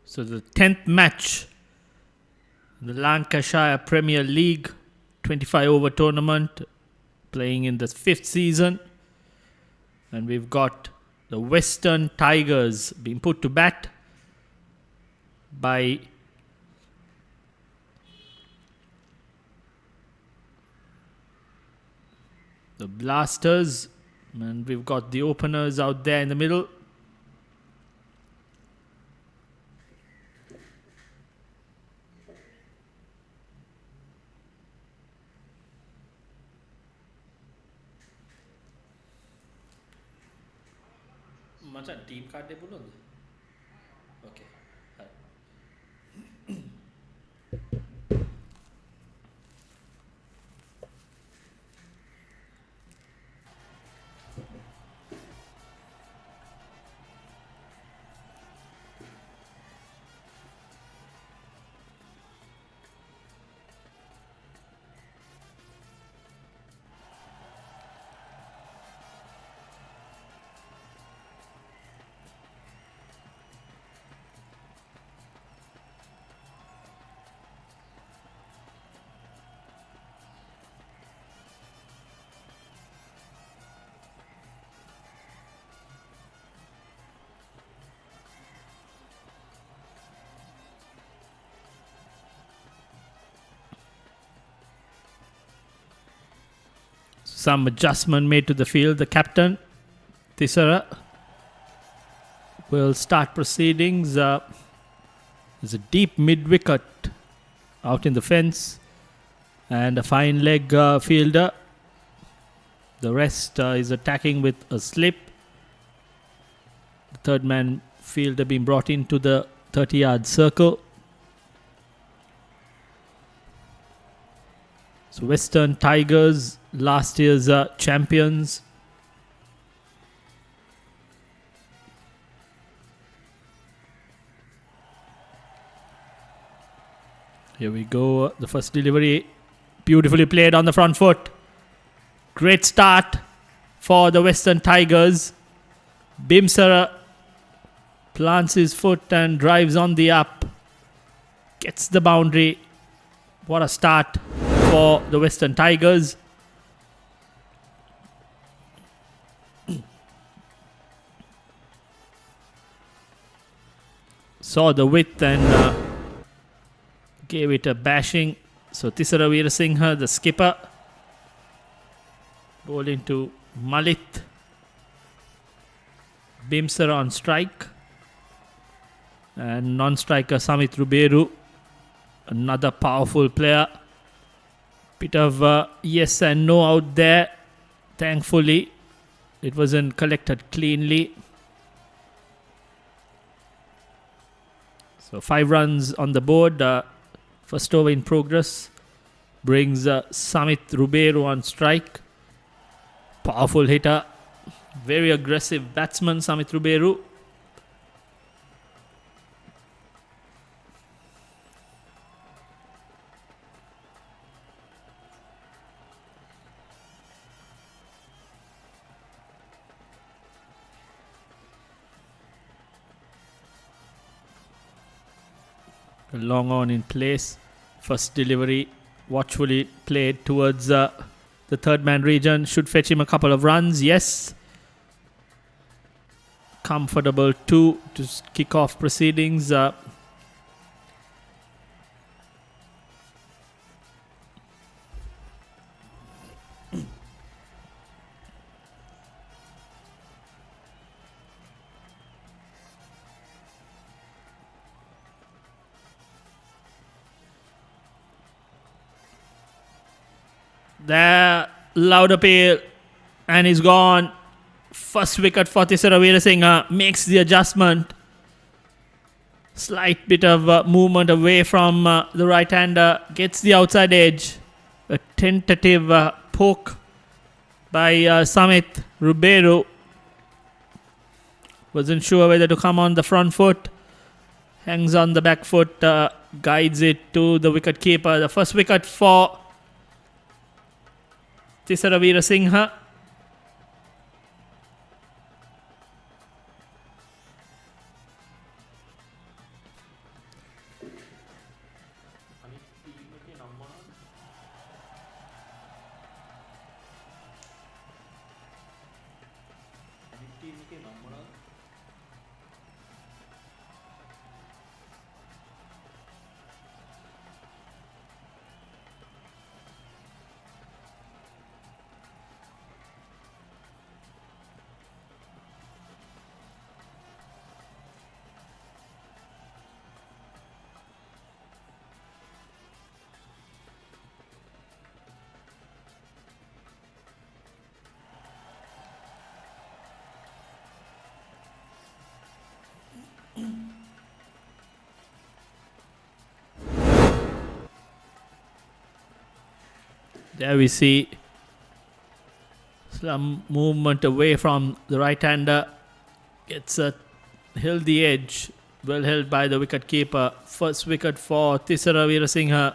So the 10th match, the Lankashire Premier League 25 over tournament, playing in the 5th season. And we've got the Western Tigers being put to bat by the Blasters. And we've got the openers out there in the middle. Macam team card dia belum. Okay. Some adjustment made to the field. The captain, Tisara, will start proceedings. There's a deep mid-wicket out in the fence and a fine leg fielder. The rest is attacking with a slip. The third man fielder being brought into the 30-yard circle. So Western Tigers, last year's champions. Here we go. The first delivery, beautifully played on the front foot. Great start for the Western Tigers. Bimsara plants his foot and drives on the up. Gets the boundary. What a start for the Western Tigers. Saw the width and gave it a bashing. So Tisara Veerasinghe, the skipper, bowling to Malit. Bimsara on strike. And non-striker Samit Ruberu, another powerful player. Bit of yes and no out there. Thankfully, it wasn't collected cleanly. So 5 runs on the board. First over in progress brings Samit Ruberu on strike. Powerful hitter. Very aggressive batsman, Samit Ruberu. Long on in place. First delivery watchfully played towards the third man region. Should fetch him a couple of runs. Yes. Comfortable 2 to kick off proceedings. There, loud appeal, and he's gone. First wicket for Tisara Veerasinghe, makes the adjustment. Slight bit of movement away from the right-hander, gets the outside edge. A tentative poke by Samit Ribeiro. Wasn't sure whether to come on the front foot. Hangs on the back foot, guides it to the wicket keeper. The first wicket for Tisara Veerasinghe. There we see some movement away from the right-hander. Gets a healthy edge. Well held by the wicket keeper. First wicket for Tisara Veerasinghe.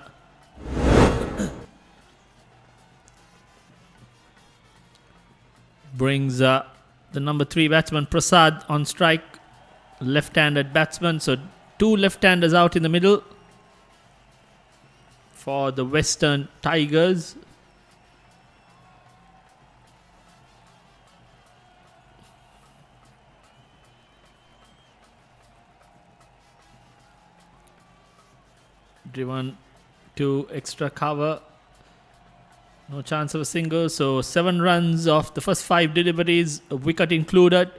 Brings the number 3 batsman Prasad on strike. Left-handed batsman. So 2 left-handers out in the middle for the Western Tigers. Driven to extra cover. No chance of a single. So 7 runs off the first 5 deliveries, a wicket included.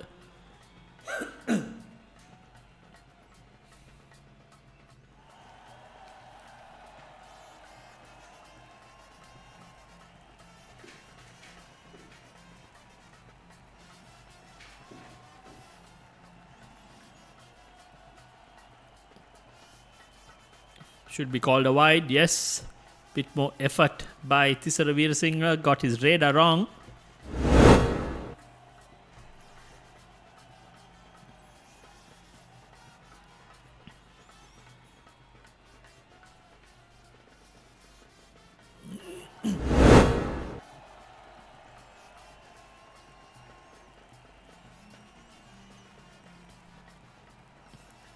Should be called a wide, yes. Bit more effort by Tisara Veerasinghe. Got his radar wrong.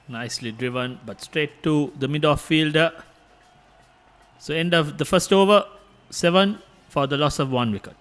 Nicely driven, but straight to the mid-off fielder. So end of the first over, 7 for the loss of 1 wicket.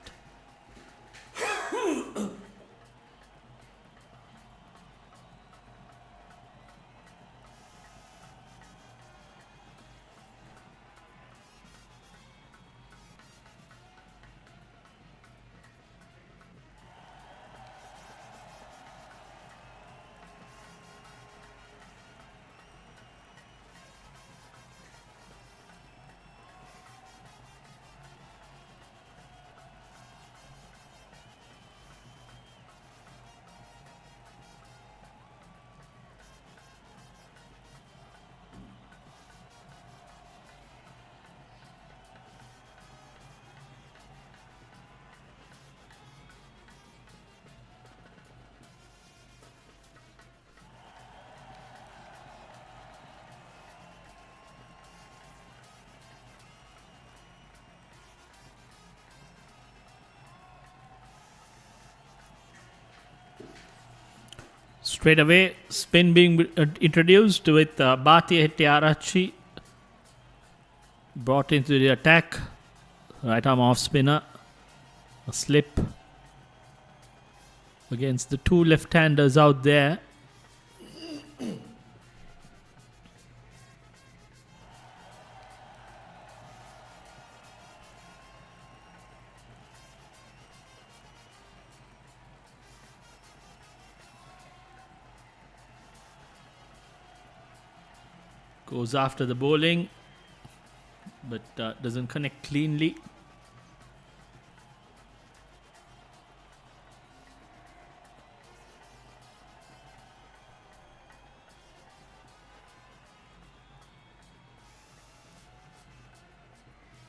Straight away, spin being introduced with Bhatia Hettiarachchi brought into the attack. Right arm off spinner. A slip against the 2 left-handers out there. Goes after the bowling, but doesn't connect cleanly.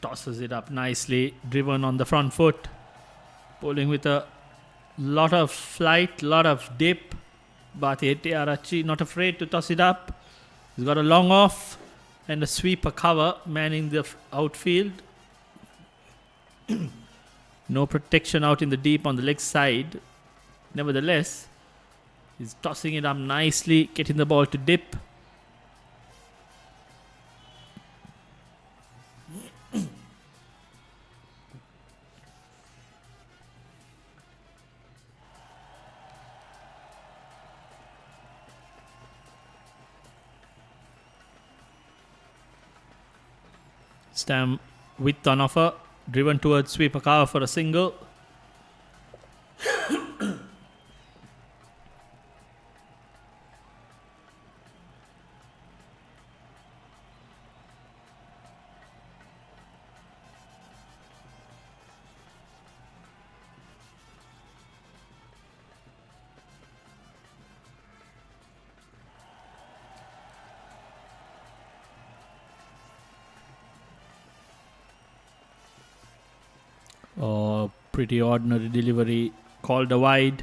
Tosses it up nicely, driven on the front foot. Bowling with a lot of flight, lot of dip. Bharti Hettiarachchi not afraid to toss it up. He's got a long off and a sweeper cover manning the outfield. No protection out in the deep on the leg side. Nevertheless, he's tossing it up nicely, getting the ball to dip. Stam width on offer, driven towards sweeper cover for a single. Oh, pretty ordinary delivery, called a wide.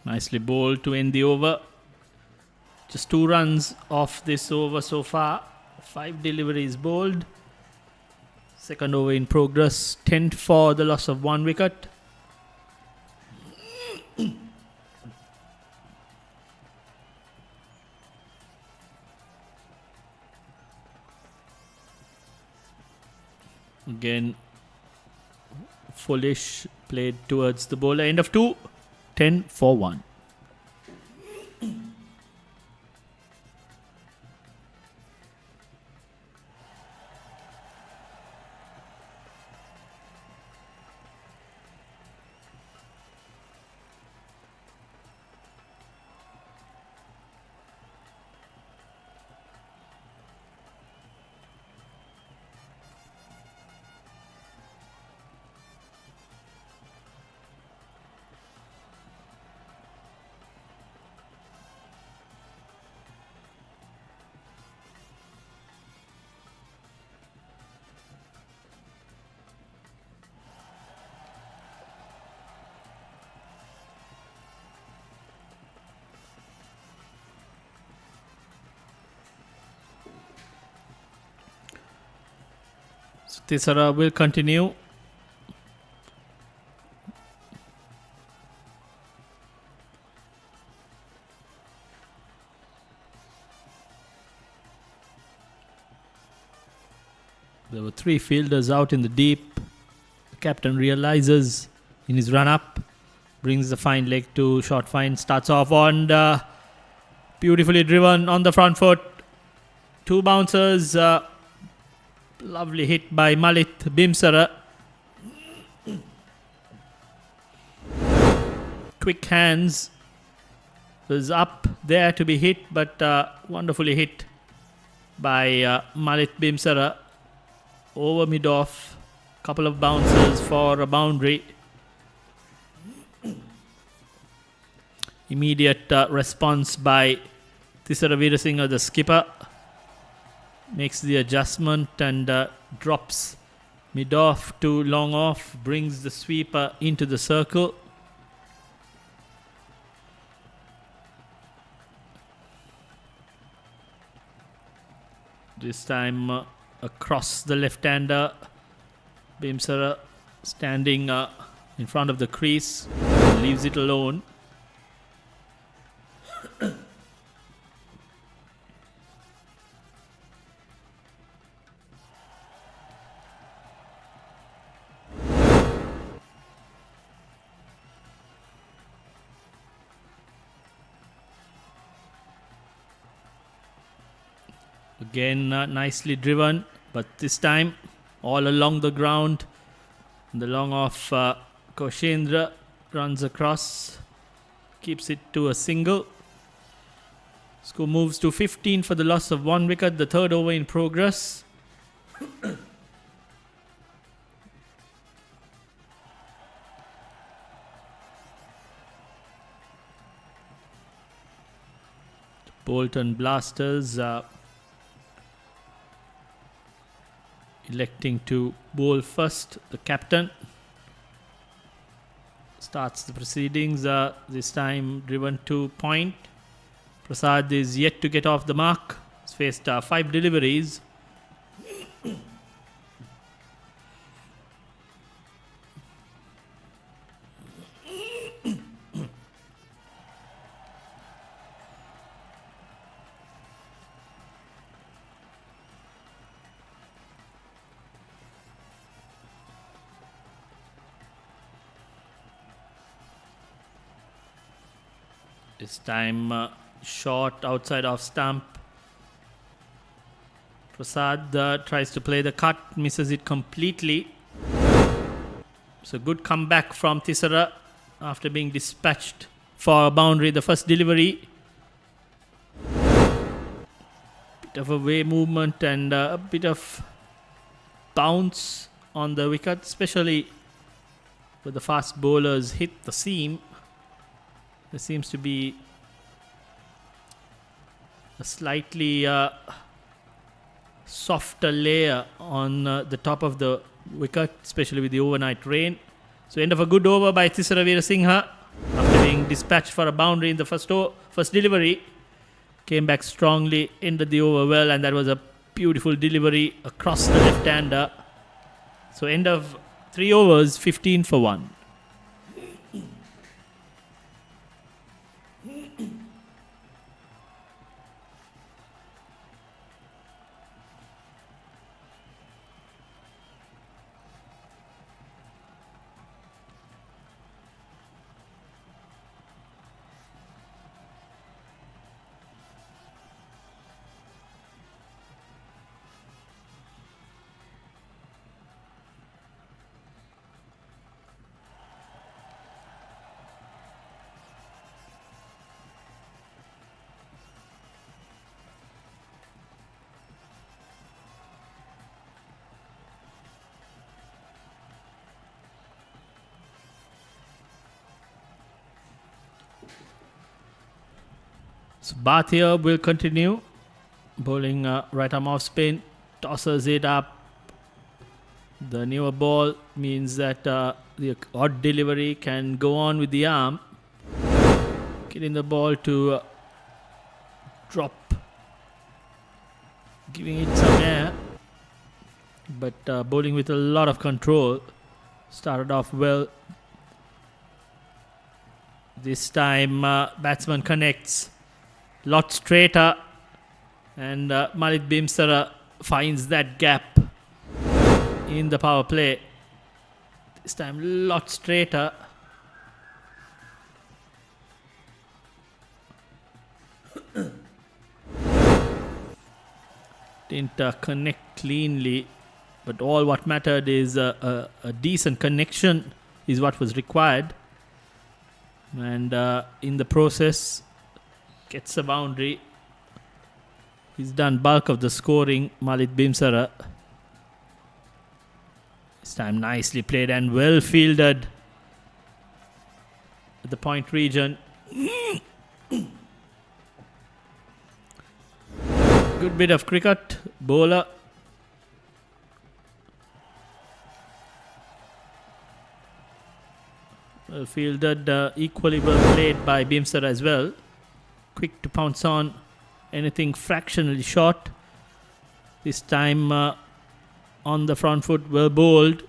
Nicely bowled to end the over. Just 2 runs off this over so far. 5 deliveries bowled. Second over in progress. 10 for the loss of 1 wicket. Again, foolish played towards the bowler. End of 2. 10 for 1. Tisara will continue. There were 3 fielders out in the deep. The captain realizes in his run-up, brings the fine leg to short fine, starts off on beautifully driven on the front foot. 2 bouncers. Lovely hit by Malit Bimsara. Quick hands. Was up there to be hit, but wonderfully hit by Malit Bimsara. Over mid-off. Couple of bounces for a boundary. Immediate response by Tisara Veerasinghe, the skipper. Makes the adjustment and drops mid-off to long off. Brings the sweeper into the circle. This time across the left-hander. Bimsara standing in front of the crease. Leaves it alone. Again, nicely driven, but this time all along the ground. The long off Koshendra runs across, keeps it to a single. Score moves to 15 for the loss of 1 wicket. The 3rd over in progress. Bolton Blasters electing to bowl first. The captain starts the proceedings, this time driven to point. Prasad is yet to get off the mark. He's faced 5 deliveries. This time short outside off stump. Prasad tries to play the cut, misses it completely. So good comeback from Thisara after being dispatched for a boundary. The first delivery. Bit of a way movement and a bit of bounce on the wicket, especially when the fast bowlers hit the seam. There seems to be a slightly softer layer on the top of the wicket, especially with the overnight rain. So end of a good over by Thisara Veerasinghe after being dispatched for a boundary in the first delivery. Came back strongly, ended the over well, and that was a beautiful delivery across the left-hander. So end of 3 overs, 15 for 1. So Bhatia will continue bowling right arm off spin, tosses it up. The newer ball means that the odd delivery can go on with the arm, getting the ball to drop, giving it some air, but bowling with a lot of control. Started off well. This time batsman connects lot straighter, and Malik Bimsara finds that gap in the power play. This time lot straighter. Didn't connect cleanly, but all what mattered is a decent connection is what was required, and in the process gets a boundary. He's done bulk of the scoring, Malik Bimsara. This time nicely played and well fielded at the point region. Good bit of cricket. Bowler. Well fielded, equally well played by Bimsara as well. Quick to pounce on anything fractionally short. This time on the front foot, well bowled.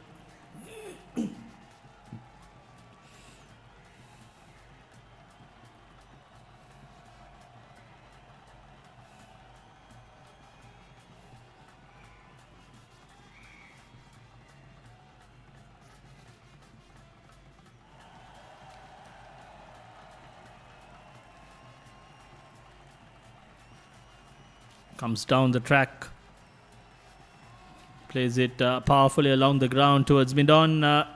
Comes down the track, plays it powerfully along the ground towards mid-on.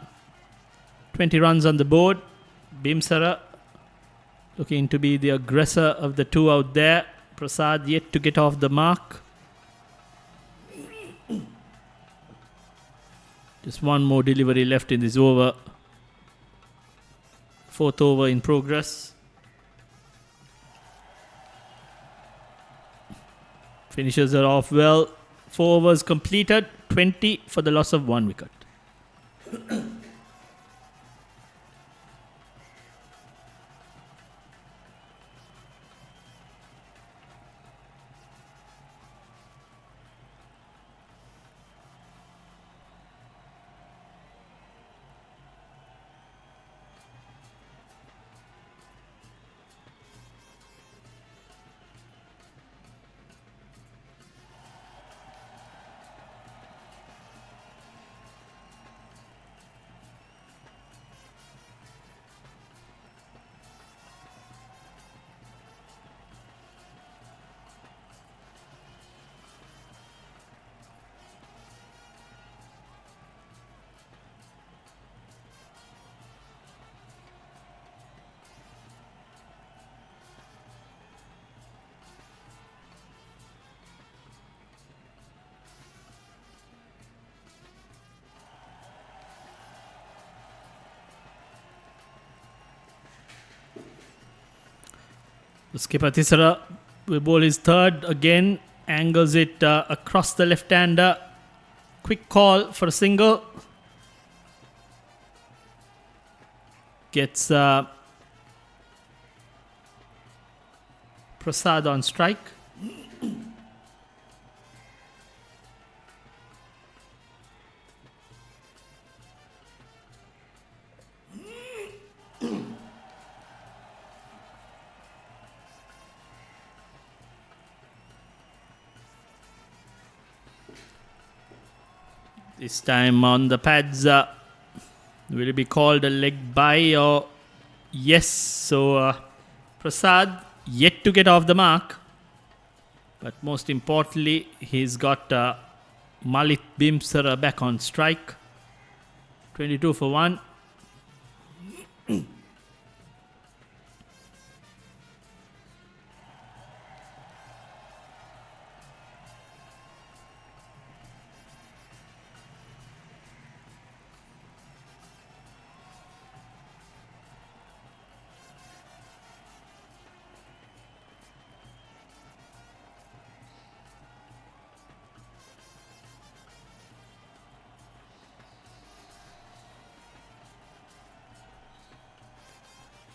20 runs on the board. Bimsara looking to be the aggressor of the two out there. Prasad yet to get off the mark. Just one more delivery left in this over. 4th over in progress. Finishes her off well. 4 overs completed. 20 for the loss of 1 wicket. The skipper Thisara will bowl his third again, angles it across the left-hander. Quick call for a single. Gets Prasad on strike. This time on the pads, will it be called a leg by or yes? So Prasad yet to get off the mark, but most importantly, he's got Malit Bimsara back on strike. 22 for 1.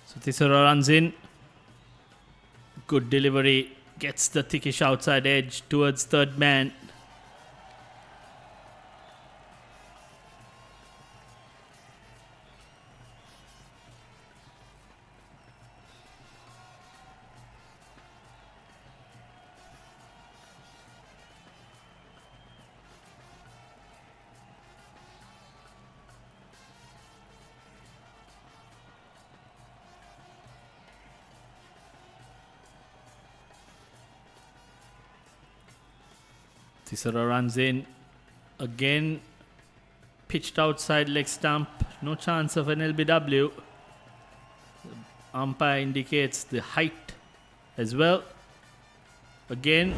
So Thisara runs in. Good delivery. Gets the thickish outside edge towards third man. Thisara runs in again, pitched outside leg stump, no chance of an LBW. The umpire indicates the height as well. Again,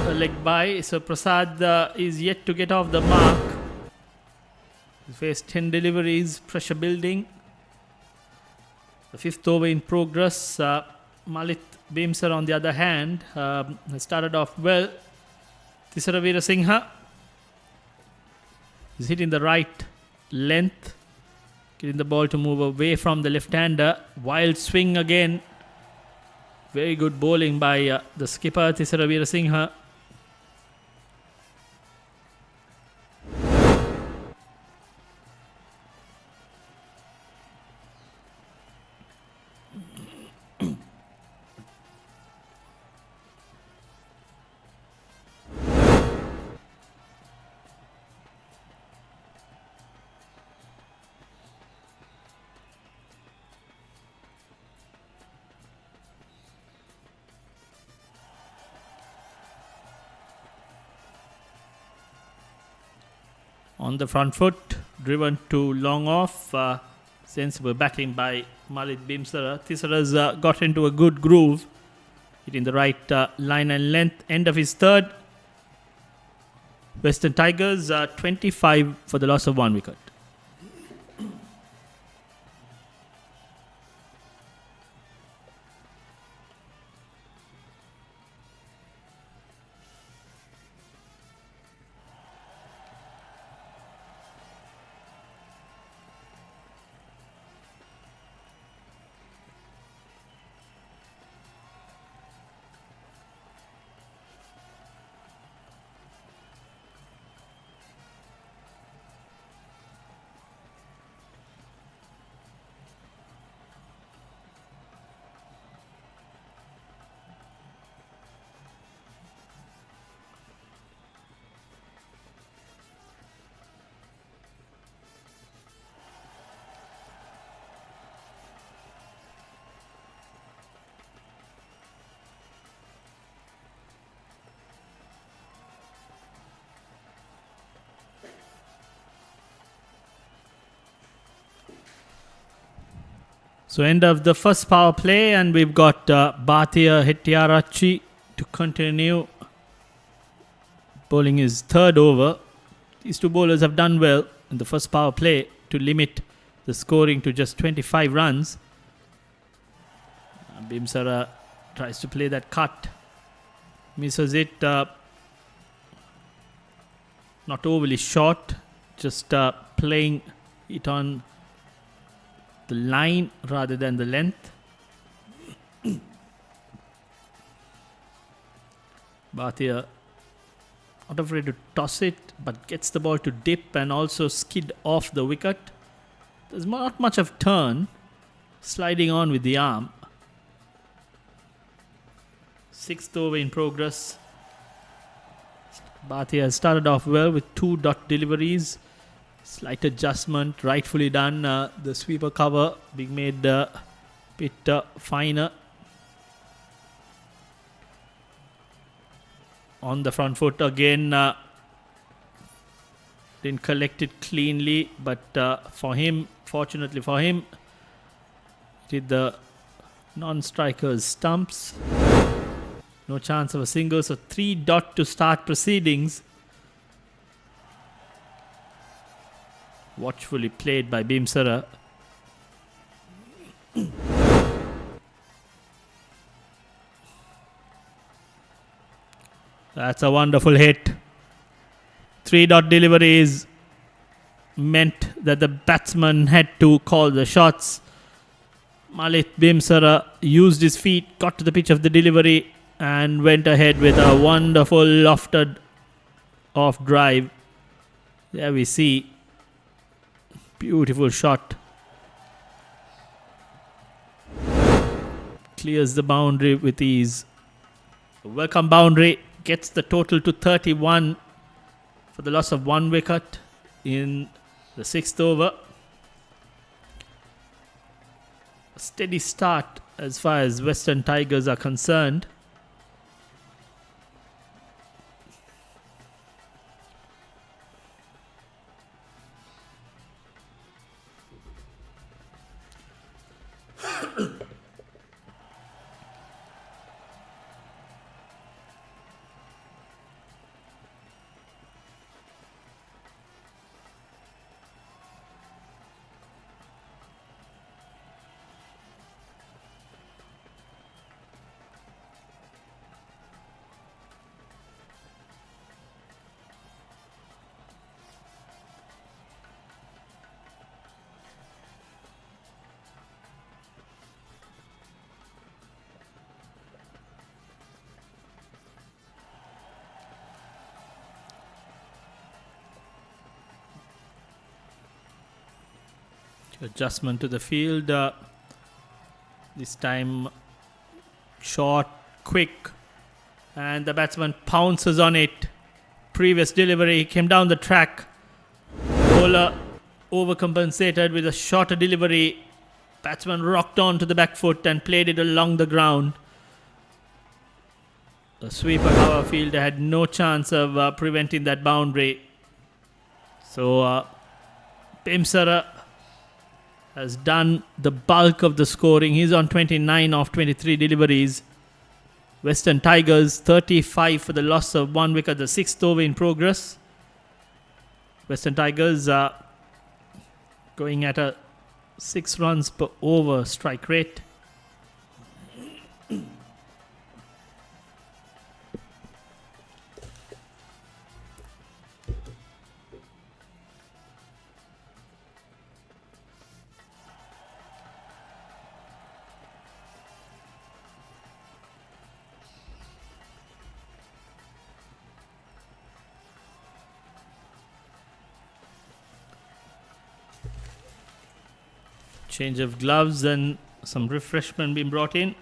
a leg by, so Prasad is yet to get off the mark. He faced 10 deliveries, pressure building. The 5th over in progress. Malit Bimsar on the other hand has started off well. Thisara Veerasinghe is hitting the right length, getting the ball to move away from the left-hander. Wild swing again. Very good bowling by the skipper Thisara Veerasinghe. On the front foot, driven to long off. Sensible batting by Malit Bimsara. Thisara's got into a good groove, hitting the right line and length. End of his third. Western Tigers 25 for the loss of 1 wicket. So end of the first power play, and we've got Bhatia Hettiarachchi to continue bowling his third over. These two bowlers have done well in the first power play to limit the scoring to just 25 runs. Bimsara tries to play that cut, misses it, not overly short, just playing it on the line rather than the length. Bhatia not afraid to toss it, but gets the ball to dip and also skid off the wicket. There's not much of turn, sliding on with the arm. Sixth over in progress. Bhatia has started off well with 2 dot deliveries. Slight adjustment, rightfully done. The sweeper cover being made a bit finer. On the front foot again. Didn't collect it cleanly, but fortunately for him, did the non-striker's stumps. No chance of a single, so 3 dot to start proceedings. Watchfully played by Bimsara. That's a wonderful hit. 3 dot deliveries meant that the batsman had to call the shots. Malit Bimsara used his feet, got to the pitch of the delivery and went ahead with a wonderful lofted off drive. There we see. Beautiful shot. Clears the boundary with ease. Welcome boundary. Gets the total to 31 for the loss of 1 wicket in the 6th over. A steady start as far as Western Tigers are concerned. Adjustment to the field. This time short, quick, and the batsman pounces on it. Previous delivery came down the track. Bowler overcompensated with a shorter delivery. Batsman rocked on to the back foot and played it along the ground. The sweeper cover fielder had no chance of preventing that boundary. So Bimsara has done the bulk of the scoring. He's on 29 of 23 deliveries. Western Tigers 35 for the loss of 1 wicket, the 6th over in progress. Western Tigers are going at a 6 runs per over strike rate. Change of gloves and some refreshment being brought in.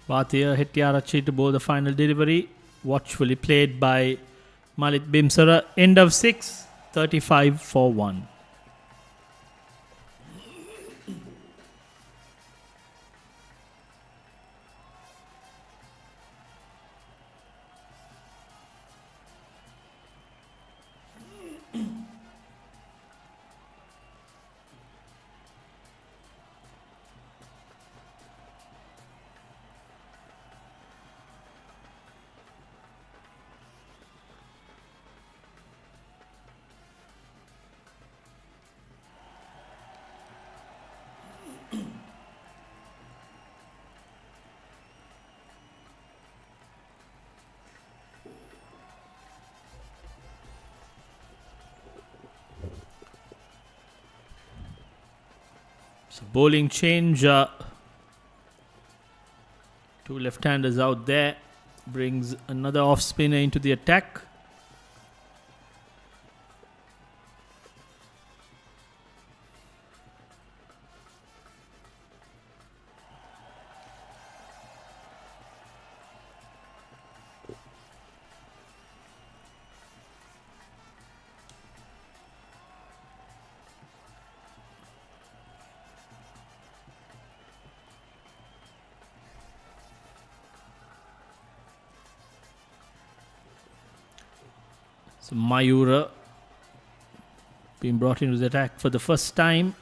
Bhatia Hettiarachchi to bowl the final delivery. Watchfully played by Malit Bimsara. End of 6, 35 for 1. So bowling change. Two left-handers out there. Brings another off-spinner into the attack. So Mayura being brought into the attack for the first time.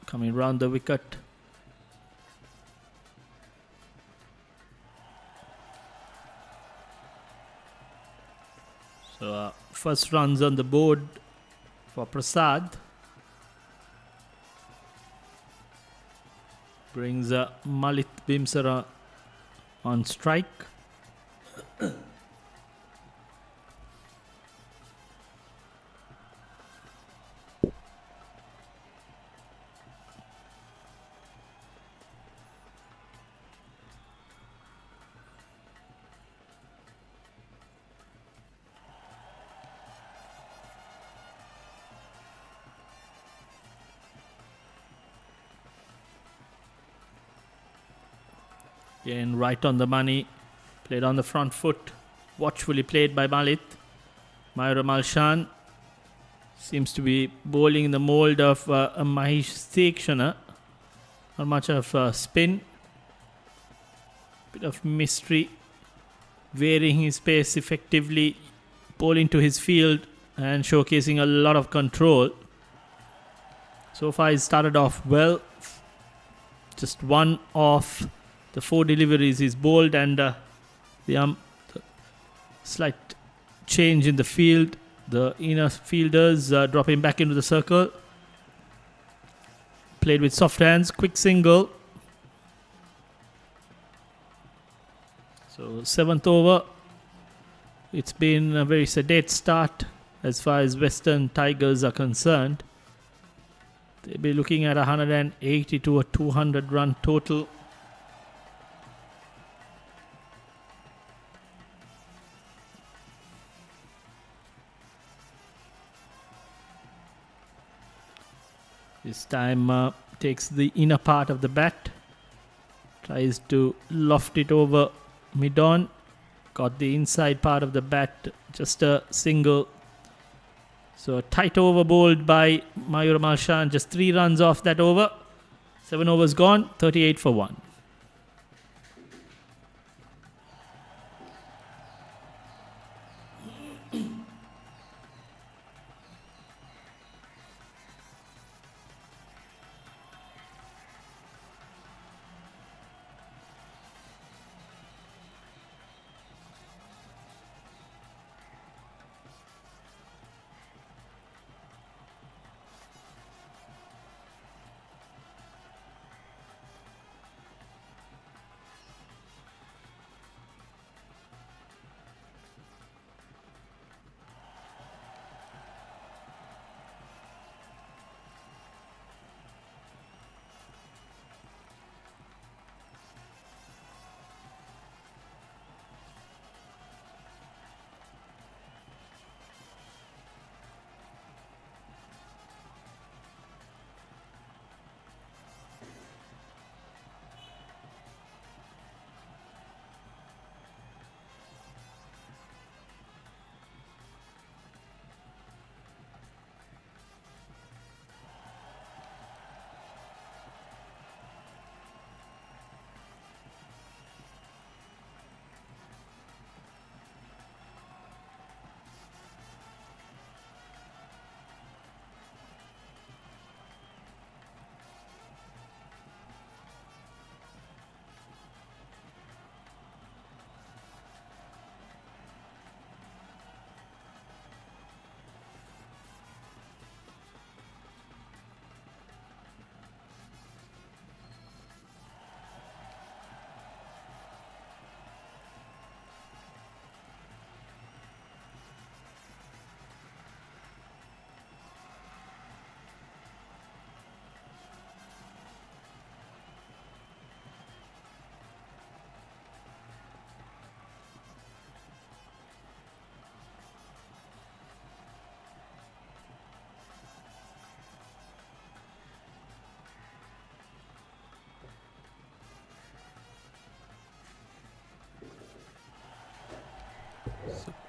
Coming round the wicket. So first runs on the board for Prasad. Brings Malit Bimsara on strike. Again, right on the money. Played on the front foot. Watchfully played by Malit. Mayura Malshan seems to be bowling in the mould of a Mahesh Sekshana. Not much of spin. Bit of mystery. Varying his pace effectively. Bowling to his field and showcasing a lot of control. So far he started off well. Just one of the 4 deliveries is bowled, and the slight change in the field. The inner fielders dropping back into the circle. Played with soft hands, quick single. So 7th over. It's been a very sedate start as far as Western Tigers are concerned. They'll be looking at 180 to a 200 run total. This time takes the inner part of the bat. Tries to loft it over mid-on. Got the inside part of the bat. Just a single. So a tight over bowled by Mayura Malshan. Just 3 runs off that over. 7 overs gone. 38 for 1.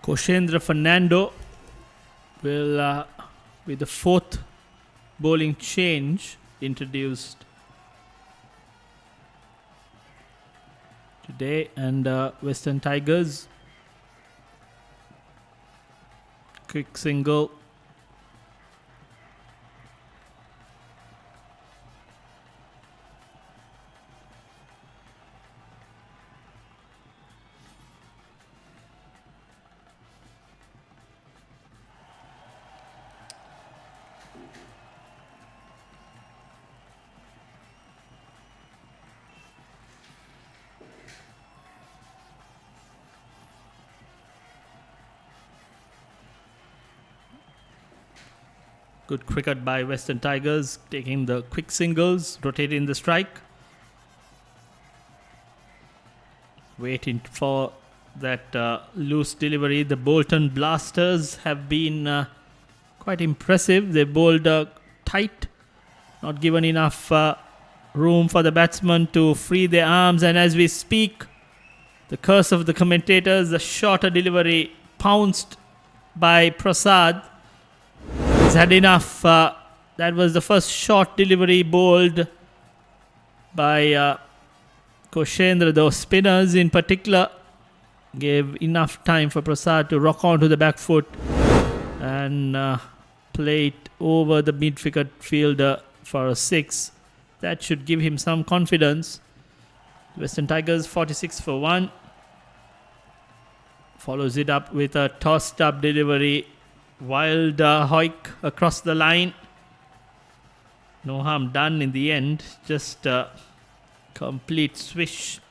Koshendra Fernando will be the fourth bowling change introduced today, and Western Tigers quick single. Good cricket by Western Tigers, taking the quick singles, rotating the strike. Waiting for that loose delivery. The Bolton Blasters have been quite impressive. They bowled tight, not given enough room for the batsman to free their arms. And as we speak, the curse of the commentators, the shorter delivery pounced by Prasad. He's had enough. That was the first short delivery bowled by Koshendra. Those spinners in particular gave enough time for Prasad to rock onto the back foot and play it over the mid-wicket fielder for a 6. That should give him some confidence. Western Tigers 46 for 1. Follows it up with a tossed up delivery. Wild hoik across the line. No harm done in the end. Just a complete swish.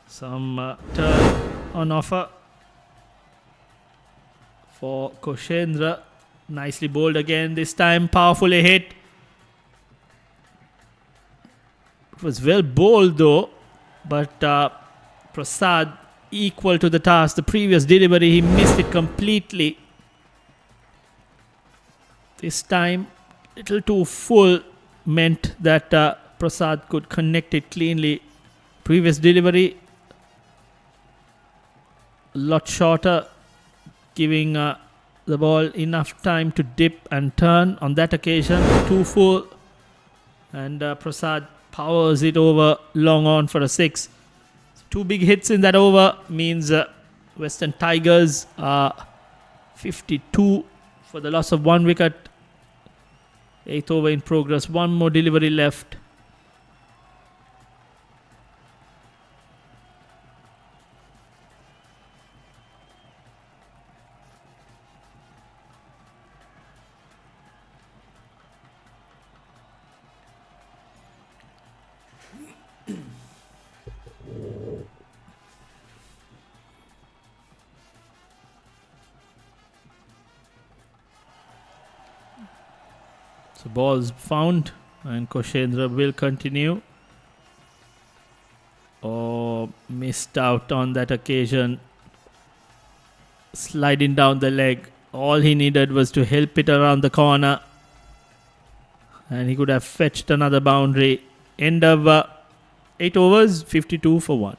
Some turn on offer for Koshendra. Nicely bowled again. This time powerfully hit. It was well bowled though. But Prasad equal to the task. The previous delivery he missed it completely. This time little too full meant that Prasad could connect it cleanly. Previous delivery a lot shorter, giving the ball enough time to dip and turn. On that occasion too full, and Prasad powers it over long on for a 6. 2 big hits in that over means Western Tigers are 52 for the loss of 1 wicket. 8th over in progress. 1 more delivery left. So balls found, and Koshendra will continue. Oh, missed out on that occasion. Sliding down the leg. All he needed was to help it around the corner, and he could have fetched another boundary. End of 8 overs, 52 for 1.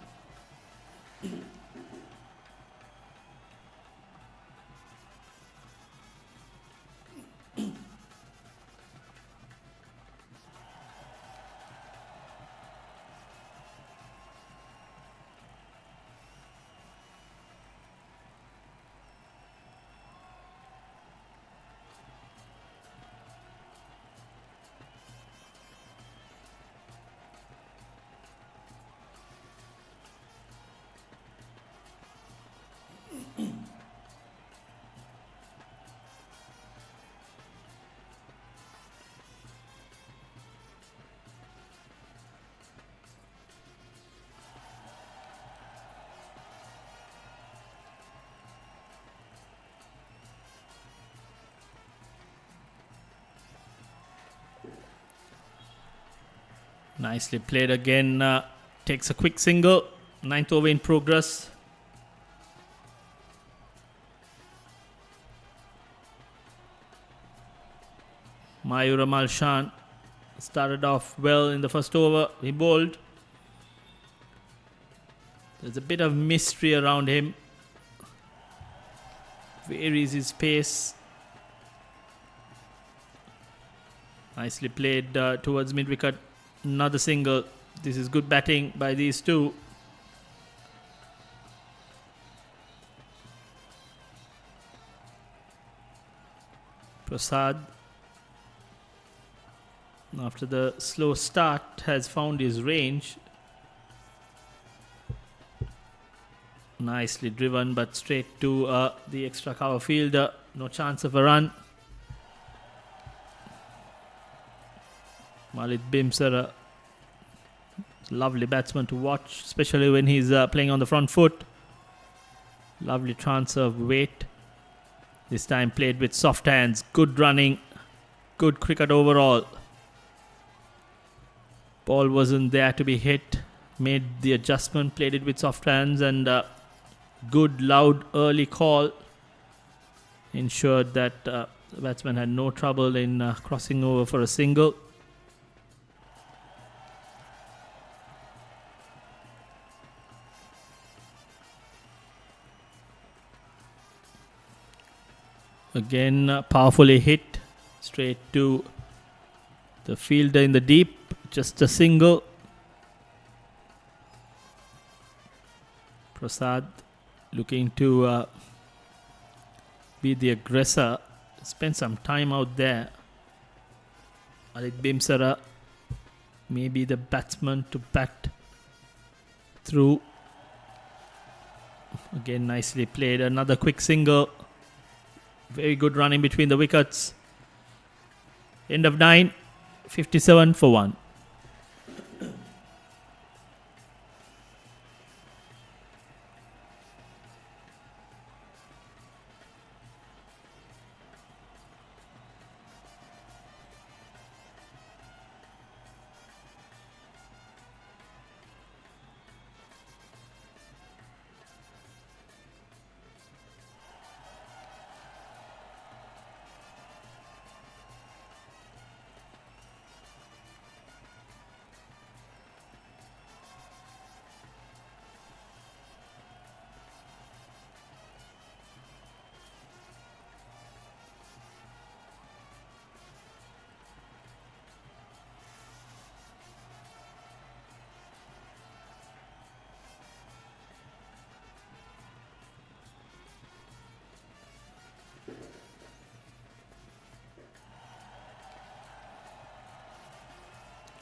Nicely played again. Takes a quick single. 9th over in progress. Mayur Amal Shan started off well in the first over. He bowled. There's a bit of mystery around him. Varies his pace. Nicely played towards mid-wicket. Another single. This is good batting by these two. Prasad, after the slow start, has found his range. Nicely driven, but straight to the extra cover fielder. No chance of a run. Malit Bimsara, lovely batsman to watch, especially when he's playing on the front foot. Lovely transfer of weight. This time played with soft hands. Good running. Good cricket overall. Ball wasn't there to be hit. Made the adjustment, played it with soft hands, and good loud early call ensured that the batsman had no trouble in crossing over for a single. Again, powerfully hit straight to the fielder in the deep. Just a single. Prasad looking to be the aggressor. Spend some time out there. Malit Bimsara may be the batsman to bat through. Again, nicely played. Another quick single. Very good running between the wickets. End of 9, 57 for 1.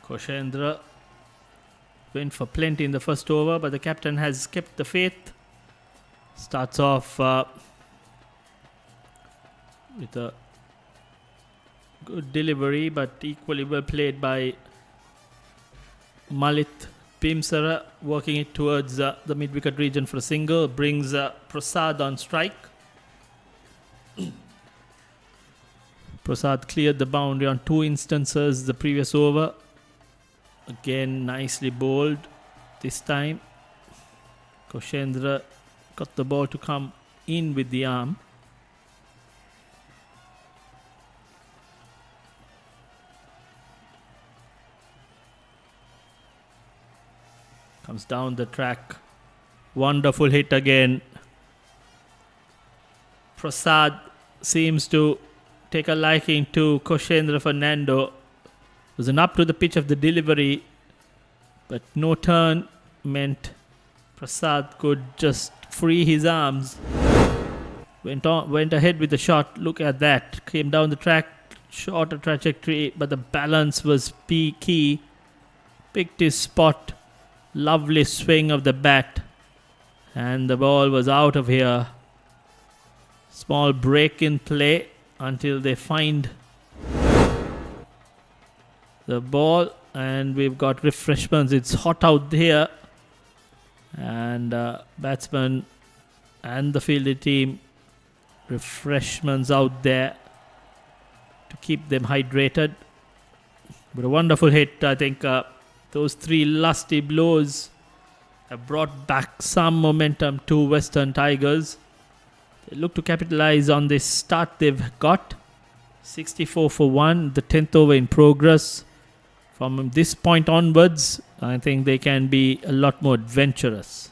Koshendra went for plenty in the first over, but the captain has kept the faith. Starts off with a good delivery, but equally well played by Malit Bimsara, working it towards the mid-wicket region for a single. Brings Prasad on strike. Prasad cleared the boundary on 2 instances the previous over. Again, nicely bowled this time. Koshendra got the ball to come in with the arm. Comes down the track. Wonderful hit again. Prasad seems to take a liking to Koshendra Fernando. Wasn't up to the pitch of the delivery, but no turn meant Prasad could just free his arms. Went ahead with the shot. Look at that. Came down the track, shorter trajectory, but the balance was key. Picked his spot. Lovely swing of the bat, and the ball was out of here. Small break in play until they find the ball, and we've got refreshments. It's hot out here, and batsman and the fielding team, refreshments out there to keep them hydrated. But a wonderful hit. I think those 3 lusty blows have brought back some momentum to Western Tigers. They look to capitalise on this start they've got. 64 for 1, the 10th over in progress. From this point onwards, I think they can be a lot more adventurous.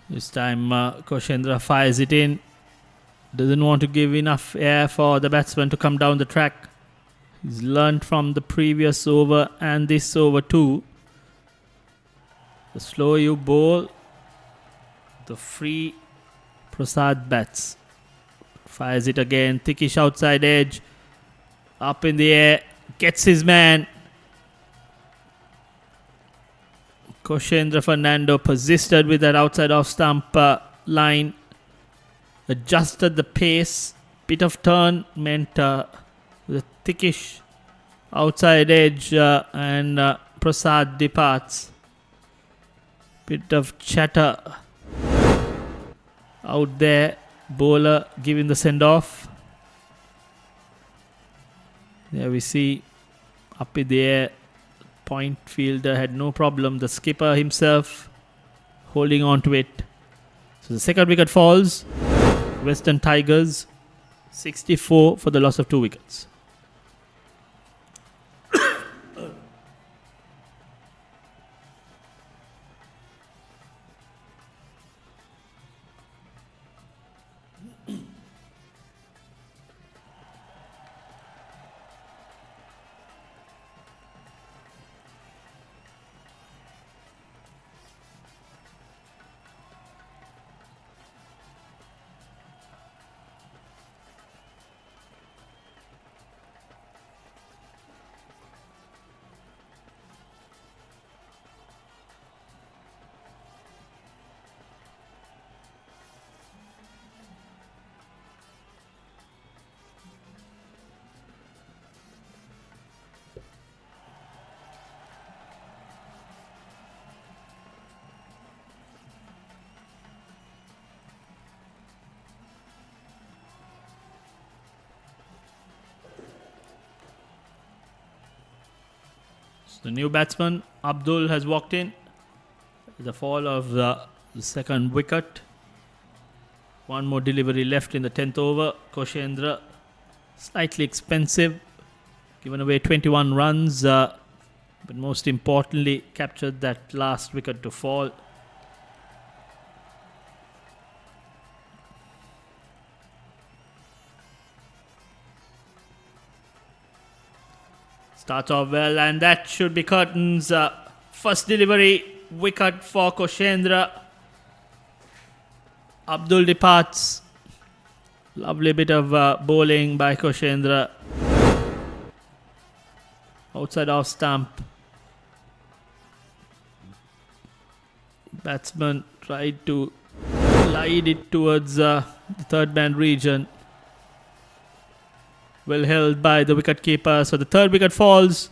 This time Koshendra fires it in. Doesn't want to give enough air for the batsman to come down the track. He's learnt from the previous over and this over too. The slower you bowl, the free Prasad bats. Fires it again. Thickish outside edge. Up in the air. Gets his man. Koshendra Fernando persisted with that outside off stump line. Adjusted the pace. Bit of turn meant the thickish outside edge and Prasad departs. Bit of chatter out there. Bowler giving the send off. There we see up in the air. Point fielder had no problem. The skipper himself holding on to it. So the second wicket falls. Western Tigers 64 for the loss of 2 wickets. The new batsman, Abdul, has walked in. The fall of the second wicket. One more delivery left in the 10th over. Koshendra, slightly expensive. Given away 21 runs. But most importantly, captured that last wicket to fall. Starts off well, and that should be curtains. First delivery, wicket for Koshendra. Abdul departs. Lovely bit of bowling by Koshendra. Outside off stump. Batsman tried to slide it towards the third man region. Well held by the wicketkeeper. So the third wicket falls.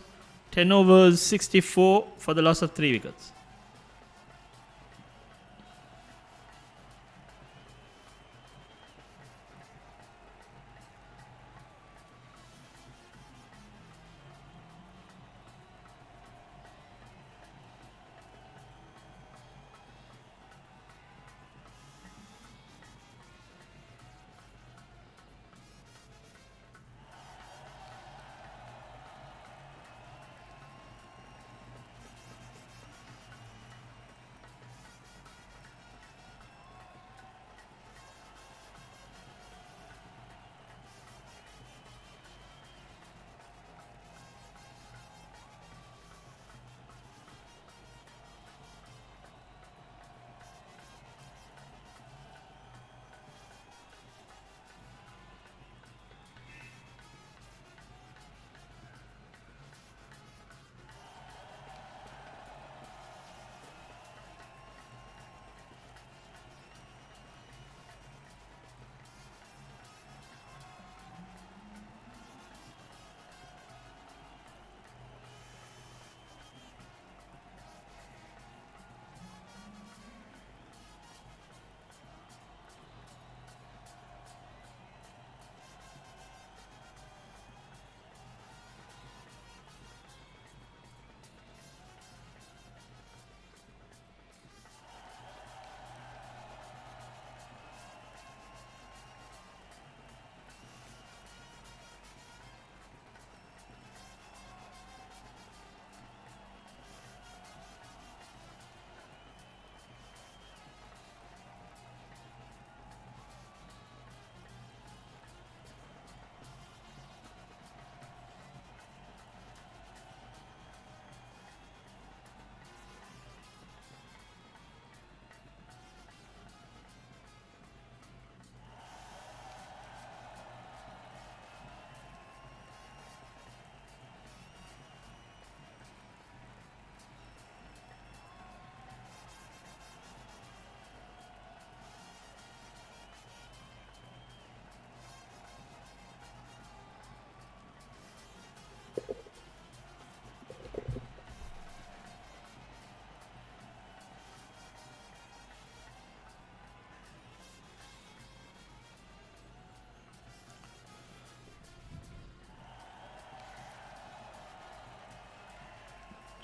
10 overs, 64 for the loss of 3 wickets.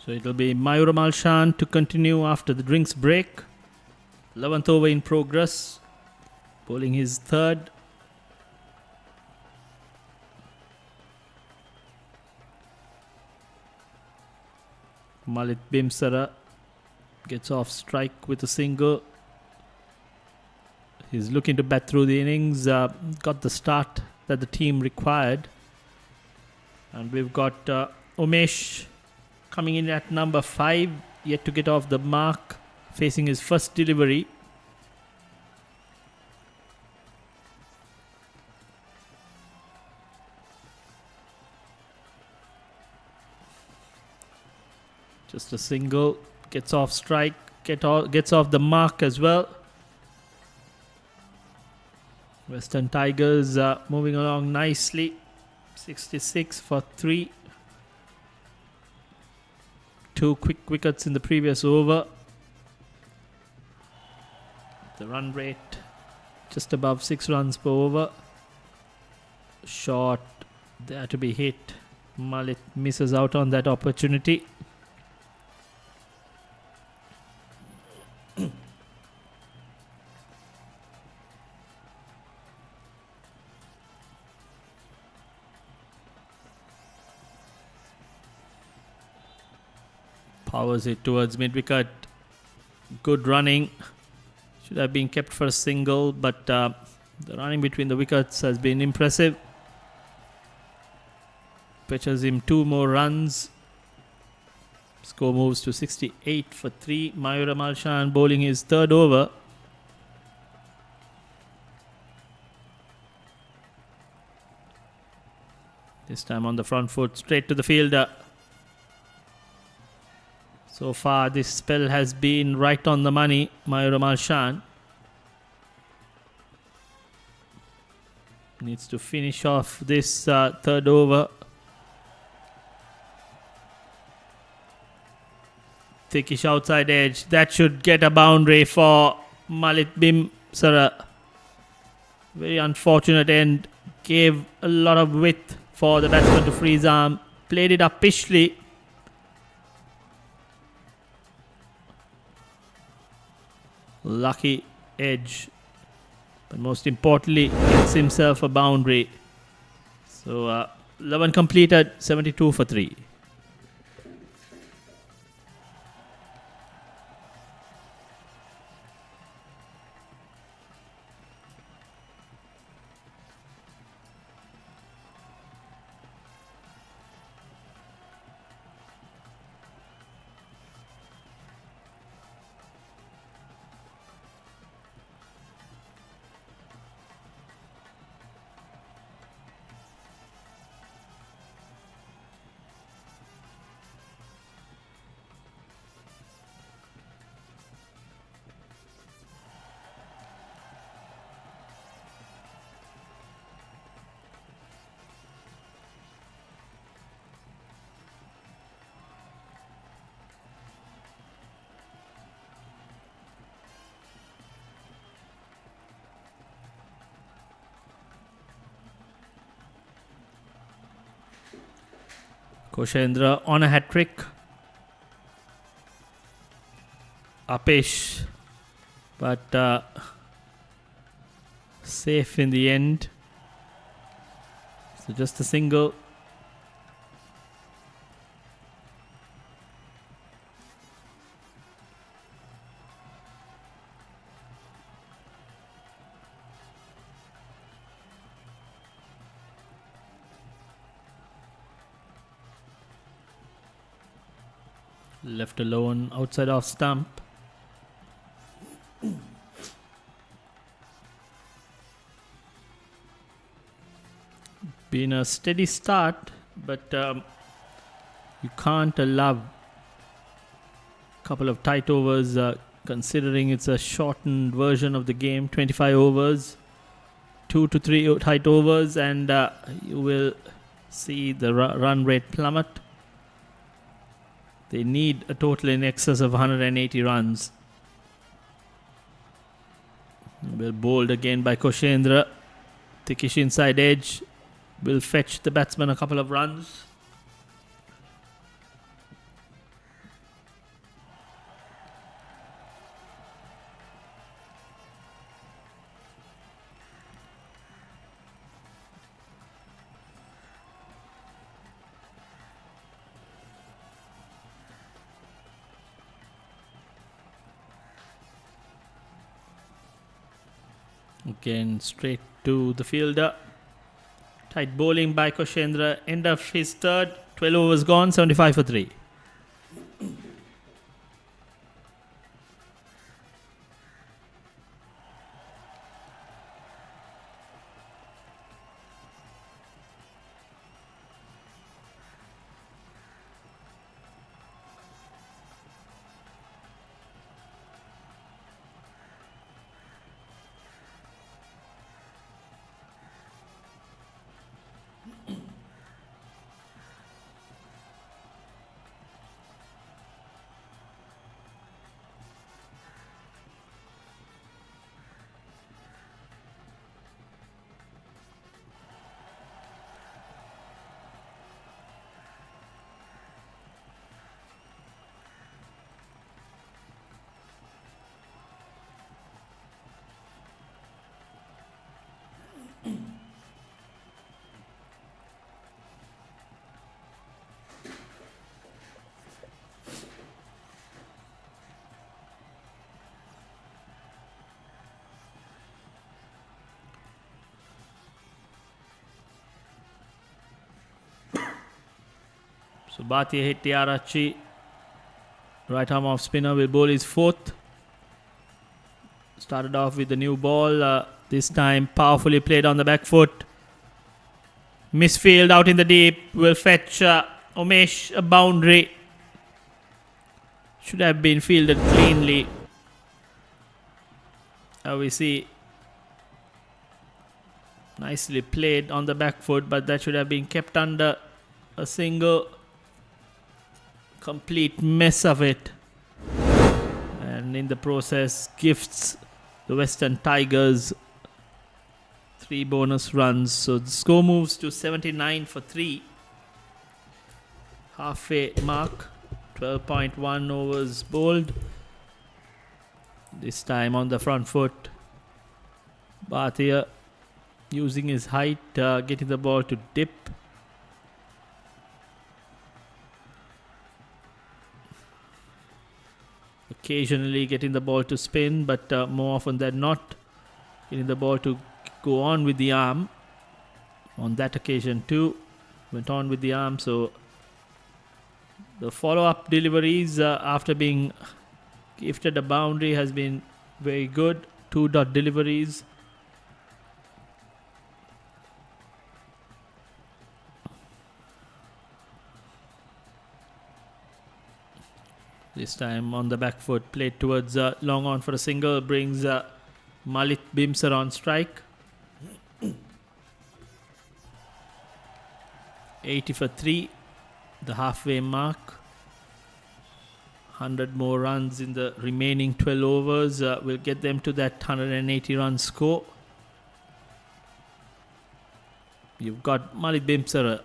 So it'll be Mayur Malshan to continue after the drinks break. 11th over in progress. Bowling his third. Malit Bimsara gets off strike with a single. He's looking to bat through the innings. Got the start that the team required. And we've got Umesh coming in at number 5. Yet to get off the mark. Facing his first delivery. Just a single. Gets off strike. Gets off the mark as well. Western Tigers moving along nicely. 66 for 3. 2 quick wickets in the previous over. The run rate just above 6 runs per over. Shot there to be hit. Malit misses out on that opportunity. Powers it towards mid-wicket. Good running. Should have been kept for a single, but the running between the wickets has been impressive. Pitches him 2 more runs. Score moves to 68 for 3. Mayur Malshan bowling his third over. This time on the front foot, straight to the fielder. So far, this spell has been right on the money, Mayur Malshan. Needs to finish off this third over. Thickish outside edge. That should get a boundary for Malit Bimsara. Very unfortunate end. Gave a lot of width for the batsman to freeze arm. Played it up pishly. Lucky edge, but most importantly gets himself a boundary. So 11 completed, 72 for 3. Koshendra on a hat-trick. Upish, but safe in the end. So just a single. Left alone outside off stump. Been a steady start, but you can't allow a couple of tight overs considering it's a shortened version of the game. 25 overs, 2 to 3 tight overs, and you will see the run rate plummet. They need a total in excess of 180 runs. Well bowled again by Koshendra. Thickish inside edge will fetch the batsman a couple of runs. Again, straight to the fielder. Tight bowling by Koshendra. End of his third. 12 overs gone. 75 for 3. So Bhatia hit Tiarachi. Right arm off spinner will bowl his fourth. Started off with the new ball. This time powerfully played on the back foot. Misfield out in the deep. Will fetch Umesh a boundary. Should have been fielded cleanly. We see nicely played on the back foot, but that should have been kept under a single. Complete mess of it, and in the process gifts the Western Tigers 3 bonus runs. So the score moves to 79 for 3. Halfway mark. 12.1 overs bowled. This time on the front foot. Bhatia using his height, getting the ball to dip. Occasionally getting the ball to spin, but more often than not getting the ball to go on with the arm. On that occasion too, went on with the arm. So the follow-up deliveries after being gifted a boundary has been very good. 2-dot deliveries. This time on the back foot, played towards long on for a single, brings Malik Bimsar on strike. 80 for 3, the halfway mark. 100 more runs in the remaining 12 overs will get them to that 180 run score. You've got Malik Bimsar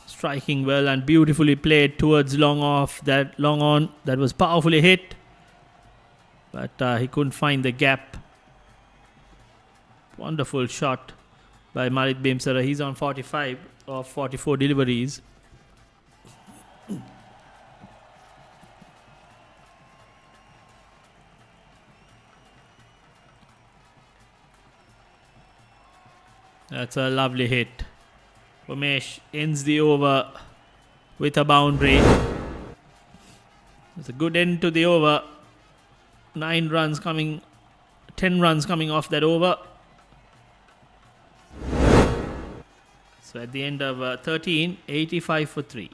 striking well and beautifully played towards long off. That long on, that was powerfully hit, but he couldn't find the gap. Wonderful shot by Malik Bimsar. He's on 45 of 44 deliveries. That's a lovely hit. Umesh ends the over with a boundary. It's a good end to the over. 10 runs coming off that over. So at the end of 13, 85 for 3.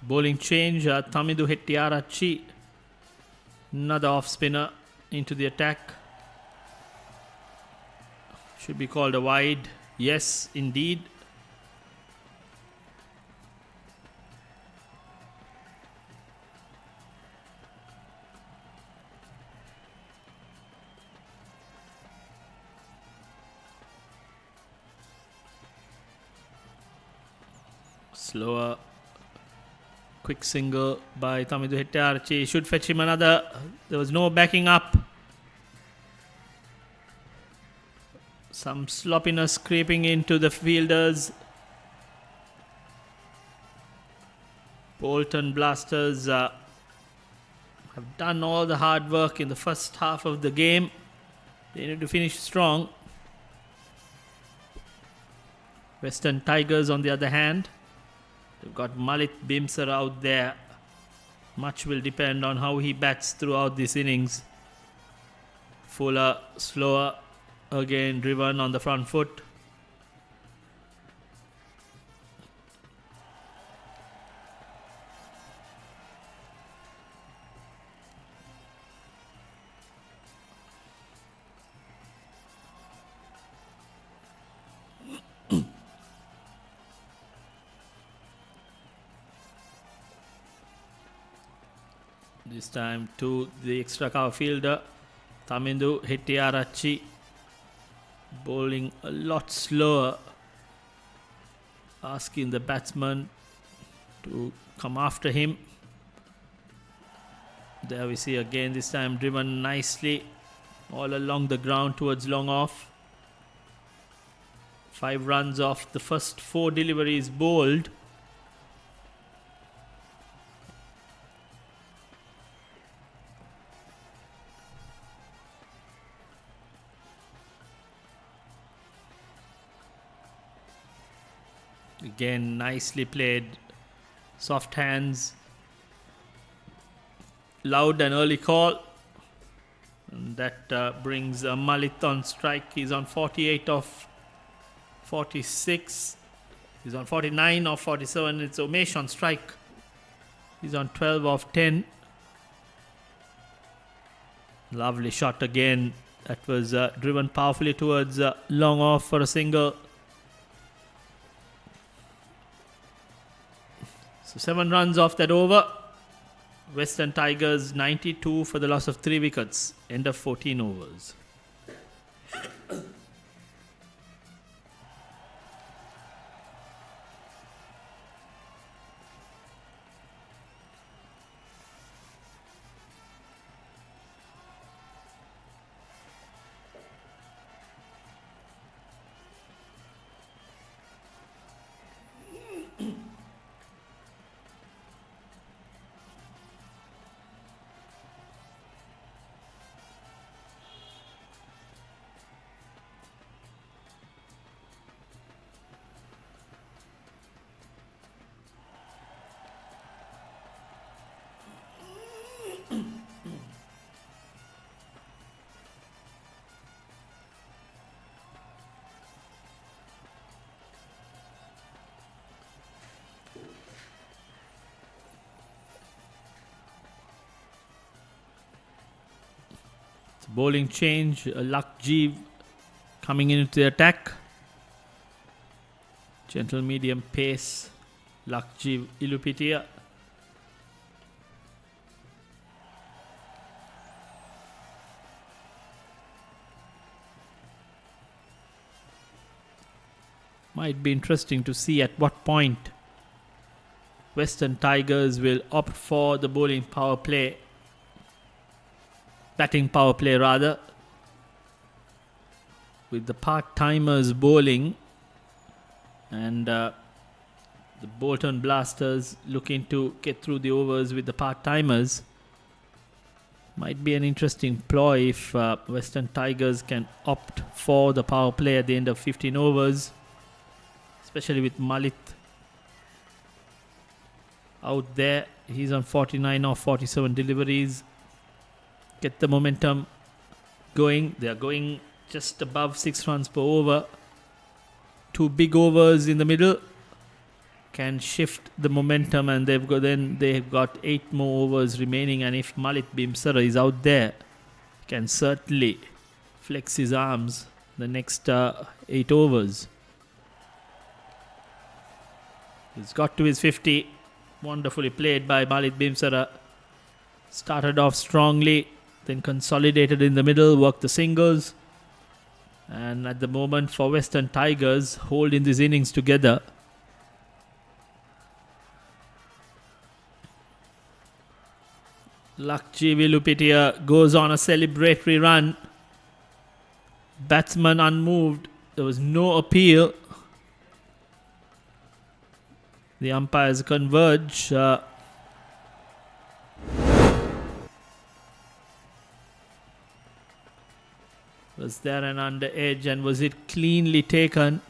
Bowling change, Tamidu Hettiarachchi, another off spinner into the attack. Should be called a wide. Yes, indeed. Slower. Quick single by Tamidu Hettiarachchi. Should fetch him another. There was no backing up. Some sloppiness creeping into the fielders. Bolton Blasters have done all the hard work in the first half of the game. They need to finish strong. Western Tigers, on the other hand, they've got Malit Bimsar out there. Much will depend on how he bats throughout this innings. Fuller, slower, again driven on the front foot. This time to the extra cover fielder, Tamidu Hettiarachchi, bowling a lot slower, asking the batsman to come after him. There we see again, this time driven nicely all along the ground towards long off. 5 runs off the first 4 deliveries bowled. Again, nicely played. Soft hands. Loud and early call. And that brings Malit on strike. He's on 48 of 46. He's on 49 of 47. It's Umesh on strike. He's on 12 of 10. Lovely shot again. That was driven powerfully towards long off for a single. So 7 runs off that over. Western Tigers 92 for the loss of 3 wickets. End of 14 overs. Bowling change, Lakjeev coming into the attack. Gentle medium pace, Lakjeev Ilupitia. Might be interesting to see at what point Western Tigers will opt for the bowling power play. Batting power play rather, with the part-timers bowling and the Bolton Blasters looking to get through the overs with the part-timers. Might be an interesting ploy if Western Tigers can opt for the power play at the end of 15 overs, especially with Malit out there. He's on 49 of 47 deliveries. Get the momentum going. They are going just above 6 runs per over. 2 big overs in the middle. can shift the momentum, and they've got 8 more overs remaining, and if Malit Bimsara is out there, can certainly flex his arms the next 8 overs. He's got to his 50. Wonderfully played by Malit Bimsara. Started off strongly, then consolidated in the middle, worked the singles, and at the moment for Western Tigers, holding these innings together. Lakji Vilupitia goes on a celebratory run. Batsman unmoved. There was no appeal. The umpires converge. Was there an under edge, and was it cleanly taken?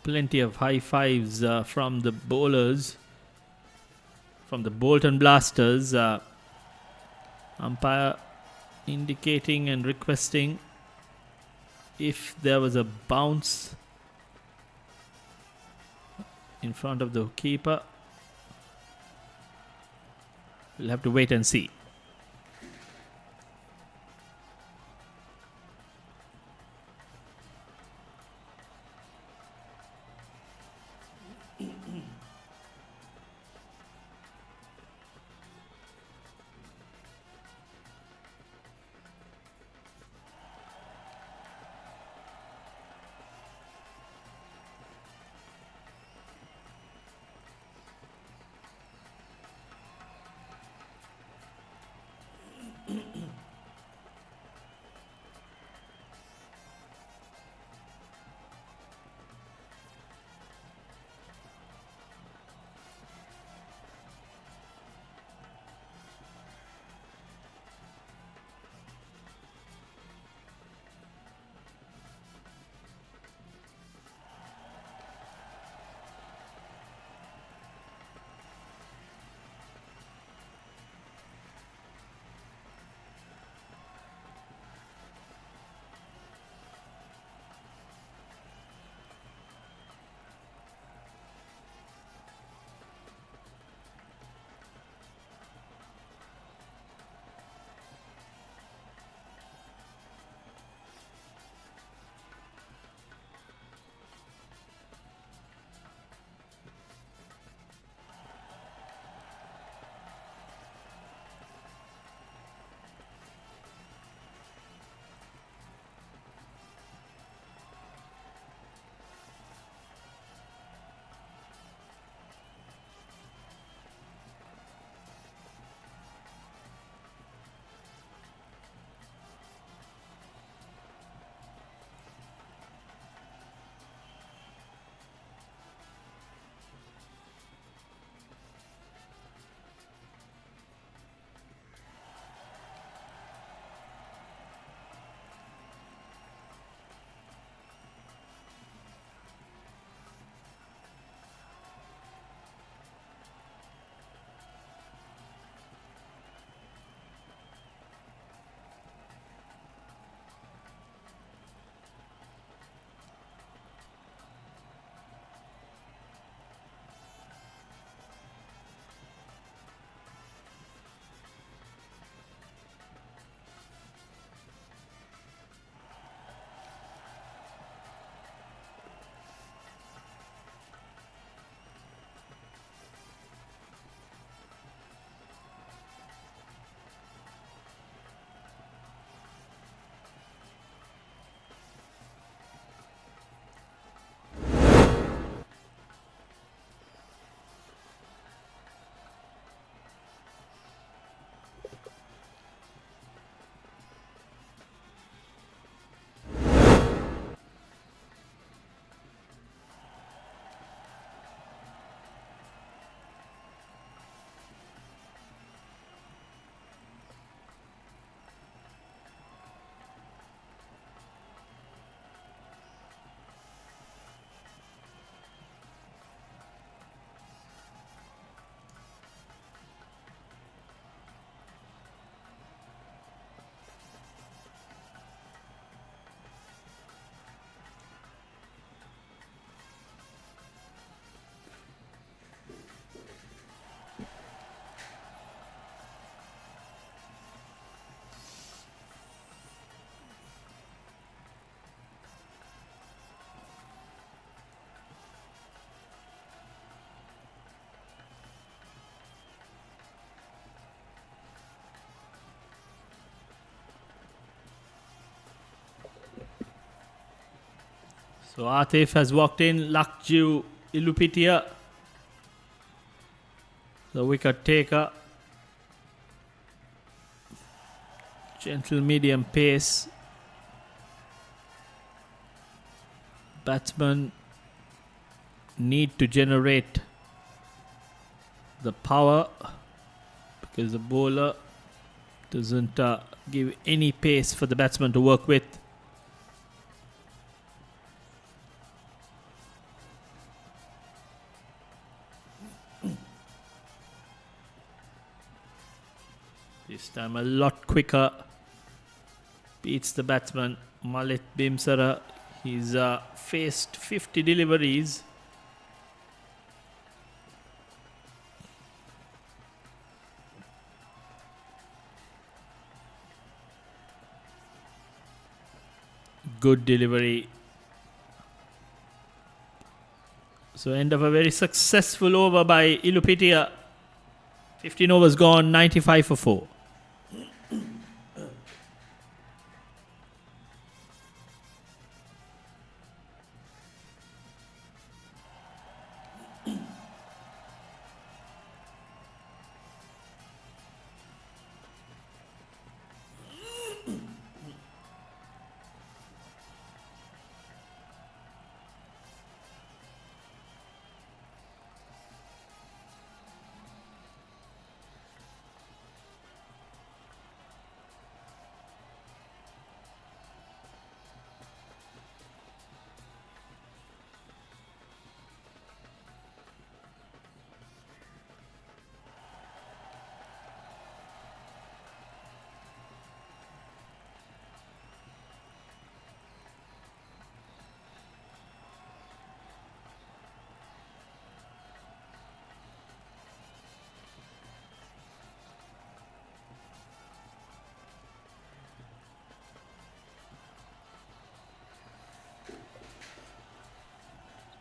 Plenty of high fives from the bowlers, from the Bolton Blasters. Umpire indicating and requesting if there was a bounce in front of the keeper. We'll have to wait and see. So Atif has walked in. Lakjiv Ilupitia, the wicket taker. Gentle medium pace. Batsmen need to generate the power because the bowler doesn't give any pace for the batsman to work with. This time a lot quicker. Beats the batsman Malik Bimsara. He's faced 50 deliveries. Good delivery. So end of a very successful over by Ilupitia. 15 overs gone, 95 for 4.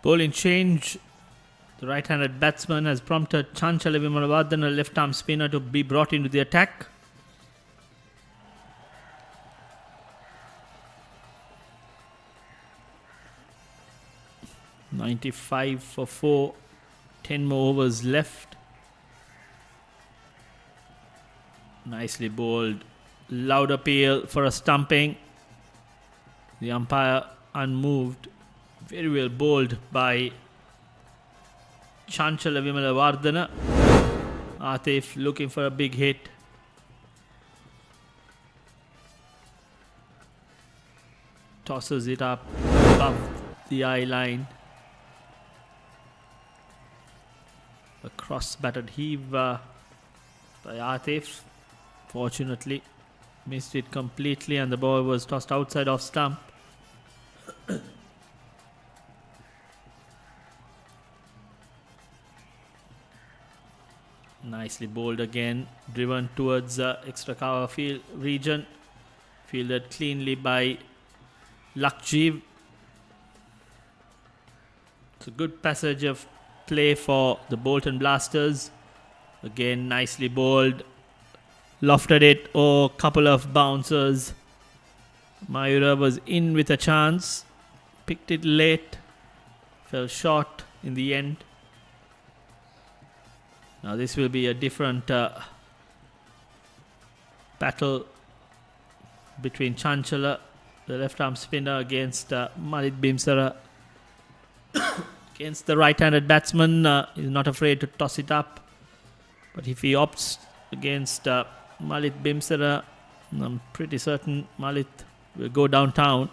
Bowling change. The right-handed batsman has prompted Chanchala Vimalawardhan, a left-arm spinner, to be brought into the attack. .95 for 4. 10 more overs left. Nicely bowled. Loud appeal for a stumping. The umpire unmoved. Very well bowled by Chanchala Vimalawardhana. Atif looking for a big hit. Tosses it up above the eye line. A cross-batted heave by Atif. Fortunately, missed it completely and the ball was tossed outside off stump. Nicely bowled again, driven towards extra cover field region, fielded cleanly by Lakjiv. It's a good passage of play for the Bolton Blasters. Again, nicely bowled, lofted it, oh, couple of bouncers. Mayura was in with a chance, picked it late, fell short in the end. Now this will be a different battle between Chanchala, the left-arm spinner, against Malik Bimsara. Against the right-handed batsman, he's not afraid to toss it up. But if he opts against Malik Bimsara, I'm pretty certain Malik will go downtown.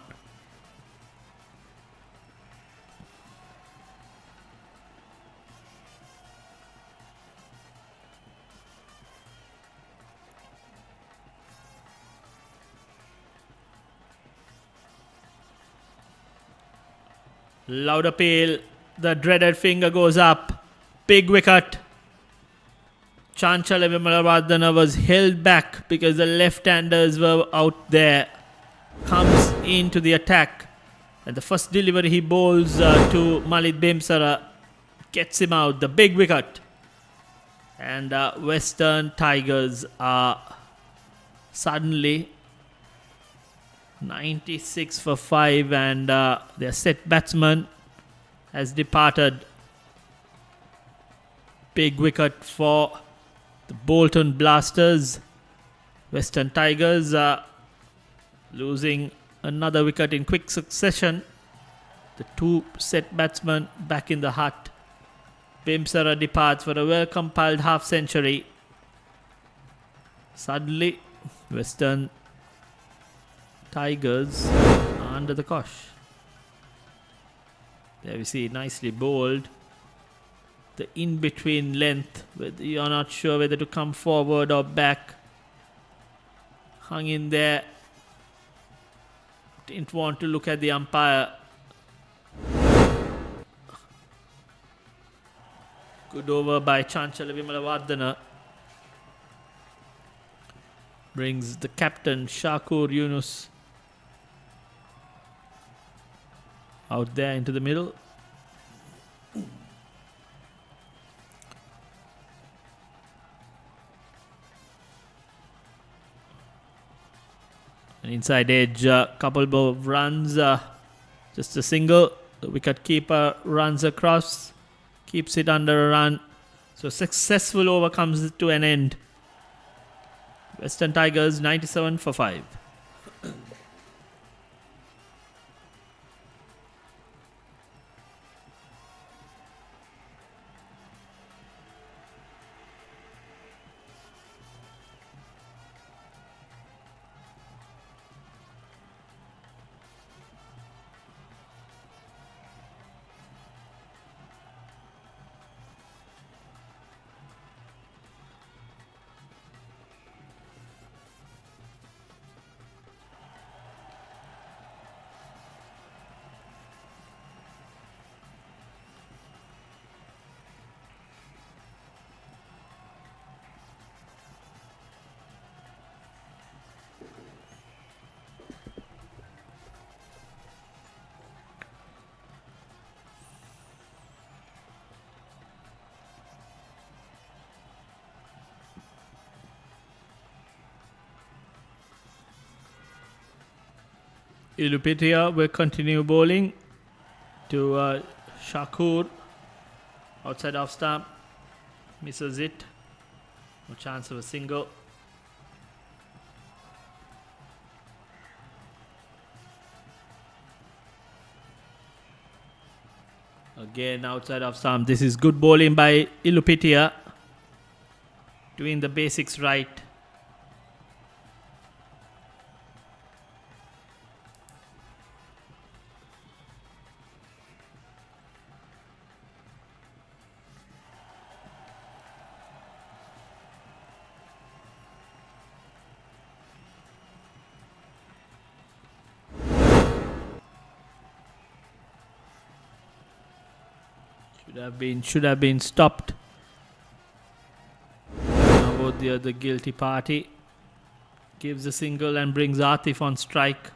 Loud appeal. The dreaded finger goes up. Big wicket. Chanchala Vimalawardhana was held back because the left-handers were out there. Comes into the attack. And the first delivery he bowls to Malik Bimsara gets him out. The big wicket. And Western Tigers are suddenly 96 for 5, and their set batsman has departed. Big wicket for the Bolton Blasters. Western Tigers losing another wicket in quick succession. The two set batsmen back in the hut. Bimsara departs for a well-compiled half-century. Suddenly, Western Tigers are under the cosh. There we see nicely bowled. The in-between length, whether you're not sure whether to come forward or back. Hung in there. Didn't want to look at the umpire. Good over by Chanchala Vimalavardhana. Brings the captain Shakur Yunus out there into the middle. An inside edge, couple of runs, just a single. The wicket keeper runs across, keeps it under a run. So successful over comes to an end. Western Tigers 97 for 5. Ilupitia will continue bowling to Shakur. Outside off stump. Misses it. No chance of a single. Again outside of stump. This is good bowling by Ilupitia. Doing the basics right. Should have been stopped. Now both the other guilty party gives a single and brings Atif on strike.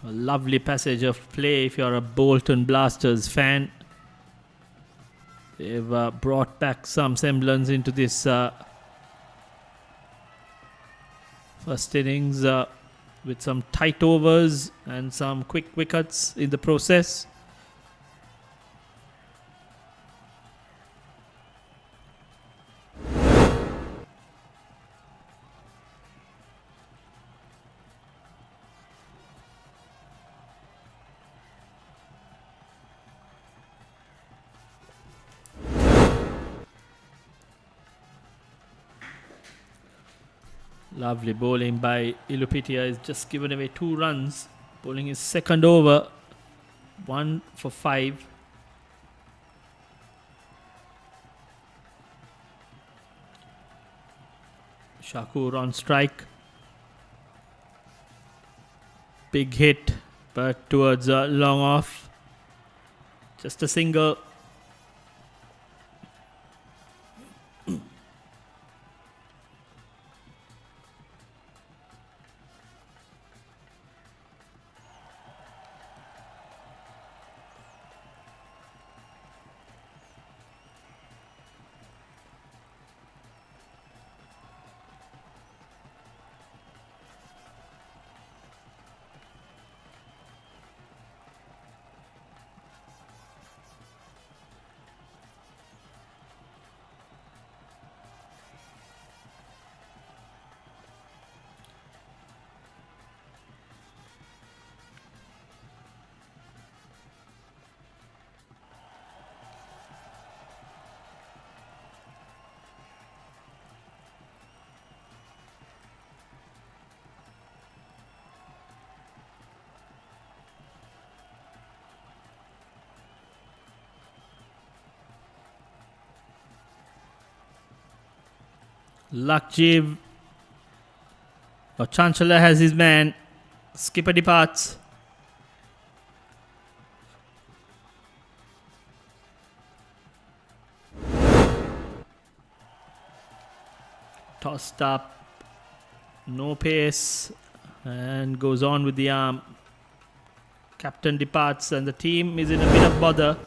A lovely passage of play if you're a Bolton Blasters fan. They've brought back some semblance into this first innings. With some tight overs and some quick wickets in the process. Lovely bowling by Ilupitia. Has just given away 2 runs. Bowling his second over. 1 for 5. Shakur on strike. Big hit, but towards long off. Just a single. Lakjiv. Chancellor has his man. Skipper departs. Tossed up. No pace. And goes on with the arm. Captain departs and the team is in a bit of bother.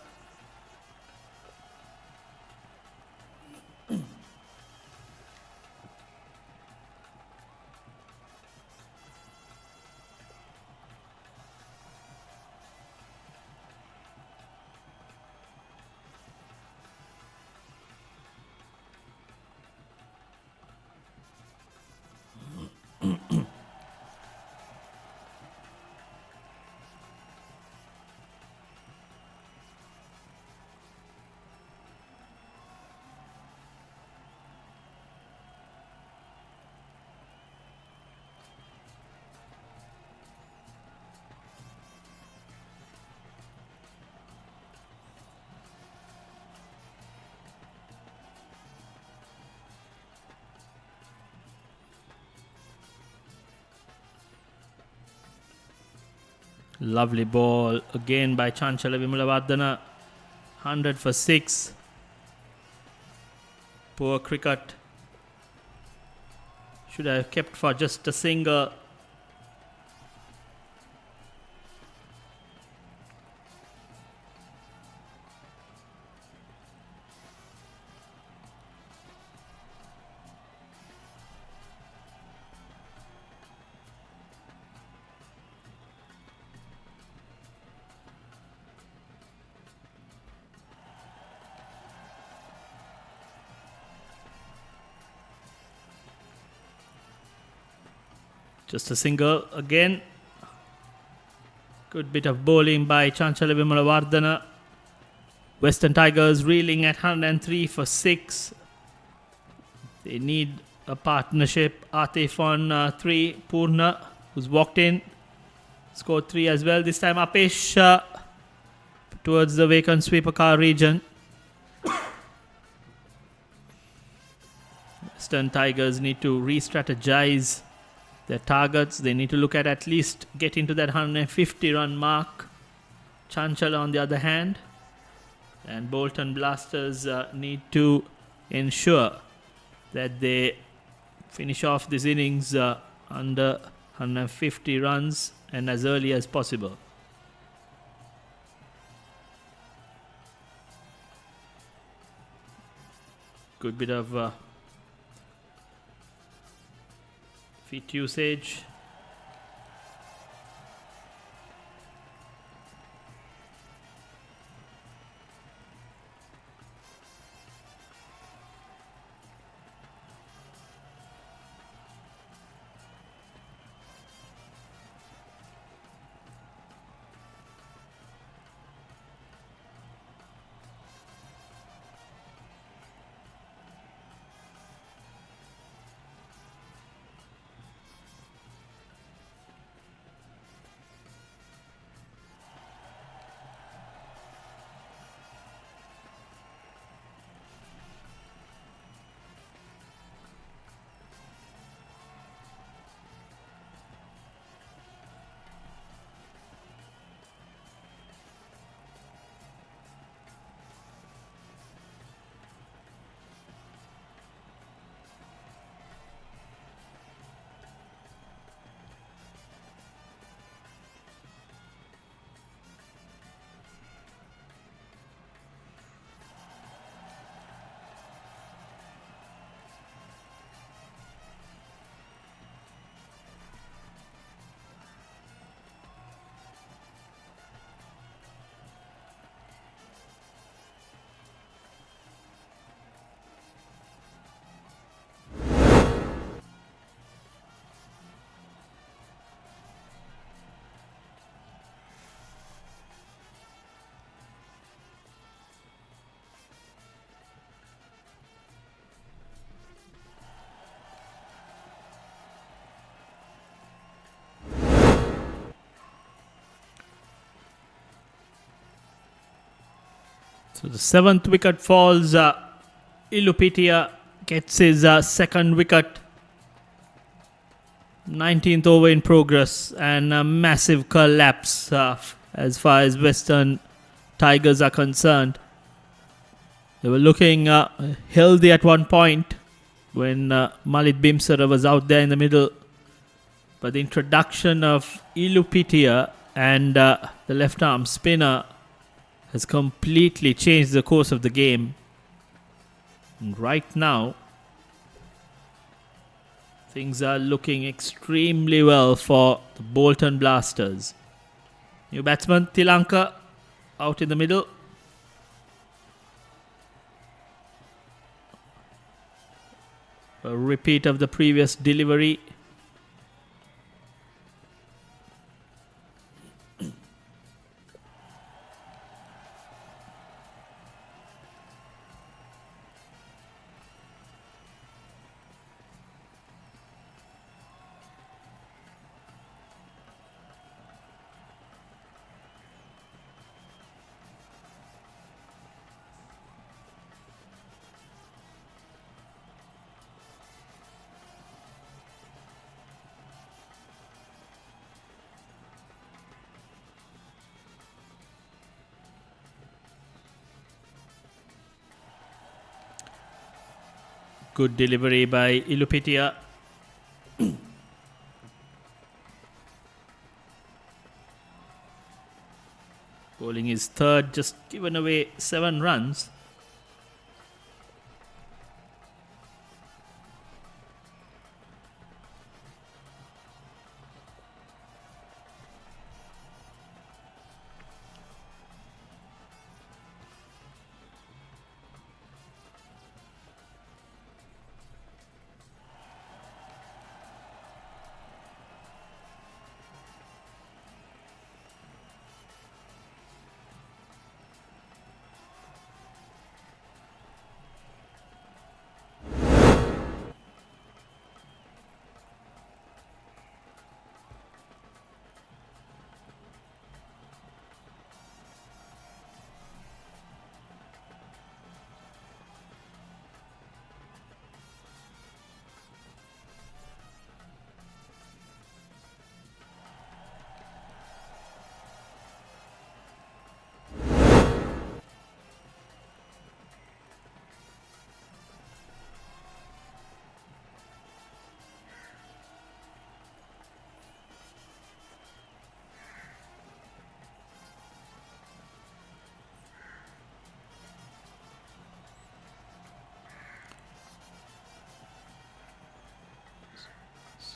Lovely ball again by Chanchala Vimalavardhana. 100 for 6. Poor cricket. Should have kept for just a single. Just a single again. Good bit of bowling by Chanchala Vimalavardhana. Western Tigers reeling at 103 for 6. They need a partnership. Atif on 3. Purna, who's walked in, scored 3 as well. This time Apesh towards the vacant sweeper car region. Western Tigers need to re-strategize their targets. They need to look at least getting to that 150 run mark. Chanchala on the other hand, and Bolton Blasters need to ensure that they finish off this innings under 150 runs and as early as possible. Good bit of feet usage. So the 7th wicket falls. Ilupitia gets his second wicket. 19th over in progress, and a massive collapse as far as Western Tigers are concerned. They were looking healthy at one point when Malit Bimsara was out there in the middle. But the introduction of Ilupitia and the left arm spinner has completely changed the course of the game. And right now, things are looking extremely well for the Bolton Blasters. New batsman Tilanka out in the middle. A repeat of the previous delivery. Good delivery by Ilupitia. Bowling his third, just given away 7 runs.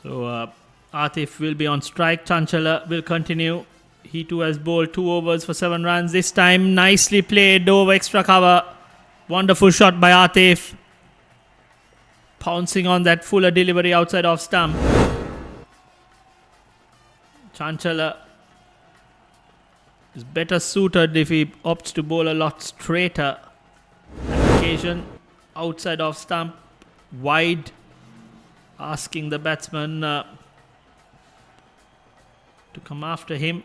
So Atif will be on strike. Chanchala will continue. He too has bowled 2 overs for 7 runs. This time nicely played over extra cover. Wonderful shot by Atif. Pouncing on that fuller delivery outside off stump. Chanchala is better suited if he opts to bowl a lot straighter. Occasion outside off stump, wide, asking the batsman to come after him.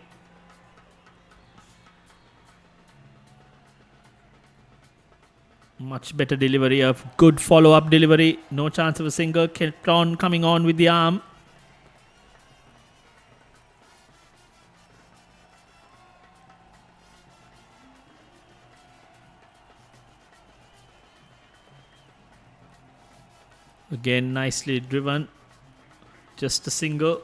Much better delivery, a good follow-up delivery. No chance of a single. Kept on coming on with the arm. Again, nicely driven. Just a single.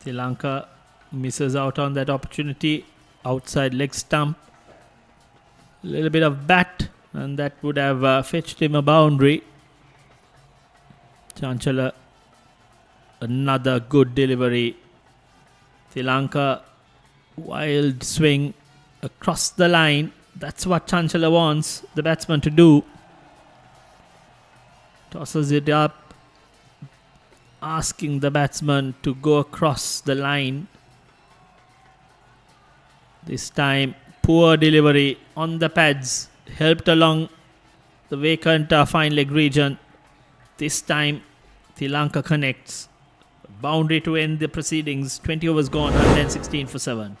Sri Lanka misses out on that opportunity. Outside leg stump. A little bit of bat, and that would have fetched him a boundary. Chanchala, another good delivery. Sri Lanka, wild swing across the line. That's what Chanchala wants the batsman to do. Tosses it up, asking the batsman to go across the line. This time, poor delivery on the pads, helped along the vacant fine leg region. This time, Sri Lanka connects. Boundary to end the proceedings. 20 overs gone, 116 for 7.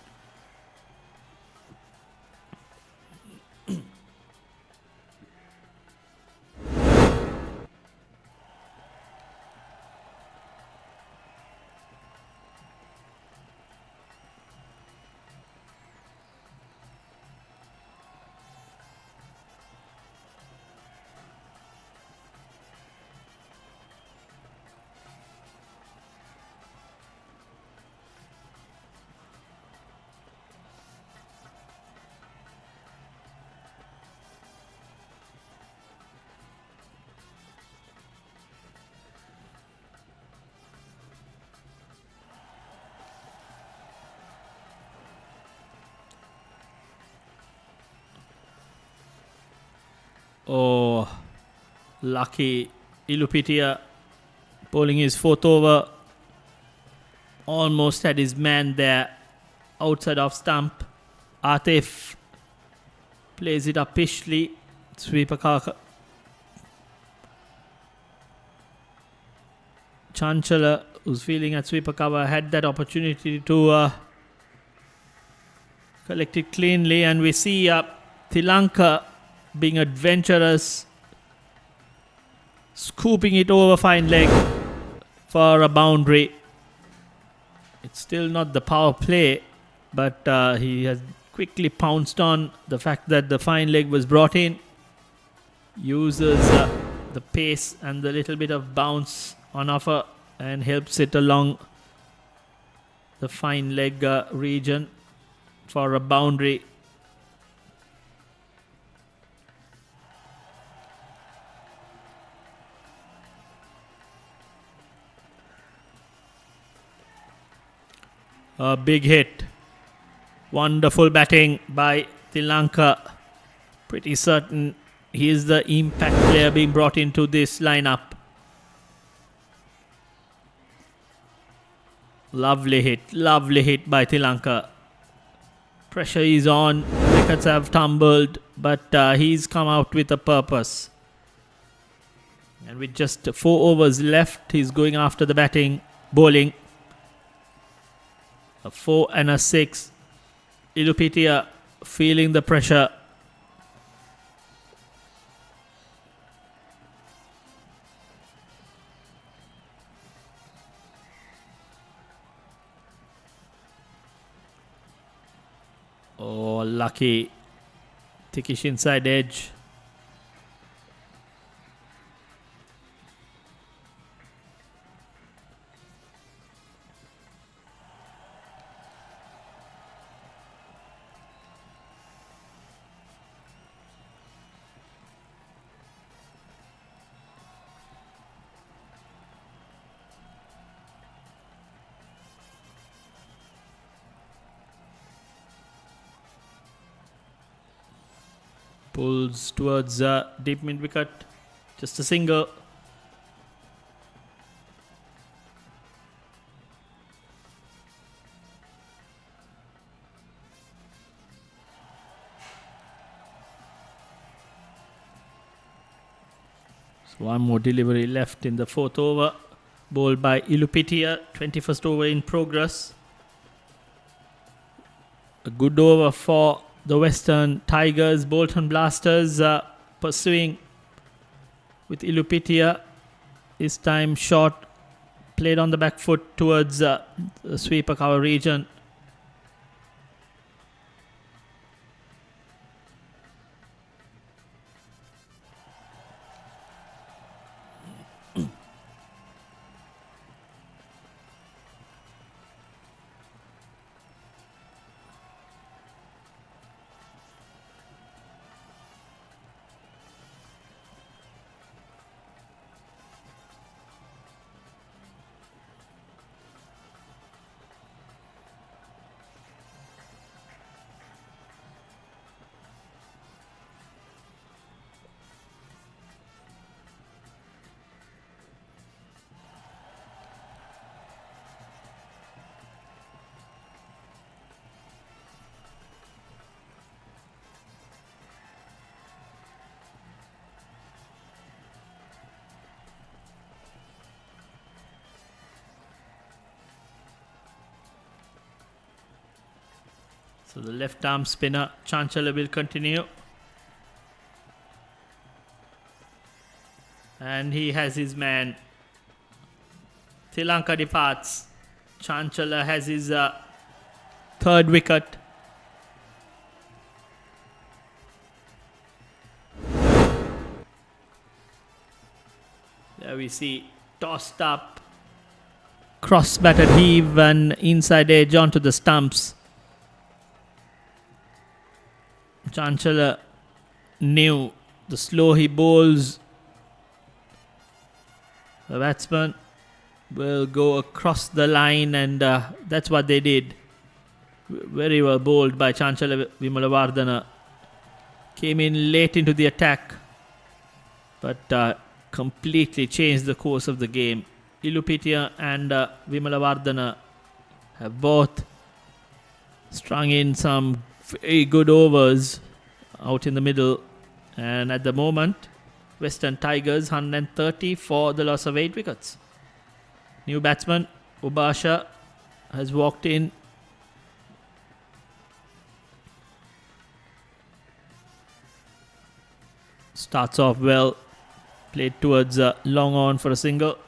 Oh, lucky Ilupitia bowling his 4th over. Almost had his man there outside of stump. Atif plays it up pishly. Sweeper Chanchala, who's feeling at sweeper cover, had that opportunity to collect it cleanly. And we see Sri Lanka being adventurous, scooping it over fine leg for a boundary. It's still not the power play, but he has quickly pounced on the fact that the fine leg was brought in, uses the pace and the little bit of bounce on offer and helps it along the fine leg region for a boundary. A big hit. Wonderful batting by Sri Lanka. Pretty certain he is the impact player being brought into this lineup. Lovely hit by Sri Lanka. Pressure is on, wickets have tumbled, but he's come out with a purpose. And with just 4 overs left, he's going after the bowling. A 4 and a 6. Ilupitia feeling the pressure. Oh, lucky. Thickish inside edge. Pulls towards deep mid wicket. Just a single. So one more delivery left in the 4th over. Bowled by Ilupitia. 21st over in progress. A good over for the Western Tigers. Bolton Blasters pursuing with Ilupitia. This time short, played on the back foot towards the sweeper cover region. So the left arm spinner, Chancellor, will continue. And he has his man. Sri Lanka departs. Chancellor has his third wicket. There we see tossed up, cross batted heave and inside edge onto the stumps. Chancellor knew the slow he bowls. The batsman will go across the line, and that's what they did. Very well bowled by Chancellor Vimalavardhana. Came in late into the attack, but completely changed the course of the game. Ilupitiya and Vimalavardhana have both strung in some very good overs out in the middle, and at the moment Western Tigers 130 for the loss of 8 wickets. New batsman Ubasha has walked in. Starts off well, played towards long on for a single.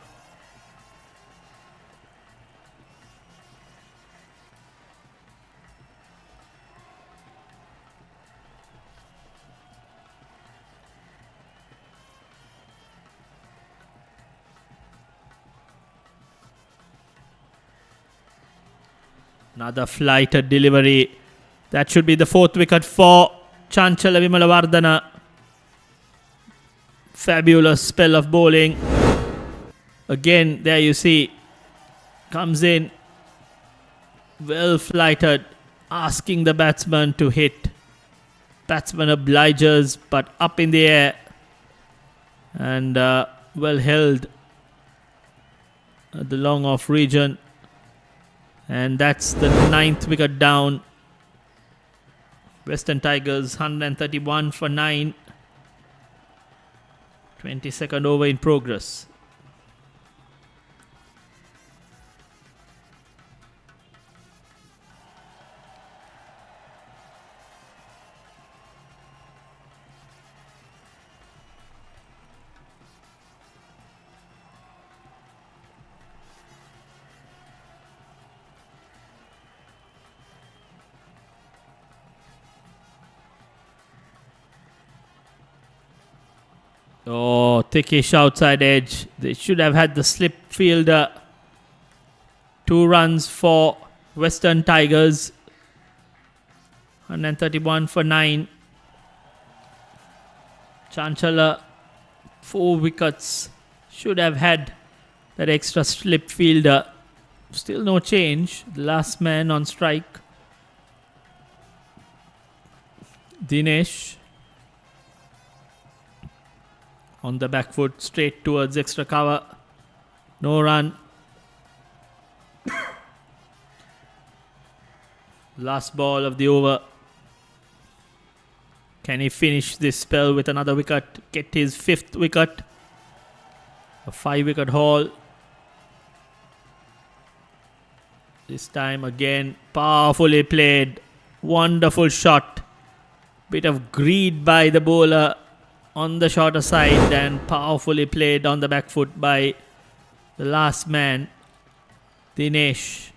Another flighted delivery. That should be the 4th wicket for Chancellor Vimalavardhana. Fabulous spell of bowling. Again, there you see, comes in, well flighted, asking the batsman to hit. Batsman obliges, but up in the air and well held at the long off region. And that's the 9th wicket down. Western Tigers 131 for 9. 22nd over in progress. Oh, thickish outside edge. They should have had the slip fielder. 2 runs for Western Tigers. 131 for 9. Chancellor 4 wickets. Should have had that extra slip fielder. Still no change. The last man on strike. Dinesh on the back foot, straight towards extra cover. No run. Last ball of the over. Can he finish this spell with another wicket? Get his 5th wicket. A 5-wicket haul. This time again, powerfully played. Wonderful shot. Bit of greed by the bowler on the shorter side and powerfully played on the back foot by the last man, Dinesh.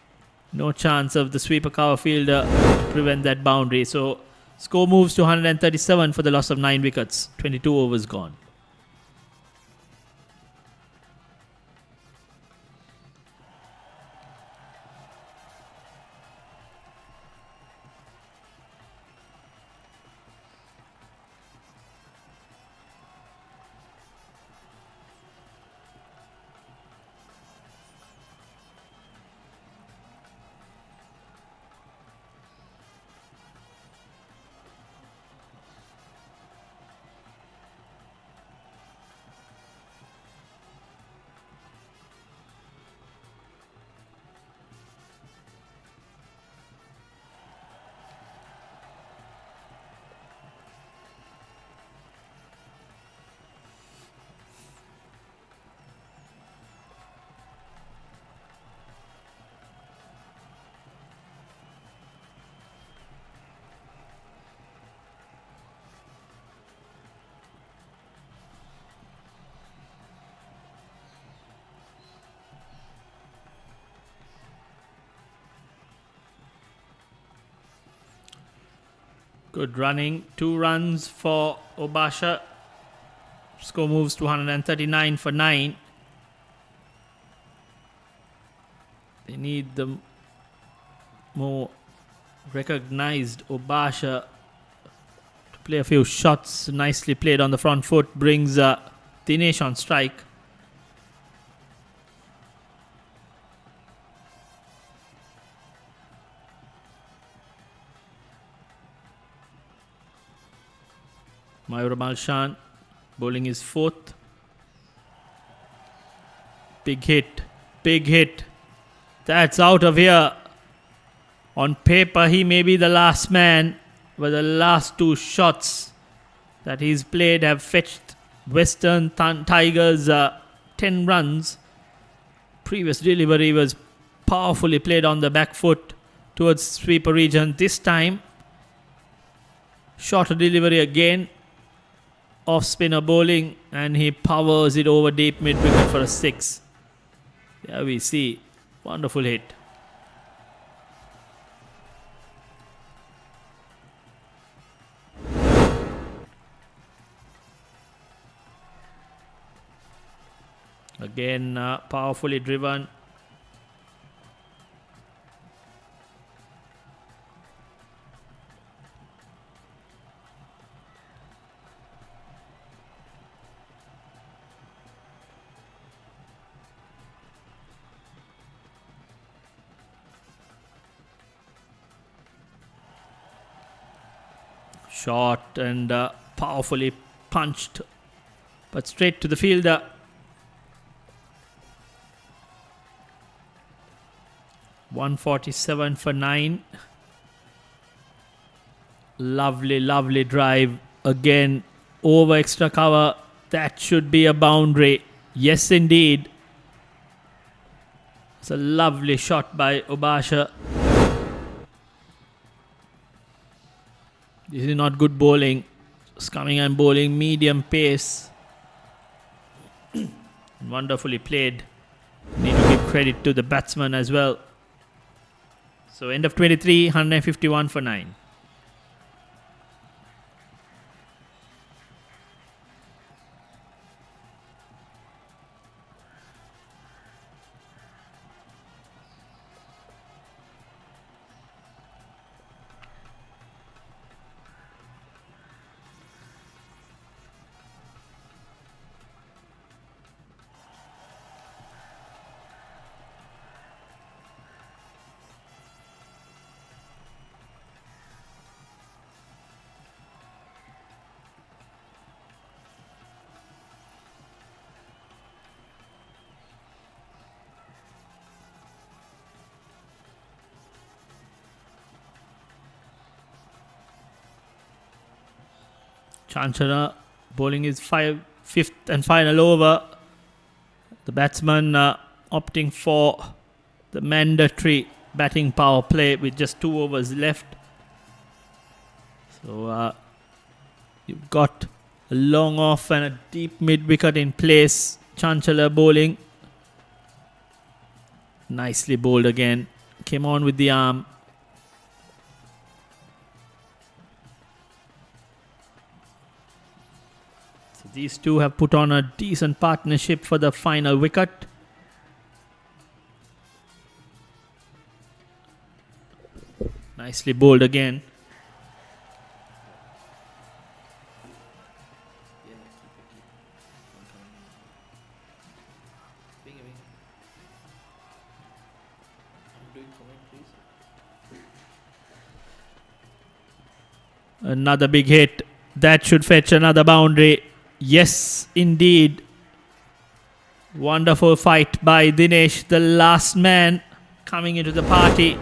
No chance of the sweeper cover fielder to prevent that boundary. So score moves to 137 for the loss of 9 wickets. 22 overs gone. Good running. 2 runs for Obasha. Score moves to 139 for 9. They need the more recognized Obasha to play a few shots. Nicely played on the front foot. Brings Dinesh on strike. Mayur Malshan bowling his 4th. Big hit. Big hit. That's out of here. On paper, he may be the last man, but the last 2 shots that he's played have fetched Western Tigers 10 runs. Previous delivery was powerfully played on the back foot towards sweeper region. This time, shorter delivery again. Off spinner bowling, and he powers it over deep mid wicket for a 6. There we see. Wonderful hit. Again, powerfully driven. Short and powerfully punched, but straight to the fielder. $147 for 9. Lovely drive. Again, over extra cover. That should be a boundary. Yes, indeed. It's a lovely shot by Obasha. This is not good bowling. Just coming and bowling medium pace. Wonderfully played. Need to give credit to the batsman as well. So end of 23, 151 for 9. Chanchana bowling his 5th and final over. The batsman opting for the mandatory batting power play with just 2 overs left. So you've got a long off and a deep mid wicket in place. Chanchala bowling. Nicely bowled again. Came on with the arm. These two have put on a decent partnership for the final wicket. Nicely bowled again. Another big hit. That should fetch another boundary. Yes, indeed. Wonderful fight by Dinesh, the last man coming into the party.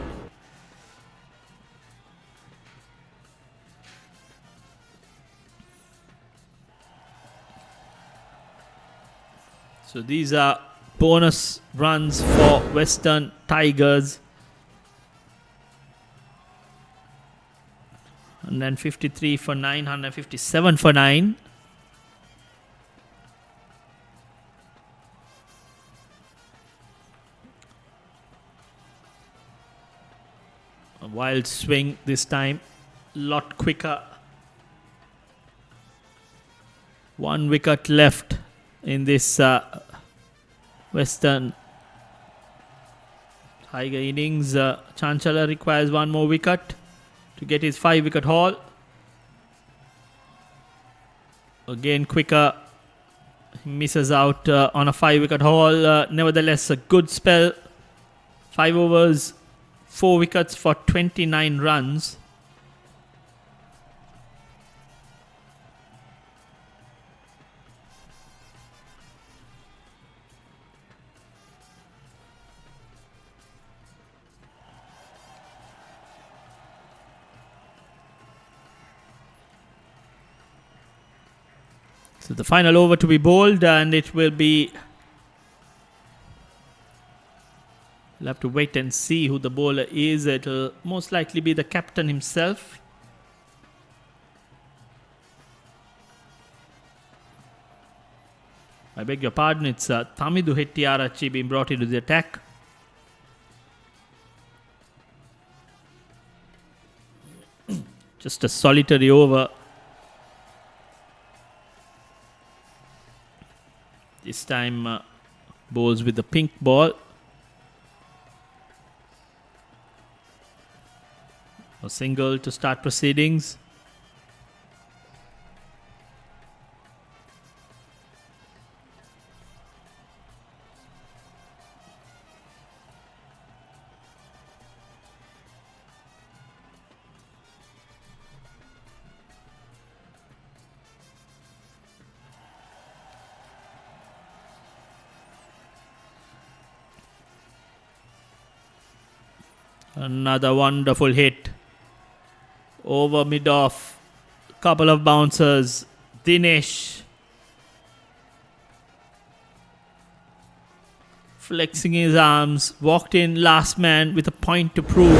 So these are bonus runs for Western Tigers. 153 for 9, 157 for 9. A wild swing this time. lot quicker. 1 wicket left in this Western Tiger innings. Chanchala requires 1 more wicket to get his 5-wicket haul. Again quicker. He misses out on a 5-wicket haul. Nevertheless, a good spell. 5 overs, 4 wickets for 29 runs. So the final over to be bowled, and it will be... We'll have to wait and see who the bowler is. It will most likely be the captain himself. I beg your pardon, it's Tamidu Hettiarachchi being brought into the attack. Just a solitary over. This time bowls with the pink ball. A single to start proceedings. Another wonderful hit. Over mid-off. Couple of bouncers. Dinesh. Flexing his arms. Walked in last man with a point to prove.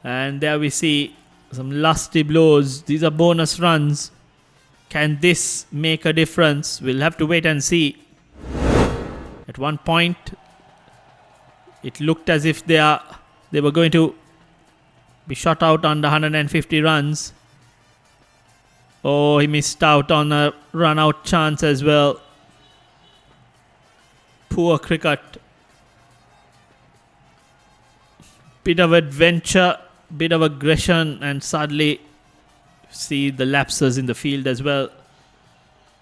And there we see some lusty blows. These are bonus runs. Can this make a difference? We'll have to wait and see. At one point, it looked as if they were going to be shot out under 150 runs. Oh, he missed out on a run-out chance as well. Poor cricket. Bit of adventure, bit of aggression, and sadly see the lapses in the field as well.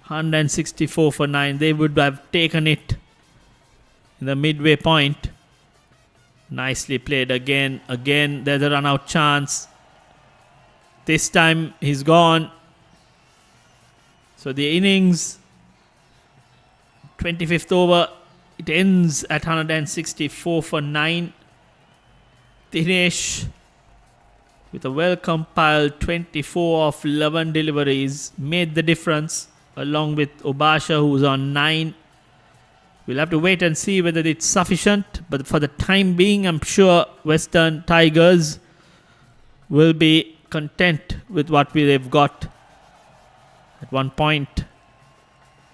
164 for 9. They would have taken it in the midway point. Nicely played again. Again, there's a run-out chance. This time, he's gone. So the innings, 25th over, it ends at 164 for 9. Dinesh, with a well-compiled 24 of 11 deliveries, made the difference, along with Obasha, who's on 9. We'll have to wait and see whether it's sufficient. But for the time being, I'm sure Western Tigers will be content with what they've got. At one point,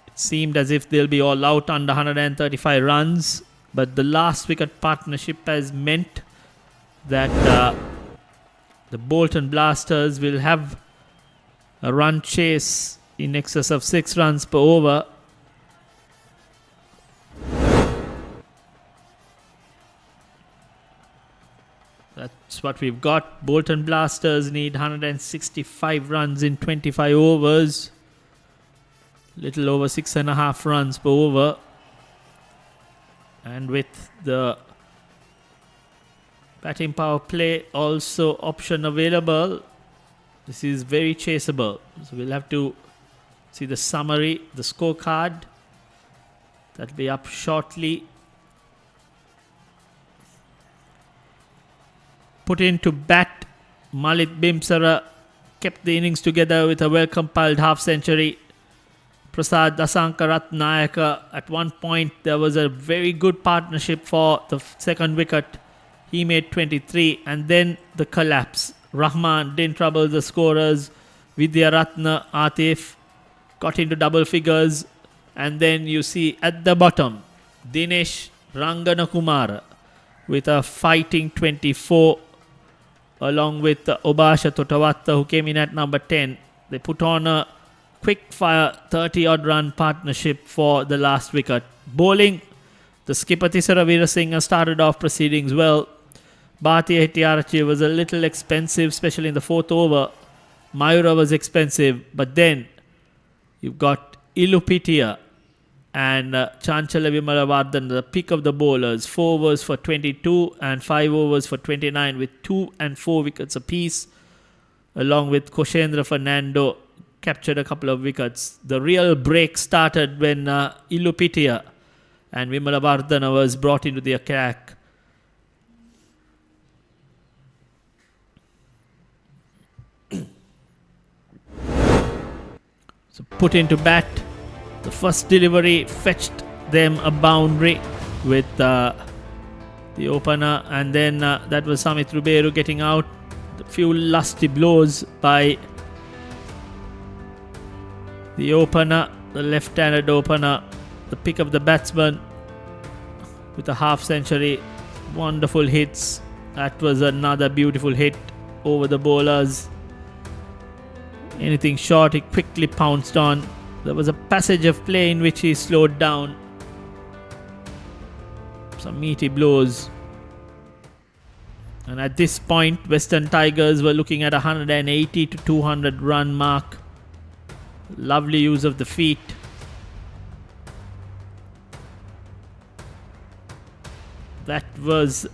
it seemed as if they'll be all out under 135 runs. But the last wicket partnership has meant that the Bolton Blasters will have a run chase in excess of 6 runs per over. That's what we've got. Bolton Blasters need 165 runs in 25 overs. Little over 6.5 runs per over. And with the batting power play also option available, this is very chaseable. So we'll have to see the summary, the scorecard. That'll be up shortly. Put into bat, Malit Bimsara kept the innings together with a well-compiled half-century. Prasad Dasankaratnayaka, at one point there was a very good partnership for the second wicket. He made 23, and then the collapse. Rahman didn't trouble the scorers. Vidyaratna Atif got into double figures. And then you see at the bottom, Dinesh Ranganakumara with a fighting 24. along with Obasha Totavatta, who came in at number 10. They put on a quick fire 30 odd run partnership for the last wicket. Bowling, the skipper Tisara Veerasinghe started off proceedings well. Bhartiya Hettiarachchi was a little expensive, especially in the fourth over. Mayura was expensive, but then you've got Ilupitiya and Chanchala Vimalavardhan, the pick of the bowlers. 4 overs for 22 and 5 overs for 29 with 2 and 4 wickets apiece, along with Koshendra Fernando captured a couple of wickets. The real break started when Ilupitiya and Vimalavardhana was brought into the attack. So put into bat. The first delivery fetched them a boundary with the opener, and then that was Samit Ruberu getting out. A few lusty blows by the opener, the left-handed opener, the pick of the batsman with a half century. Wonderful hits. That was another beautiful hit over the bowlers. Anything short, he quickly pounced on. There was a passage of play in which he slowed down. Some meaty blows. And at this point, Western Tigers were looking at 180 to 200 run mark. Lovely use of the feet. That was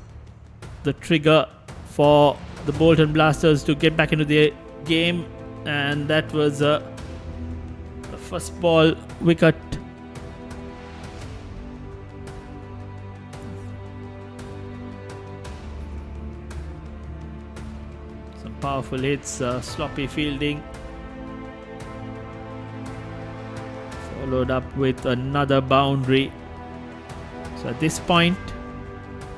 the trigger for the Bolton Blasters to get back into the game. And that was a first ball wicket. Some powerful hits, sloppy fielding, followed up with another boundary. So at this point,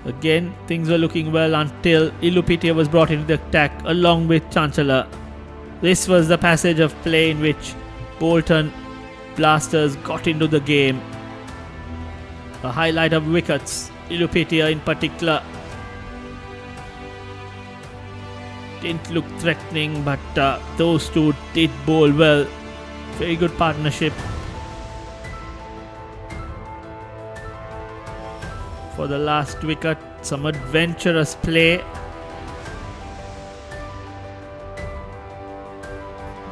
again, things were looking well until Ilupitiya was brought into the attack along with Chanchala. This was the passage of play in which Bolton Blasters got into the game. A highlight of wickets. Ilupitiya in particular didn't look threatening, but those two did bowl well. Very good partnership for the last wicket. Some adventurous play.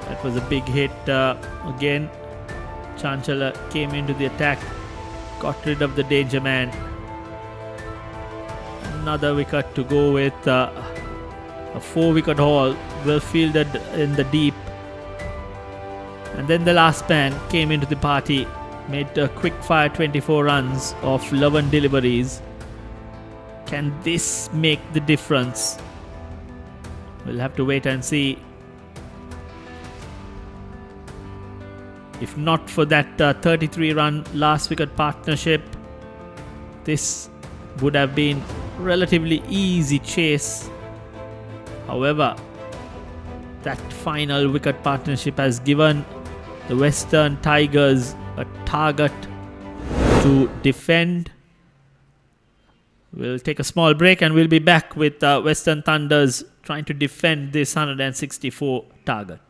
That was a big hit. Again, Chanchala came into the attack, got rid of the danger man. Another wicket to go with a 4-wicket haul, well fielded in the deep. And then the last man came into the party, made a quick fire 24 runs of 11 deliveries. Can this make the difference? We'll have to wait and see. If not for that 33-run last wicket partnership, this would have been relatively easy chase. However, that final wicket partnership has given the Western Tigers a target to defend. We'll take a small break and we'll be back with Western Thunders trying to defend this 164 target.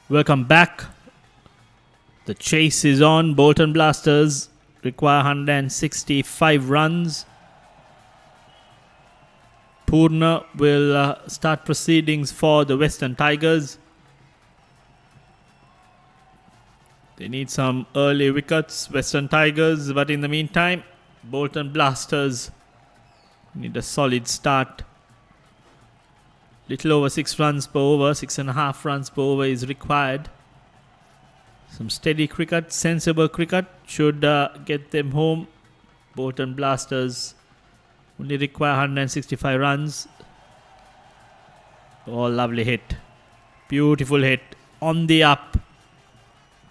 Welcome back. The chase is on. Bolton Blasters require 165 runs. Purna will start proceedings for the Western Tigers. They need some early wickets, Western Tigers, but in the meantime, Bolton Blasters need a solid start. Little over 6 runs per over, 6.5 runs per over is required. Some steady cricket, sensible cricket should get them home. Bolton Blasters only require 165 runs. Oh, lovely hit. Beautiful hit. On the up.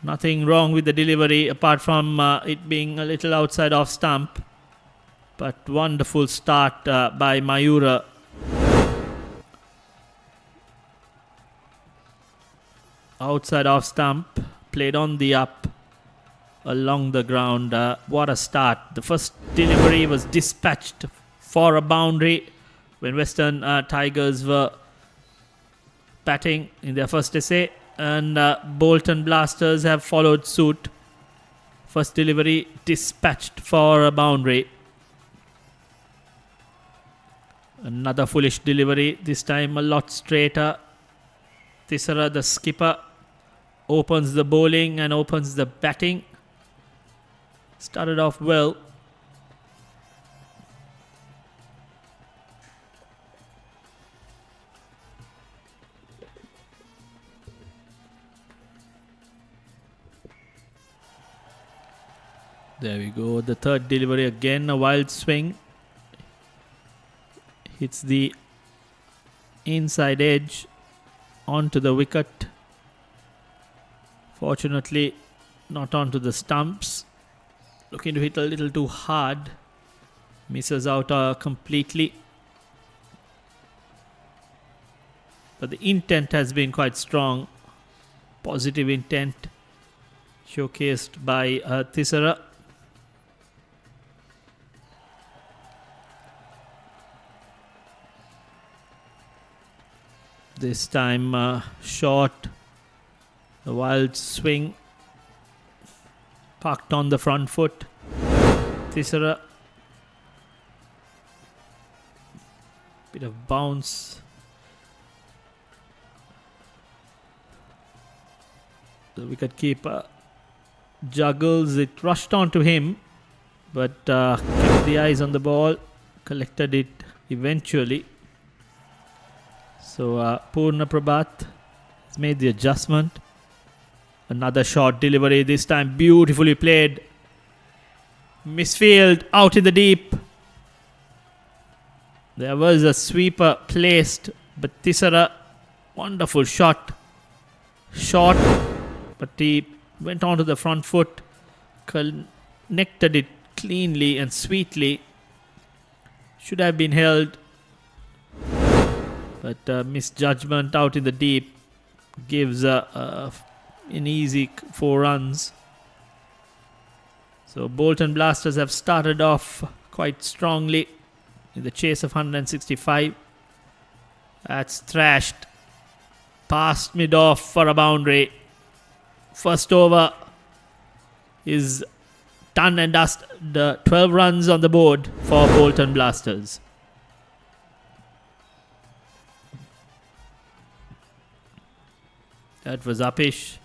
Nothing wrong with the delivery apart from it being a little outside off stump. But wonderful start by Mayura. Outside off stump. Played on the up. Along the ground. What a start. The first delivery was dispatched for a boundary when Western Tigers were batting in their first essay. And Bolton Blasters have followed suit. First delivery dispatched for a boundary. Another foolish delivery, this time a lot straighter. Thisara, the skipper, opens the bowling and opens the batting. Started off well. There we go. The third delivery again, a wild swing. Hits the inside edge onto the wicket. Fortunately, not onto the stumps. Looking to hit a little too hard. Misses out completely. But the intent has been quite strong. Positive intent showcased by Thisara. This time short, the wild swing, parked on the front foot. Thisara, bit of bounce. The wicketkeeper juggles it, rushed onto him, but kept the eyes on the ball, collected it eventually. So Purna Prabhat has made the adjustment. Another short delivery, this time beautifully played. Misfield out in the deep. There was a sweeper placed, but Thisara, wonderful shot. Short, but he went onto the front foot, connected it cleanly and sweetly. Should have been held. But misjudgment out in the deep gives an easy 4 runs. So Bolton Blasters have started off quite strongly in the chase of 165. That's thrashed. Past mid-off for a boundary. First over is done and dust. The 12 runs on the board for Bolton Blasters. That was uppish.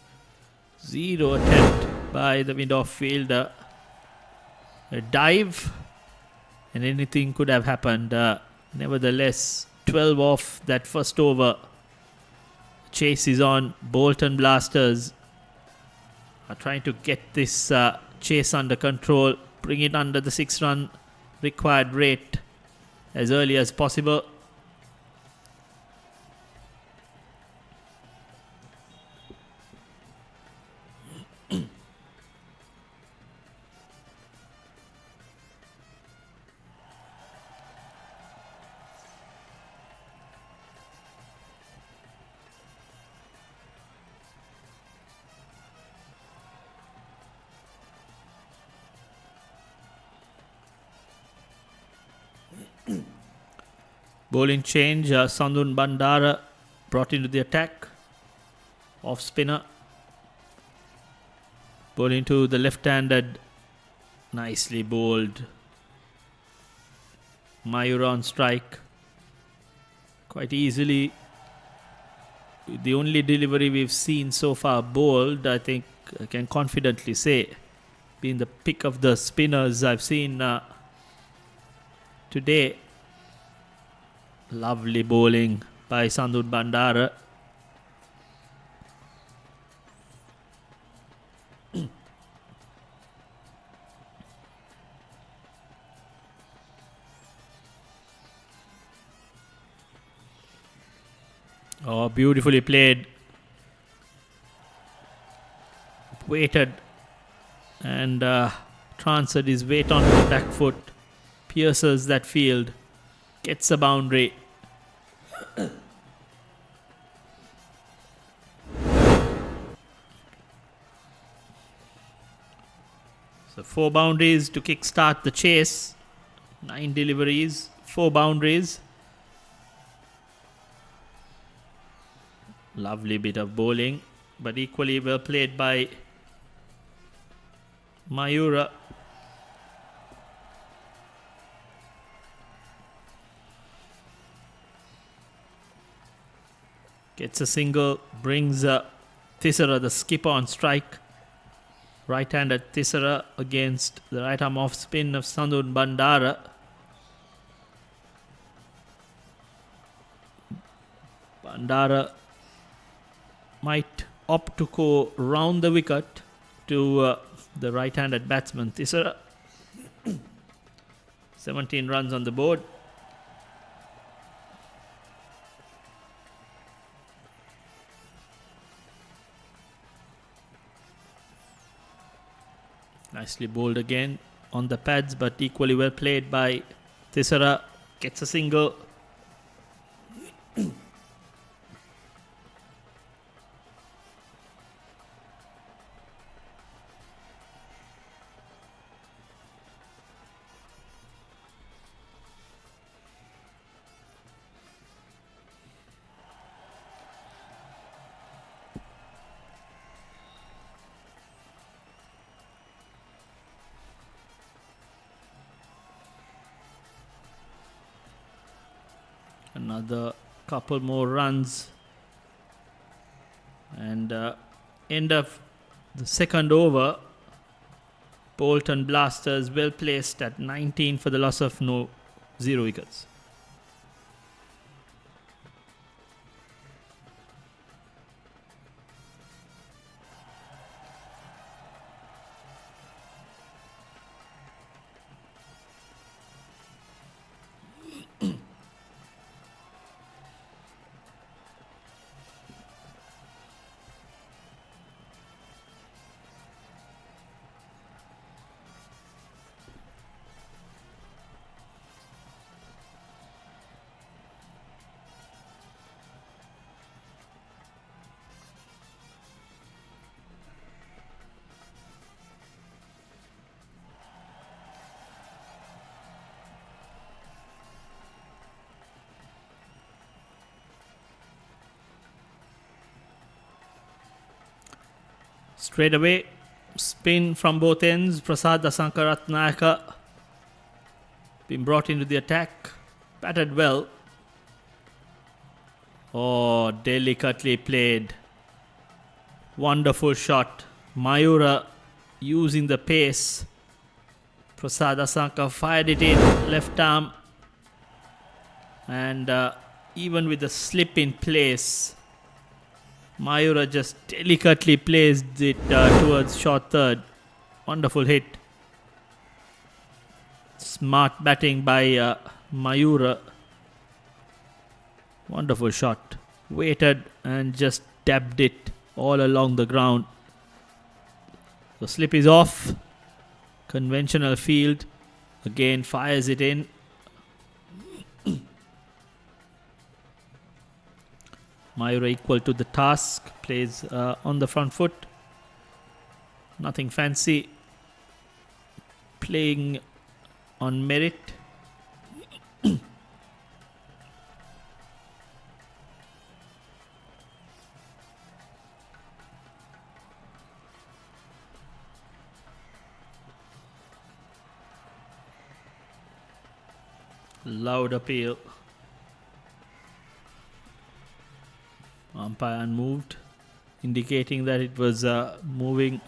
0 attempt by the mid-off fielder. A dive, and anything could have happened. Nevertheless, 12 off that first over. Chase is on. Bolton Blasters are trying to get this chase under control, bring it under the 6-run required rate as early as possible. Bowling change, Sandun Bandara brought into the attack. Off spinner. Bowling to the left-handed. Nicely bowled. Mayura on strike. Quite easily. The only delivery we've seen so far bowled, I think I can confidently say, being the pick of the spinners I've seen today. Lovely bowling by Sandhu Bandara. Oh, beautifully played. Weighted and transferred his weight on the back foot. Pierces that field. Gets a boundary. So 4 boundaries to kickstart the chase. 9 deliveries, 4 boundaries. Lovely bit of bowling, but equally well played by Mayura. Gets a single, brings Thisara, the skipper, on strike. Right-handed Thisara against the right arm off spin of Sandhu Bandara. Bandara might opt to go round the wicket to the right-handed batsman Thisara. 17 runs on the board. Nicely bowled again on the pads, but equally well played by Thisara. Gets a single. Another couple more runs and end of the second over. Bolton Blasters well placed at 19 for the loss of 0 wickets. Straight away, spin from both ends. Prasad Asankaratnayaka been brought into the attack. Batted well. Oh, delicately played. Wonderful shot. Mayura using the pace. Prasad Asanka fired it in left arm. And even with the slip in place, Mayura just delicately placed it towards short third. Wonderful hit. Smart batting by Mayura. Wonderful shot. Waited and just tapped it all along the ground. The slip is off. Conventional field. Again fires it in. Mayura equal to the task, plays on the front foot. Nothing fancy. Playing on merit. Loud appeal. Umpire unmoved, indicating that it was moving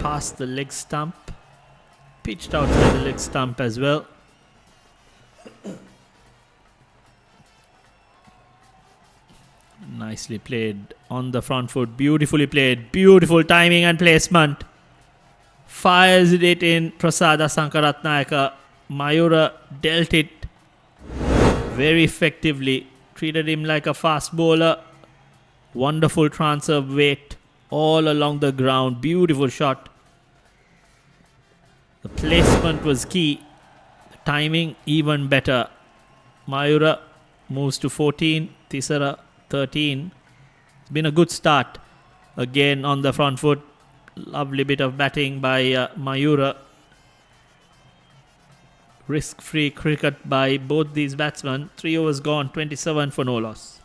past the leg stump. Pitched outside the leg stump as well. Nicely played on the front foot. Beautifully played. Beautiful timing and placement. Fires it in. Prasada Sankaratnayaka. Mayura dealt it very effectively. Treated him like a fast bowler. Wonderful transfer of weight all along the ground. Beautiful shot. The placement was key. The timing even better. Mayura moves to 14. Tisara 13. It's been a good start. Again on the front foot. Lovely bit of batting by Mayura. Risk-free cricket by both these batsmen. 3 overs gone, 27 for no loss.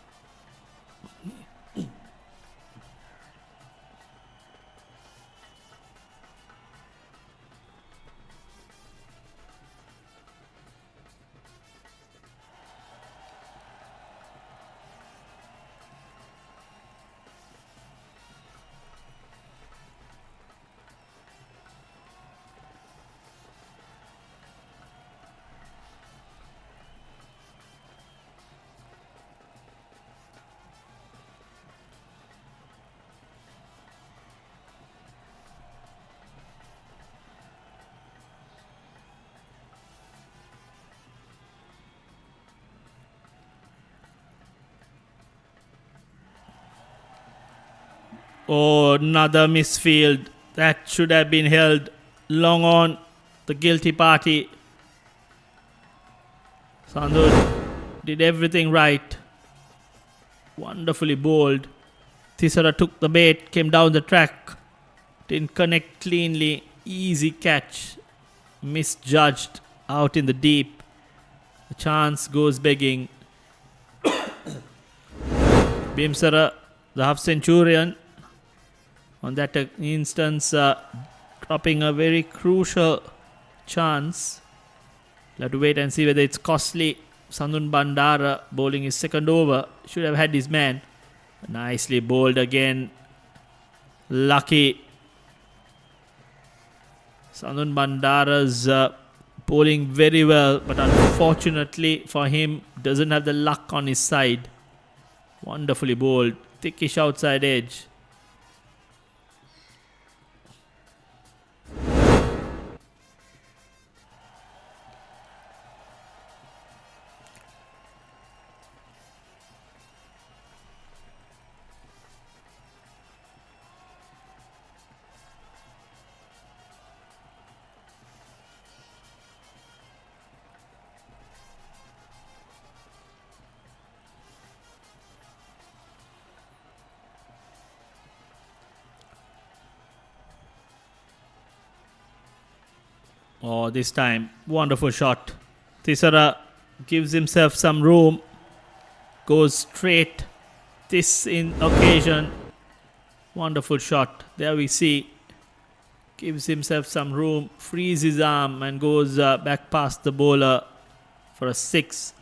Oh, another misfield. That should have been held long on. The guilty party. Sandhu did everything right. Wonderfully bowled. Tisara took the bait, came down the track. Didn't connect cleanly. Easy catch. Misjudged out in the deep. The chance goes begging. Bimsara, the half centurion, on that instance, dropping a very crucial chance. We'll have to wait and see whether it's costly. Sandun Bandara bowling his second over. Should have had his man. Nicely bowled again. Lucky. Sandun Bandara's bowling very well, but unfortunately for him, doesn't have the luck on his side. Wonderfully bowled. Thickish outside edge. Oh, this time, wonderful shot. Tisara gives himself some room. Goes straight. This in occasion. Wonderful shot. There we see. Gives himself some room. Frees his arm and goes back past the bowler for a 6.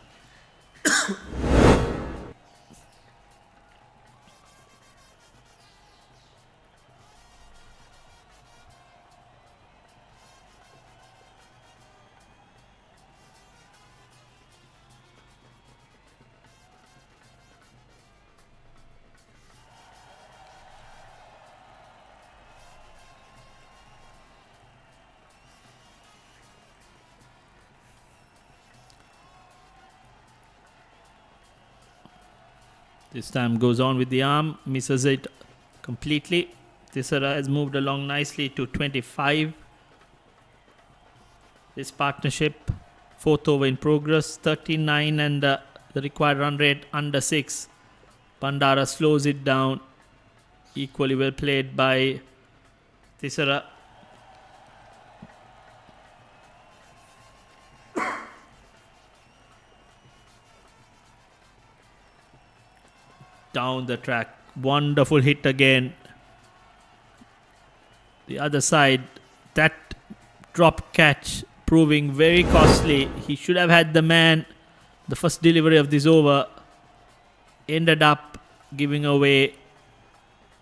This time goes on with the arm, misses it completely. Tisara has moved along nicely to 25. This partnership, 4th over in progress, 39 and the required run rate under 6. Bandara slows it down. Equally well played by Tisara. Down the track. Wonderful hit again. The other side, that drop catch proving very costly. He should have had the man. The first delivery of this over ended up giving away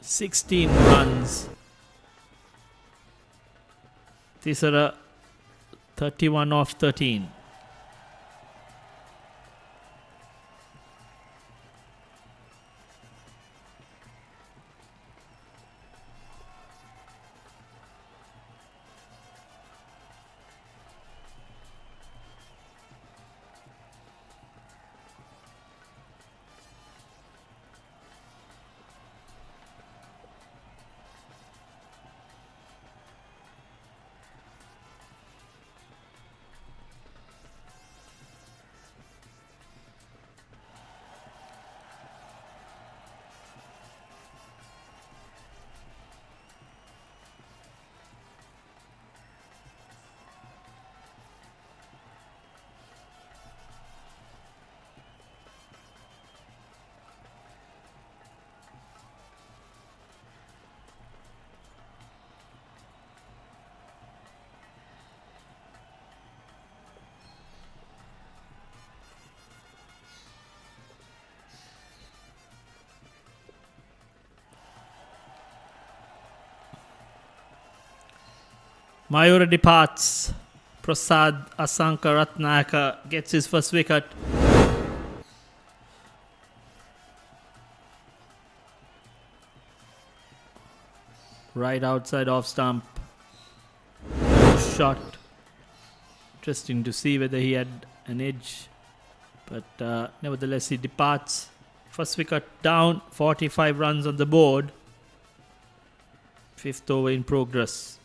16 runs. Tisara 31 off 13. Mayura departs. Prasad Asanka Ratnayaka gets his first wicket. Right outside off stump. Shot. Interesting to see whether he had an edge. But nevertheless he departs. First wicket down. 45 runs on the board. Fifth over in progress.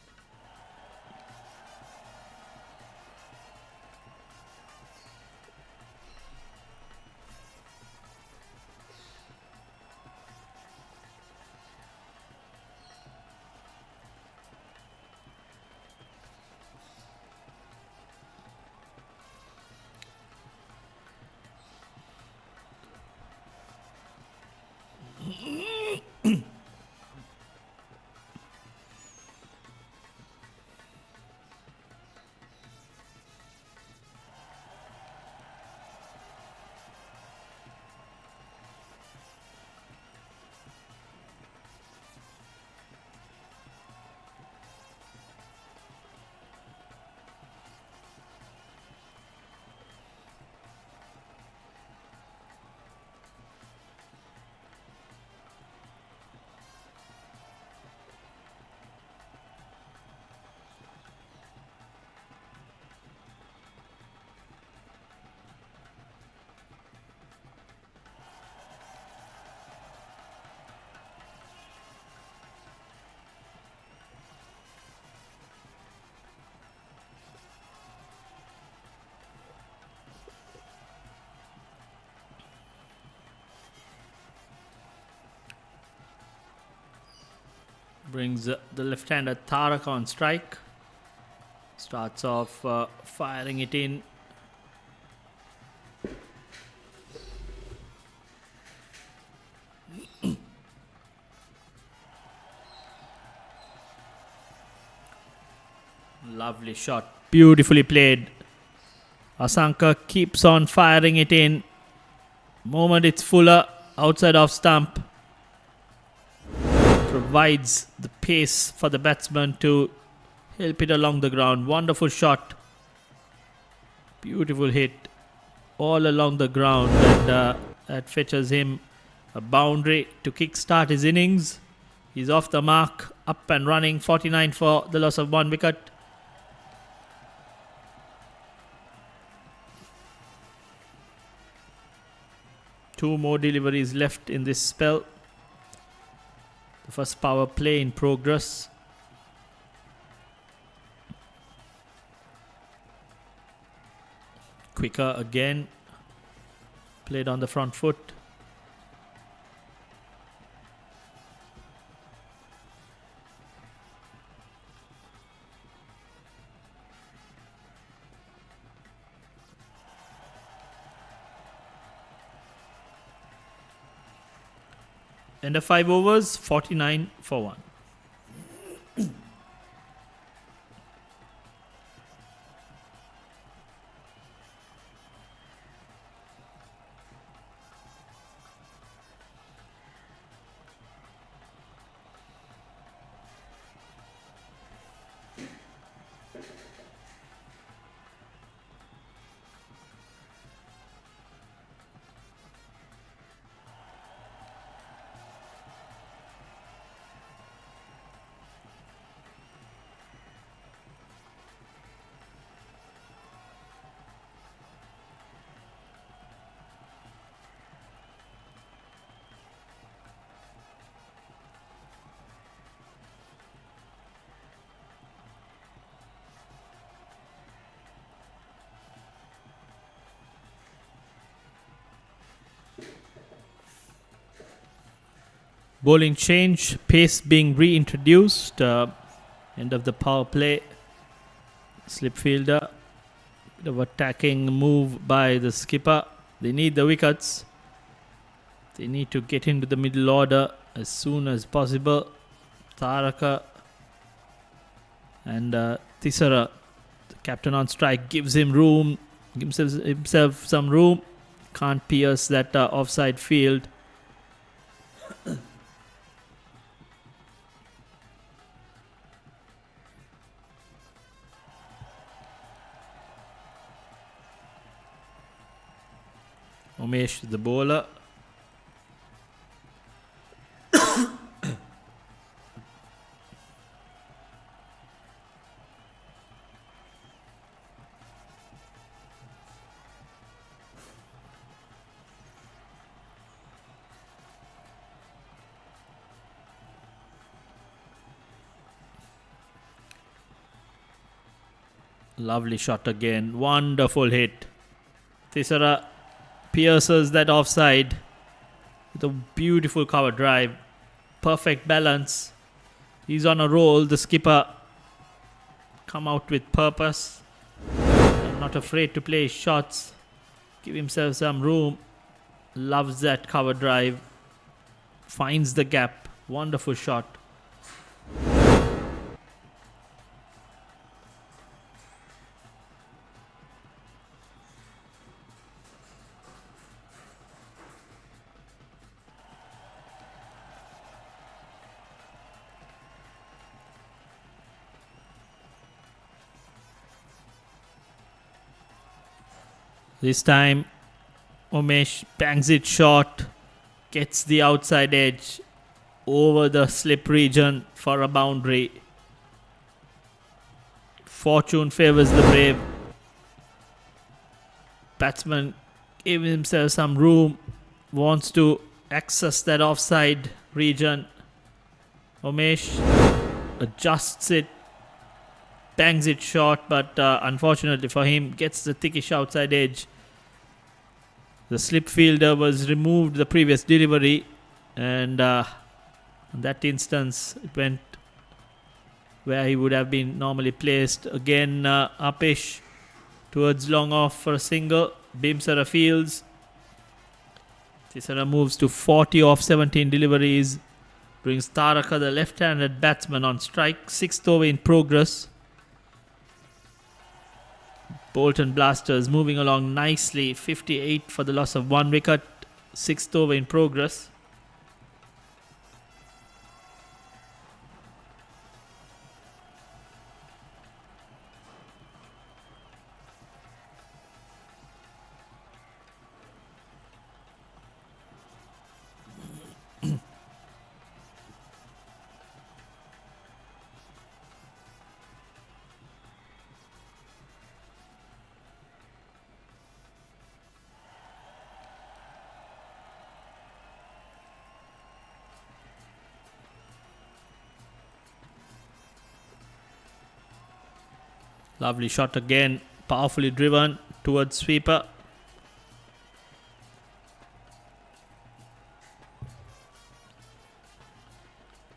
Brings the left-hander Tarak on strike. Starts off firing it in. Lovely shot. Beautifully played. Asanka keeps on firing it in. Moment it's fuller. Outside off stump. Provides the pace for the batsman to help it along the ground. Wonderful shot. Beautiful hit all along the ground, and that fetches him a boundary to kickstart his innings. He's off the mark, up and running. 49 for the loss of one wicket. Two more deliveries left in this spell. The first power play in progress. Quicker again. Played on the front foot. End of 5 overs, 49 for 1. Bowling change, pace being reintroduced. End of the power play. Slip fielder. Bit of attacking move by the skipper. They need the wickets. They need to get into the middle order as soon as possible. Taraka and Tisara, the captain on strike, gives him room. Gives himself some room. Can't pierce that offside field. Umesh, the bowler. Lovely shot again. Wonderful hit. Tisara pierces that offside with a beautiful cover drive. Perfect balance. He's on a roll. The skipper come out with purpose. And not afraid to play shots. Give himself some room. Loves that cover drive. Finds the gap. Wonderful shot. This time, Umesh bangs it short, gets the outside edge over the slip region for a boundary. Fortune favours the brave. Batsman gave himself some room, wants to access that offside region. Umesh adjusts it, bangs it short, but unfortunately for him, gets the thickish outside edge. The slip fielder was removed the previous delivery, and in that instance it went where he would have been normally placed. Again, Upish towards long off for a single. Bimsara fields. Tisara moves to 40 off 17 deliveries. Brings Taraka, the left-handed batsman, on strike. 6th over in progress. Bolton Blasters moving along nicely. 58 for the loss of 1 wicket. 6th over in progress. Lovely shot again, powerfully driven towards sweeper.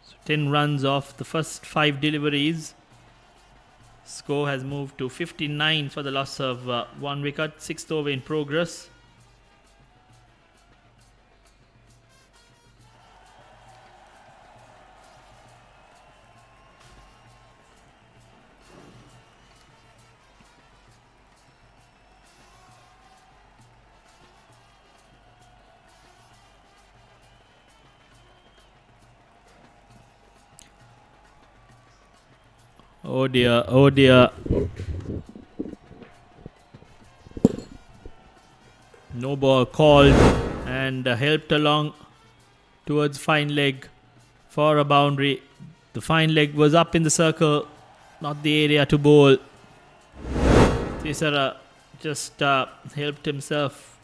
So 10 runs off the first 5 deliveries. Score has moved to 59 for the loss of 1 wicket. 6th over in progress. Oh dear, oh dear. No ball called, and helped along towards fine leg for a boundary. The fine leg was up in the circle, not the area to bowl. Tisara just helped himself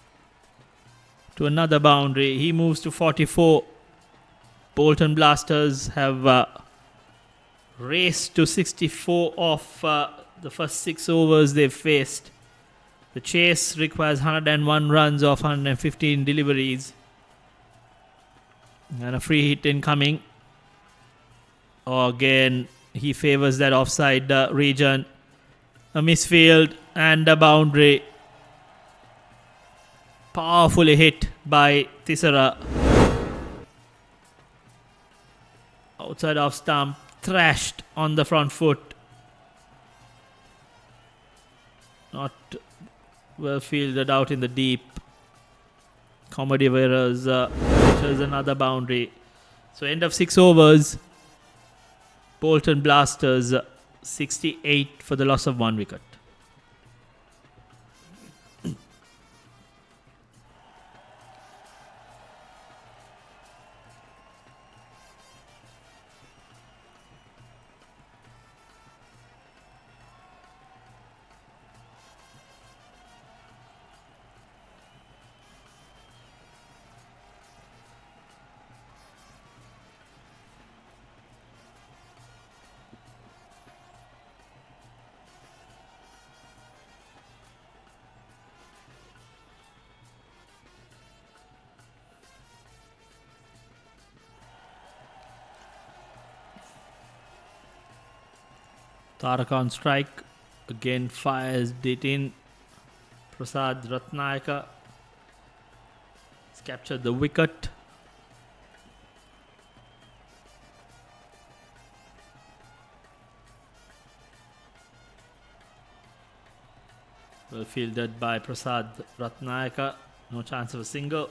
to another boundary. He moves to 44. Bolton Blasters have raced to 64 off the first 6 overs they've faced. The chase requires 101 runs off 115 deliveries. And a free hit incoming. Oh, again, he favors that offside region. A misfield and a boundary. Powerfully hit by Tisera. Outside off stump. Thrashed on the front foot. Not well fielded out in the deep. Comedy Veras features another boundary. So end of 6 overs. Bolton Blasters 68 for the loss of 1 wicket. Tarak on strike. Again fires it in. Prasad Ratnayaka has captured the wicket. Well fielded by Prasad Ratnayaka. No chance of a single.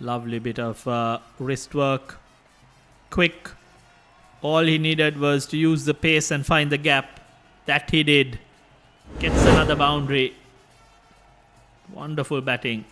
Lovely bit of wrist work. Quick. All he needed was to use the pace and find the gap. That he did. Gets another boundary. Wonderful batting.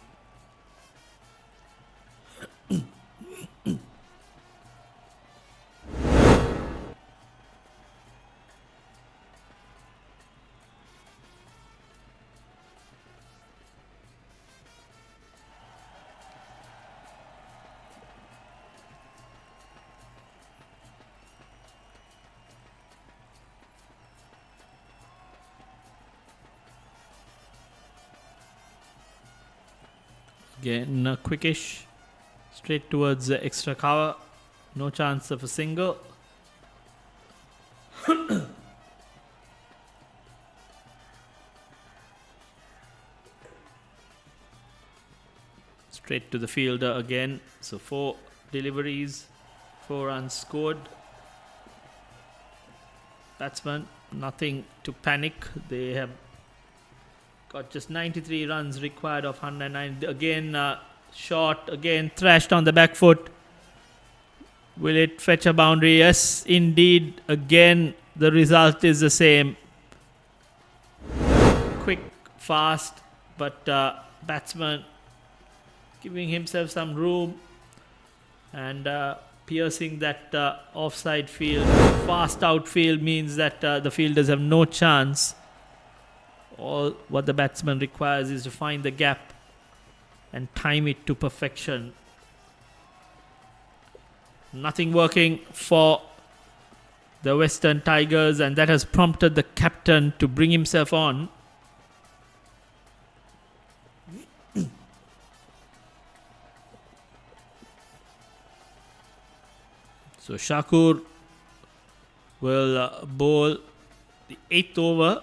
Again, quickish. Straight towards the extra cover. No chance of a single. Straight to the fielder again. So 4 deliveries, 4 runs scored. Batsmen, nothing to panic. They have got just 93 runs required of 109. Again, shot, again thrashed on the back foot. Will it fetch a boundary? Yes, indeed. Again, the result is the same. Quick, fast, but batsman giving himself some room and piercing that offside field. Fast outfield means that the fielders have no chance. All what the batsman requires is to find the gap and time it to perfection. Nothing working for the Western Tigers, and that has prompted the captain to bring himself on. So Shakur will bowl the 8th over.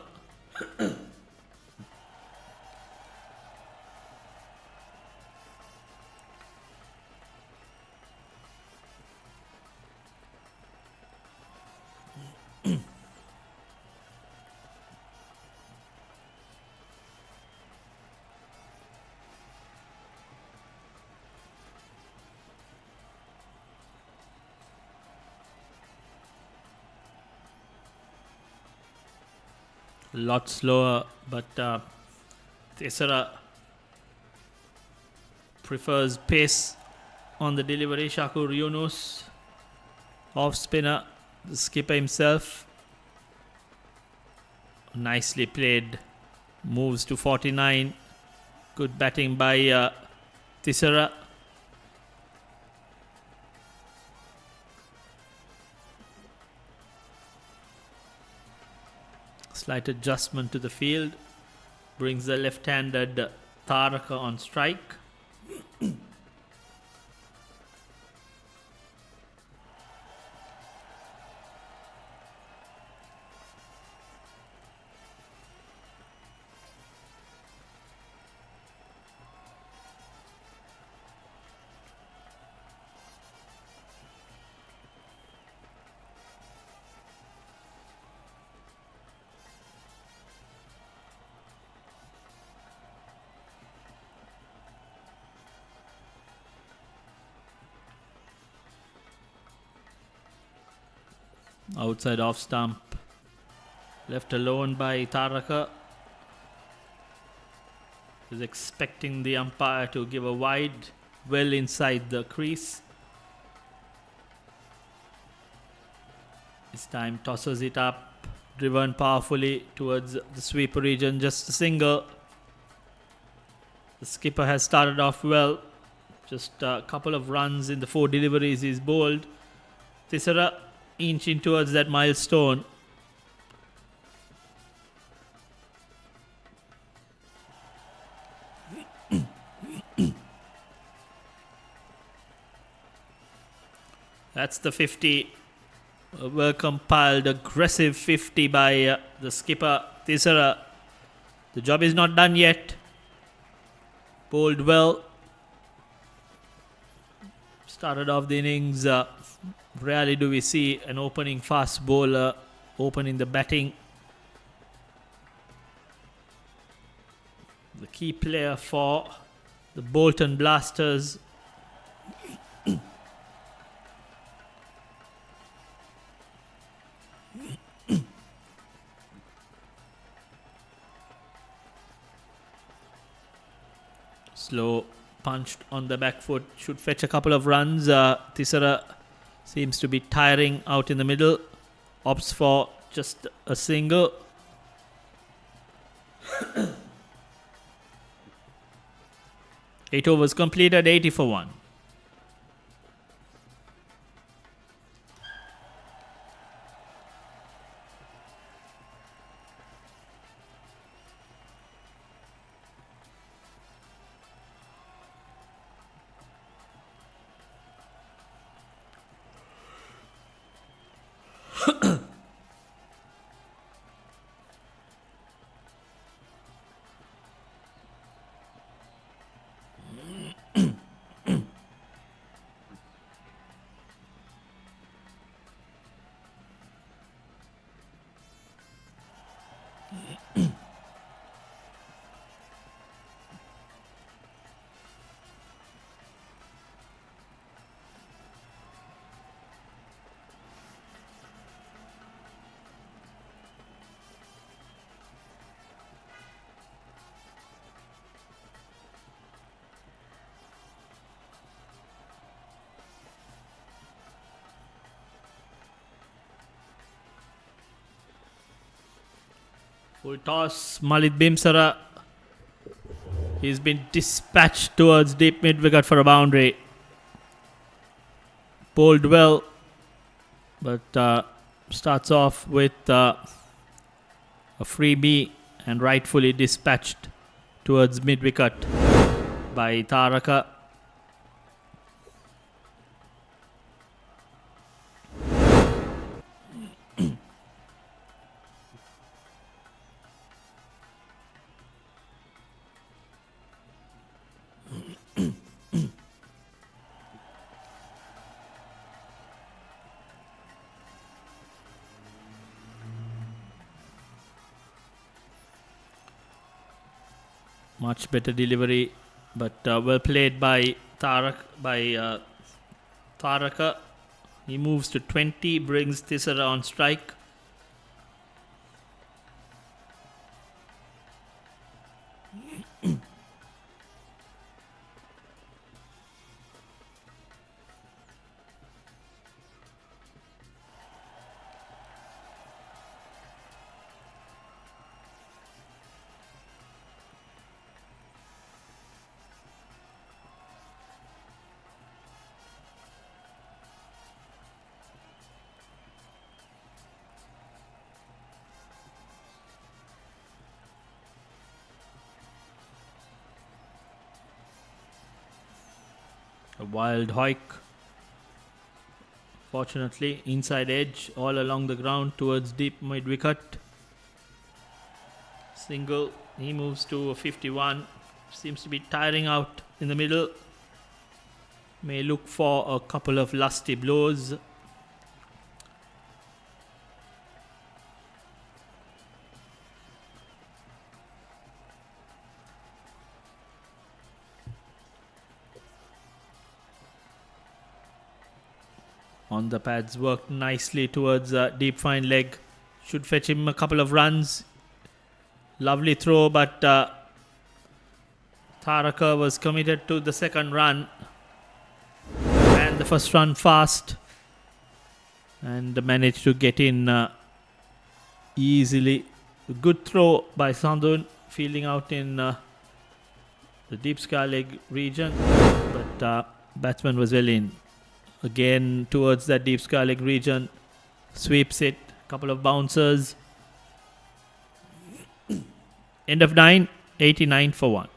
A lot slower, but Tesara prefers pace on the delivery. Shakur Yunus, off spinner, the skipper himself. Nicely played, moves to 49. Good batting by Tisera. Slight adjustment to the field brings the left-handed Taraka on strike. Outside off stump, left alone by Taraka. Is expecting the umpire to give a wide, well inside the crease. This time tosses it up, driven powerfully towards the sweeper region, just a single. The skipper has started off well. Just a couple of runs in the 4 deliveries he's bowled. Tisera inching towards that milestone. That's the 50. A well compiled, aggressive 50 by the skipper Tisera. The job is not done yet. Bowled well. Started off the innings. Rarely do we see an opening fast bowler opening the batting. The key player for the Bolton Blasters. Slow punched on the back foot, should fetch a couple of runs. Tisera seems to be tiring out in the middle. Opts for just a single. Eight overs completed, 80 for 1. Full toss, Malik Bimsara. He's been dispatched towards deep mid wicket for a boundary. Bowled well, but starts off with a freebie and rightfully dispatched towards mid wicket by Taraka. Much better delivery, but well played by Taraka. He moves to 20, brings Tisera on strike. A wild hike. Fortunately, inside edge all along the ground towards deep mid wicket. Single. He moves to a 51. Seems to be tiring out in the middle. May look for a couple of lusty blows. On the pads, worked nicely towards deep fine leg. Should fetch him a couple of runs. Lovely throw, but Tharaka was committed to the second run. And the first run fast. And managed to get in easily. A good throw by Sandhun, fielding out in the deep sky leg region. But batsman was well in. Again towards that deep sky leg region. Sweeps it. Couple of bouncers. End of 9. 89 for 1.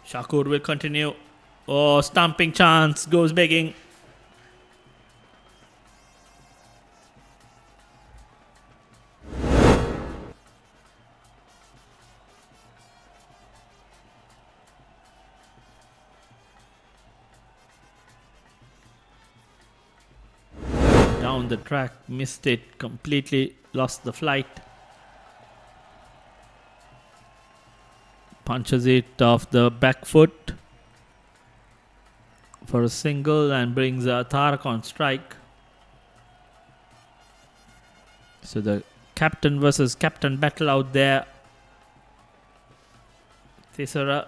Shakur will continue. Oh, stumping chance. Goes begging. Down the track. Missed it. Completely lost the flight. Punches it off the back foot for a single and brings Tharak on strike. So the captain versus captain battle out there. Thisara,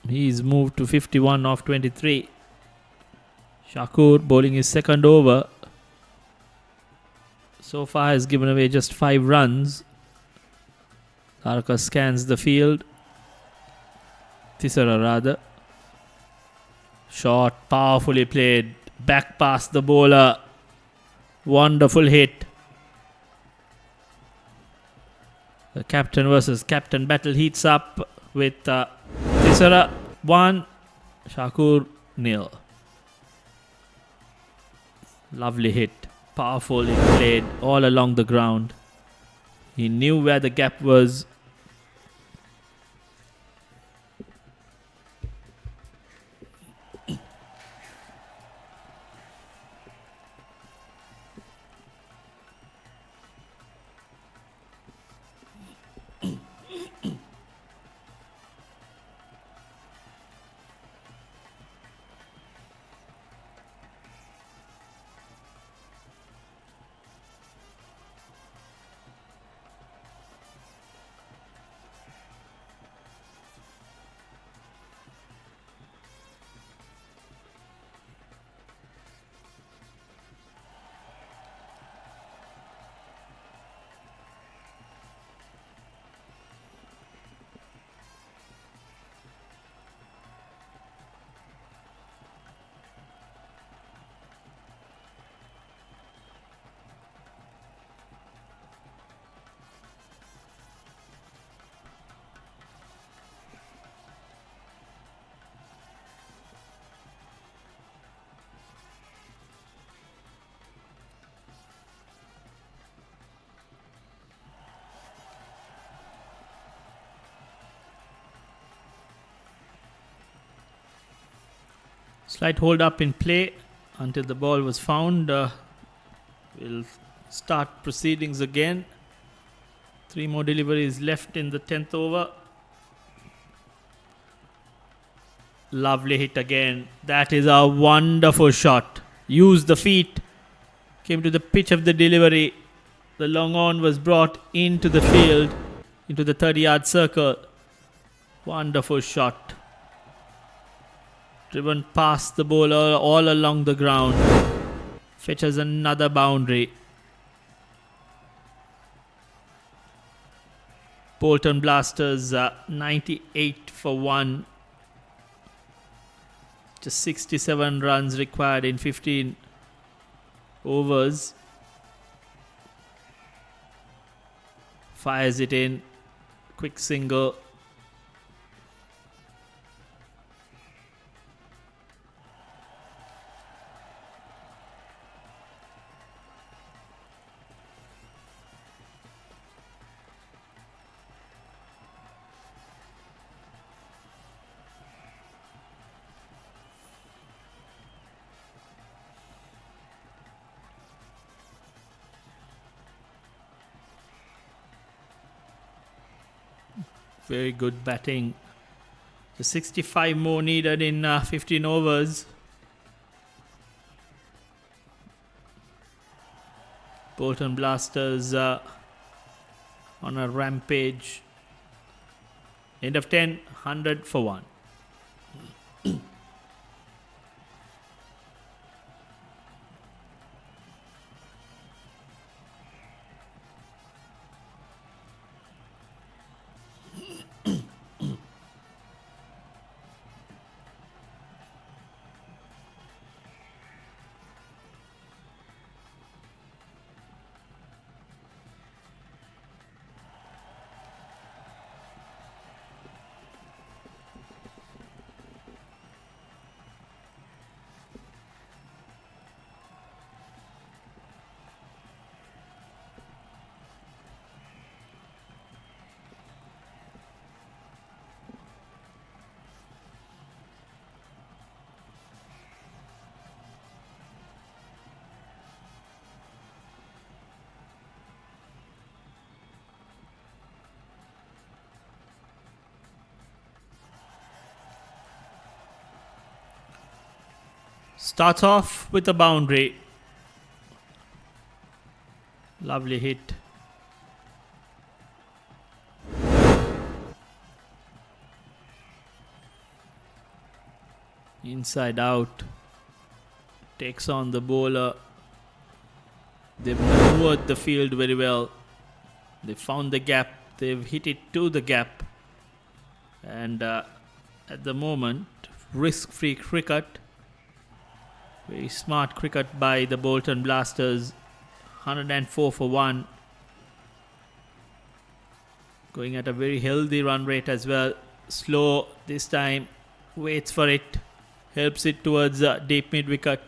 he's moved to 51 off 23. Shakur bowling his second over. So far has given away just 5 runs. Tharaka scans the field. Thisara rather. Shot, powerfully played. Back past the bowler. Wonderful hit. The captain versus captain battle heats up with Thisara 1, Shakur 0. Lovely hit. Powerfully played all along the ground. He knew where the gap was. Slight hold up in play until the ball was found. We'll start proceedings again. 3 more deliveries left in the 10th over. Lovely hit again. That is a wonderful shot. Used the feet. Came to the pitch of the delivery. The long on was brought into the field, into the 30-yard circle. Wonderful shot. Driven past the bowler all along the ground. Fetches another boundary. Bolton Blasters 98 for 1. Just 67 runs required in 15 overs. Fires it in. Quick single. Very good batting. The 65 more needed in 15 overs. Bolton Blasters on a rampage. End of 10, 100 for 1. Starts off with a boundary. Lovely hit. Inside out. Takes on the bowler. They've maneuvered the field very well. They found the gap. They've hit it to the gap. And at the moment, risk-free cricket. Very smart cricket by the Bolton Blasters. 104 for 1. Going at a very healthy run rate as well. Slow this time. Waits for it. Helps it towards deep mid-wicket.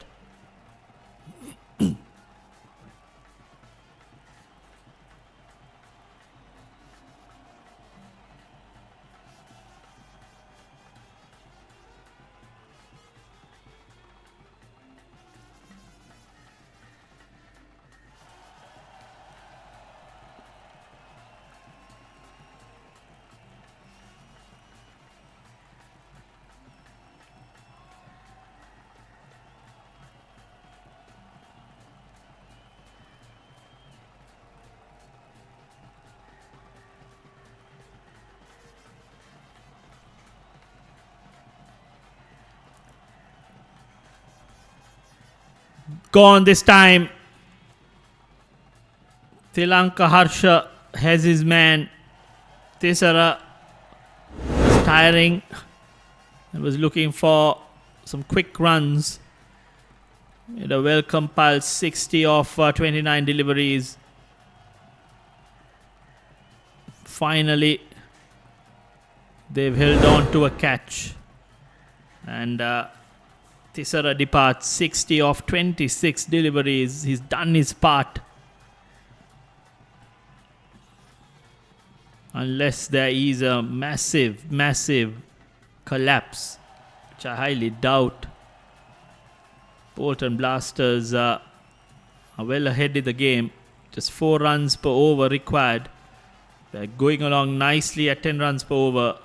Gone this time. Lankashire has his man. Tisara was tiring and was looking for some quick runs. Made a well compiled 60 of 29 deliveries. Finally, they've held on to a catch. And Tisara departs 60 of 26 deliveries. He's done his part. Unless there is a massive collapse, which I highly doubt. Bolton Blasters are well ahead in the game. Just 4 runs per over required. They're going along nicely at 10 runs per over.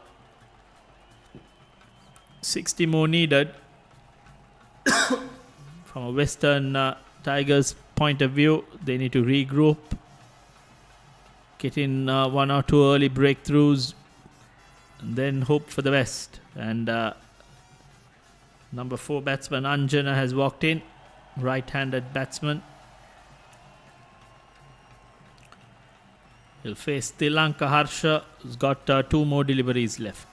60 more needed. From a Western Tigers point of view, they need to regroup, get in 1 or 2 early breakthroughs, and then hope for the best. And number 4 batsman Anjana has walked in, right-handed batsman. He'll face Lankashire, who's got 2 more deliveries left.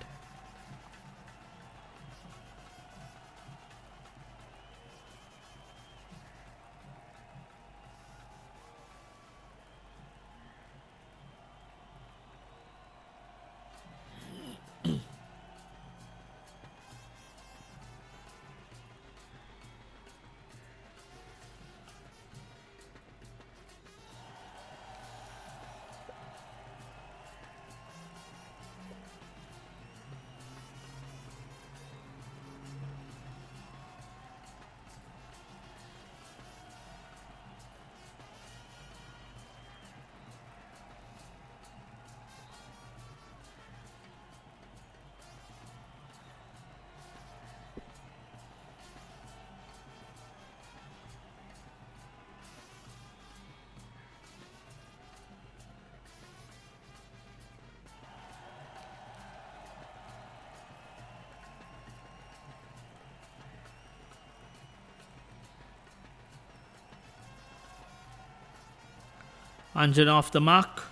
Anjana off the mark.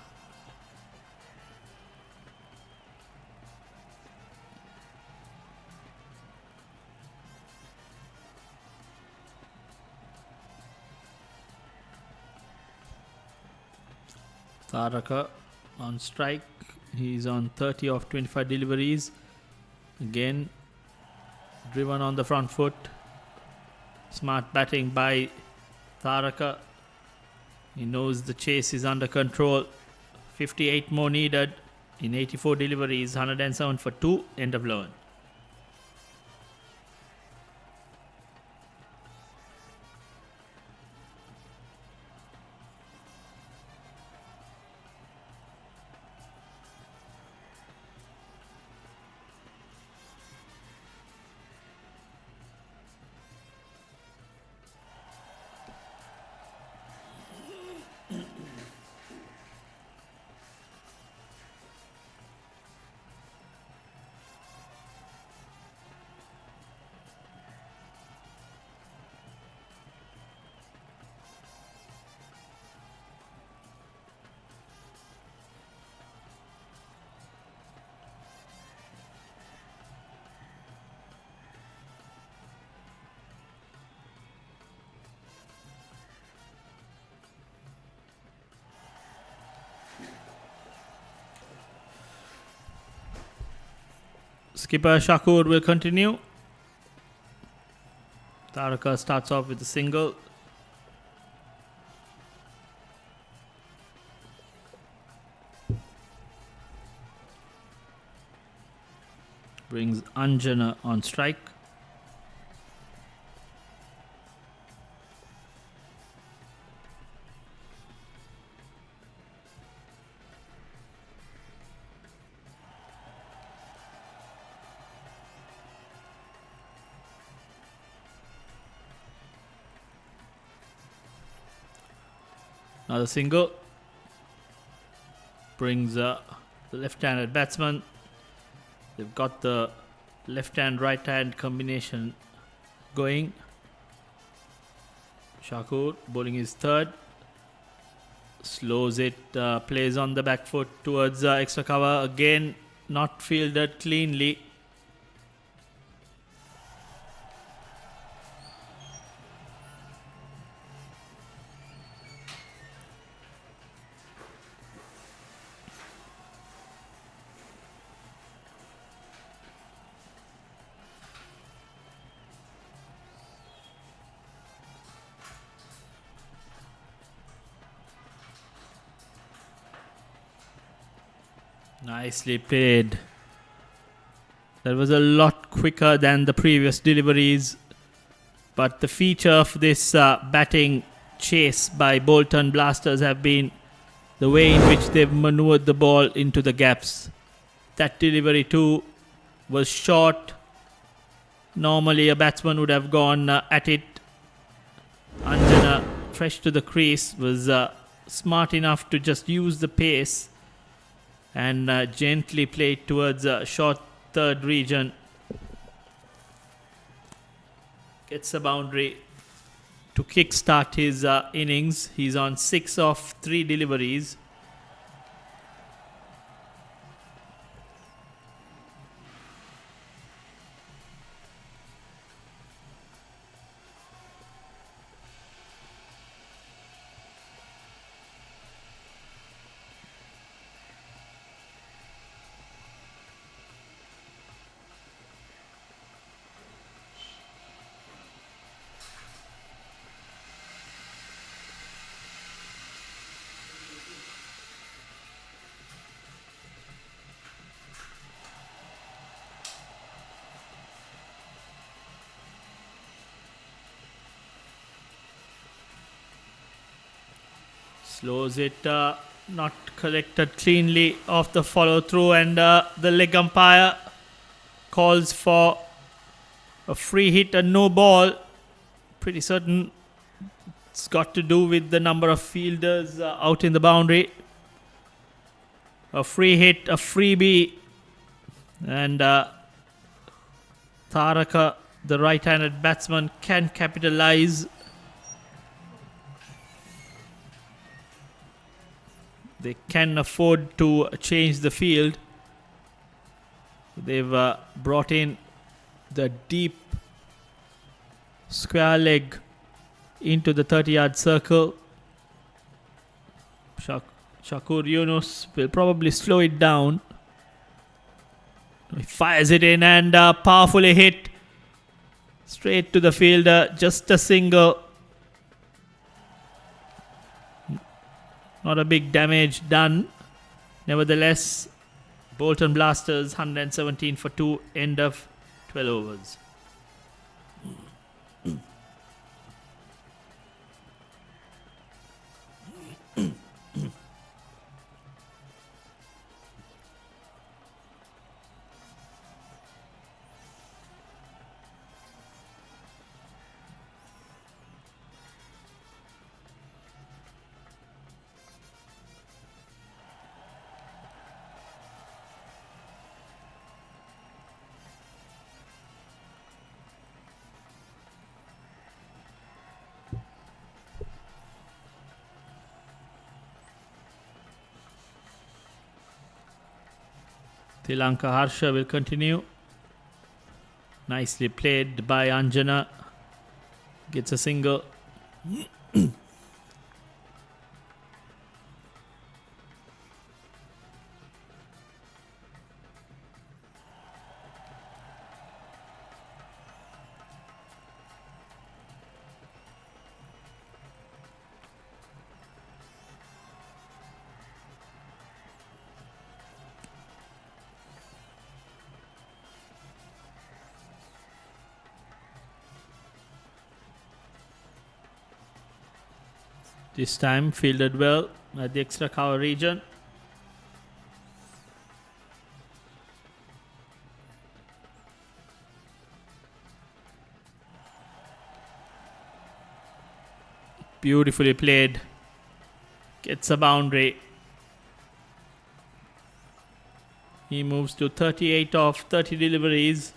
Taraka on strike. He's on 30 of 25 deliveries. Again, driven on the front foot. Smart batting by Taraka. He knows the chase is under control. 58 more needed in 84 deliveries. 107 for 2. End of 11. Skipper Shakur will continue. Taraka starts off with a single. Brings Anjana on strike. Another single. Brings the left-handed batsman. They've got the left-hand, right-hand combination going. Shakur bowling his third. Slows it, plays on the back foot towards extra cover. Again, not fielded cleanly. Nicely played. That was a lot quicker than the previous deliveries. But the feature of this batting chase by Bolton Blasters have been the way in which they've maneuvered the ball into the gaps. That delivery too was short. Normally a batsman would have gone at it. Anjana, fresh to the crease, was smart enough to just use the pace and gently play it towards short third region. Gets a boundary to kickstart his innings. He's on 6 of 3 deliveries. Slows it, not collected cleanly off the follow through, and the leg umpire calls for a free hit and no ball. Pretty certain it's got to do with the number of fielders out in the boundary. A free hit, a freebie, and Taraka, the right-handed batsman, can capitalise. They can afford to change the field. They've brought in the deep square leg into the 30-yard circle. Shakur Yunus will probably slow it down. He fires it in and powerfully hit straight to the fielder. Just a single. Not a big damage done. Nevertheless, Bolton Blasters 117 for 2, end of 12 overs. Lankashire will continue. Nicely played by Anjana. Gets a single. This time fielded well at the extra cover region. Beautifully played. Gets a boundary. He moves to 38 of 30 deliveries.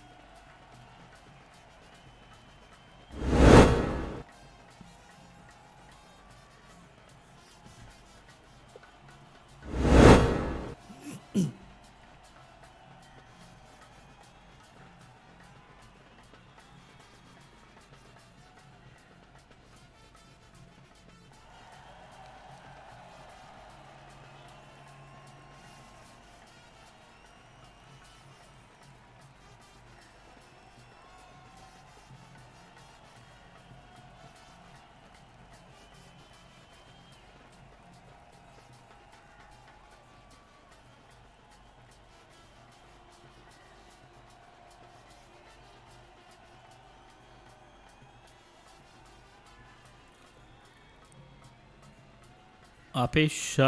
Apesh,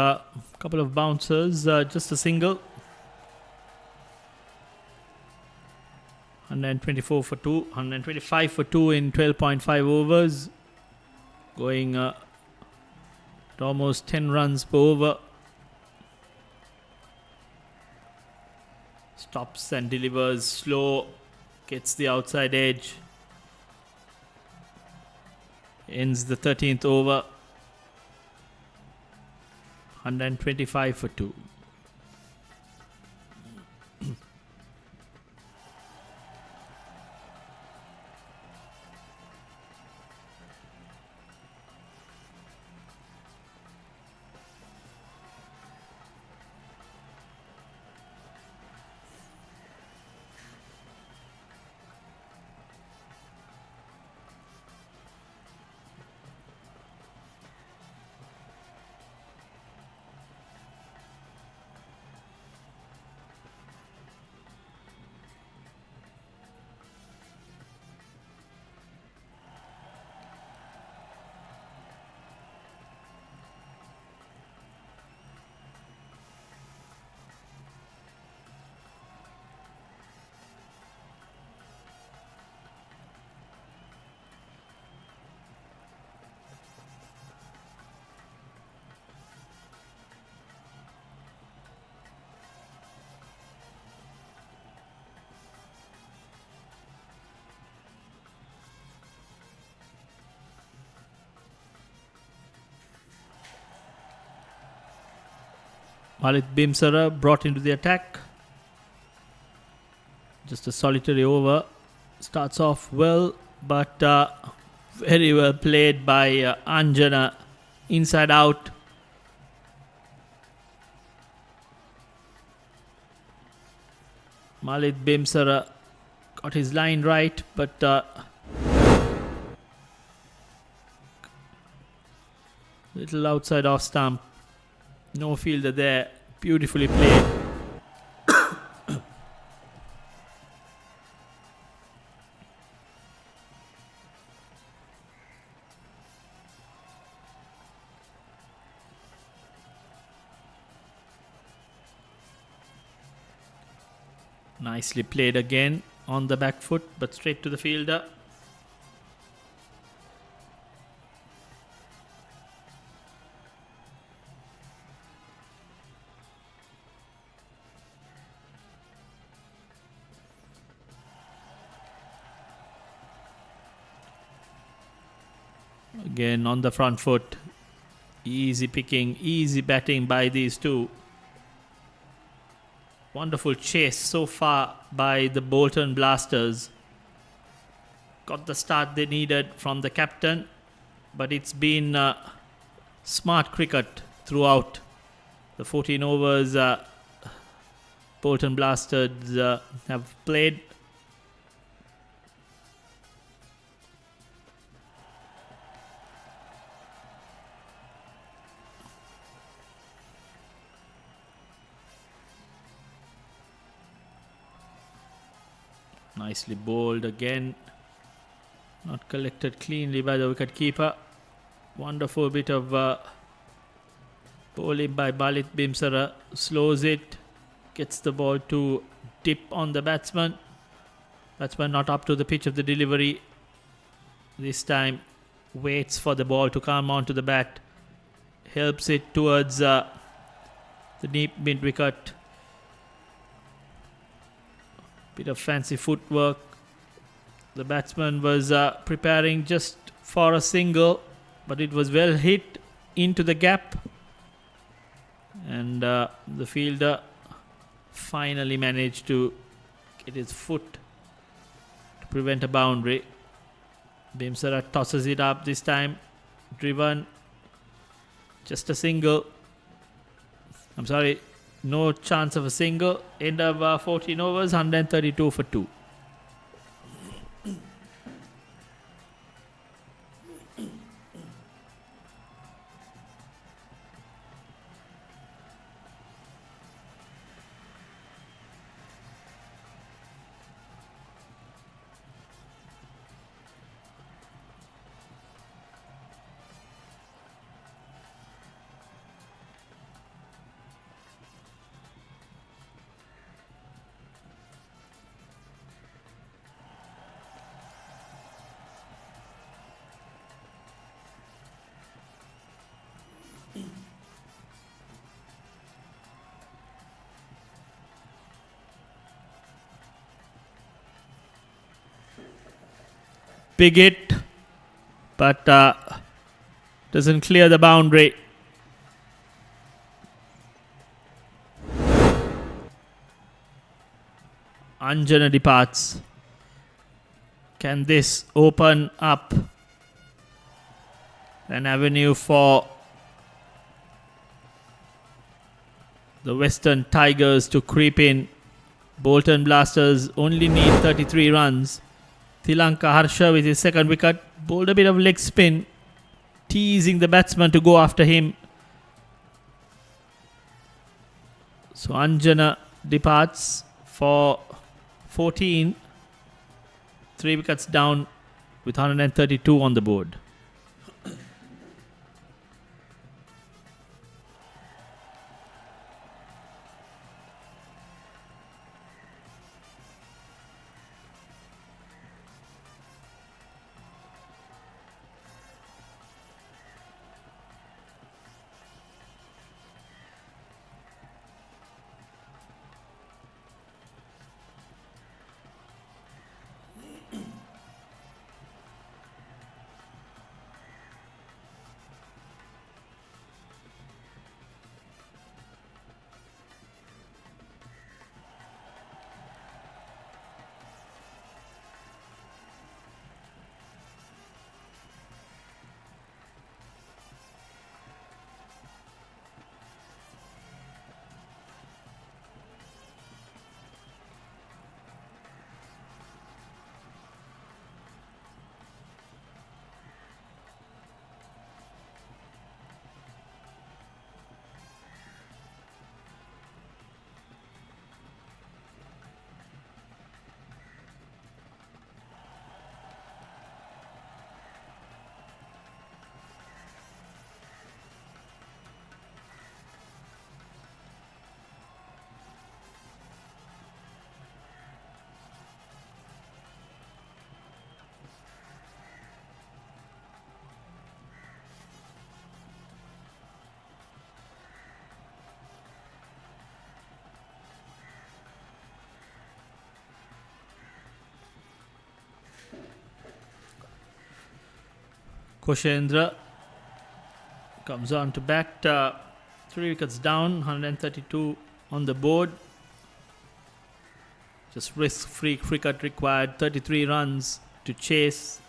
couple of bouncers, just a single. 124 for 2, 125 for 2 in 12.5 overs. Going at almost 10 runs per over. Stops and delivers slow. Gets the outside edge. Ends the 13th over. 125 for 2. Malik Bimsara brought into the attack. Just a solitary over. Starts off well, but very well played by Anjana. Inside out. Malik Bimsara got his line right, but little outside off stump. No fielder there. Beautifully played. Nicely played again on the back foot, but straight to the fielder. Again on the front foot. Easy picking, easy batting by these two. Wonderful chase so far by the Bolton Blasters. Got the start they needed from the captain, but it's been smart cricket throughout. The 14 overs Bolton Blasters have played. Nicely bowled again. Not collected cleanly by the wicketkeeper. Wonderful bit of bowling by Malik Bimsara. Slows it. Gets the ball to dip on the batsman. Batsman not up to the pitch of the delivery. This time waits for the ball to come onto the bat. Helps it towards the deep mid wicket. Bit of fancy footwork. The batsman was preparing just for a single, but it was well hit into the gap, and the fielder finally managed to get his foot to prevent a boundary. Bimsara tosses it up this time. Driven. Just a single. I'm sorry. No chance of a single. End of 14 overs, 132 for 2. big hit, but doesn't clear the boundary. Anjana departs. Can this open up an avenue for the Western Tigers to creep in? Bolton Blasters only need 33 runs. Tilanka Harsha with his second wicket bowled a bit of leg spin, teasing the batsman to go after him. So Anjana departs for 14. 3 wickets down with 132 on the board. Koshendra comes on to bat. 3 wickets down, 132 on the board. Just risk-free cricket required. 33 runs to chase.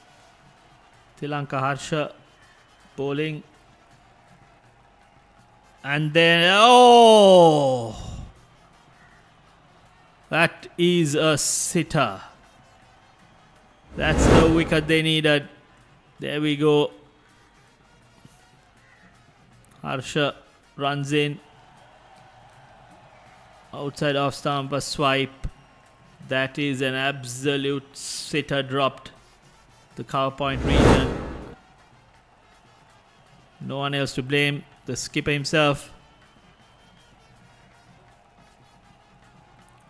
Tilanka Harsha bowling. And then, that is a sitter. That's the wicket they needed. There we go. Harsha runs in. Outside off stump, a swipe. That is an absolute sitter dropped. The cover point region. No one else to blame. The skipper himself.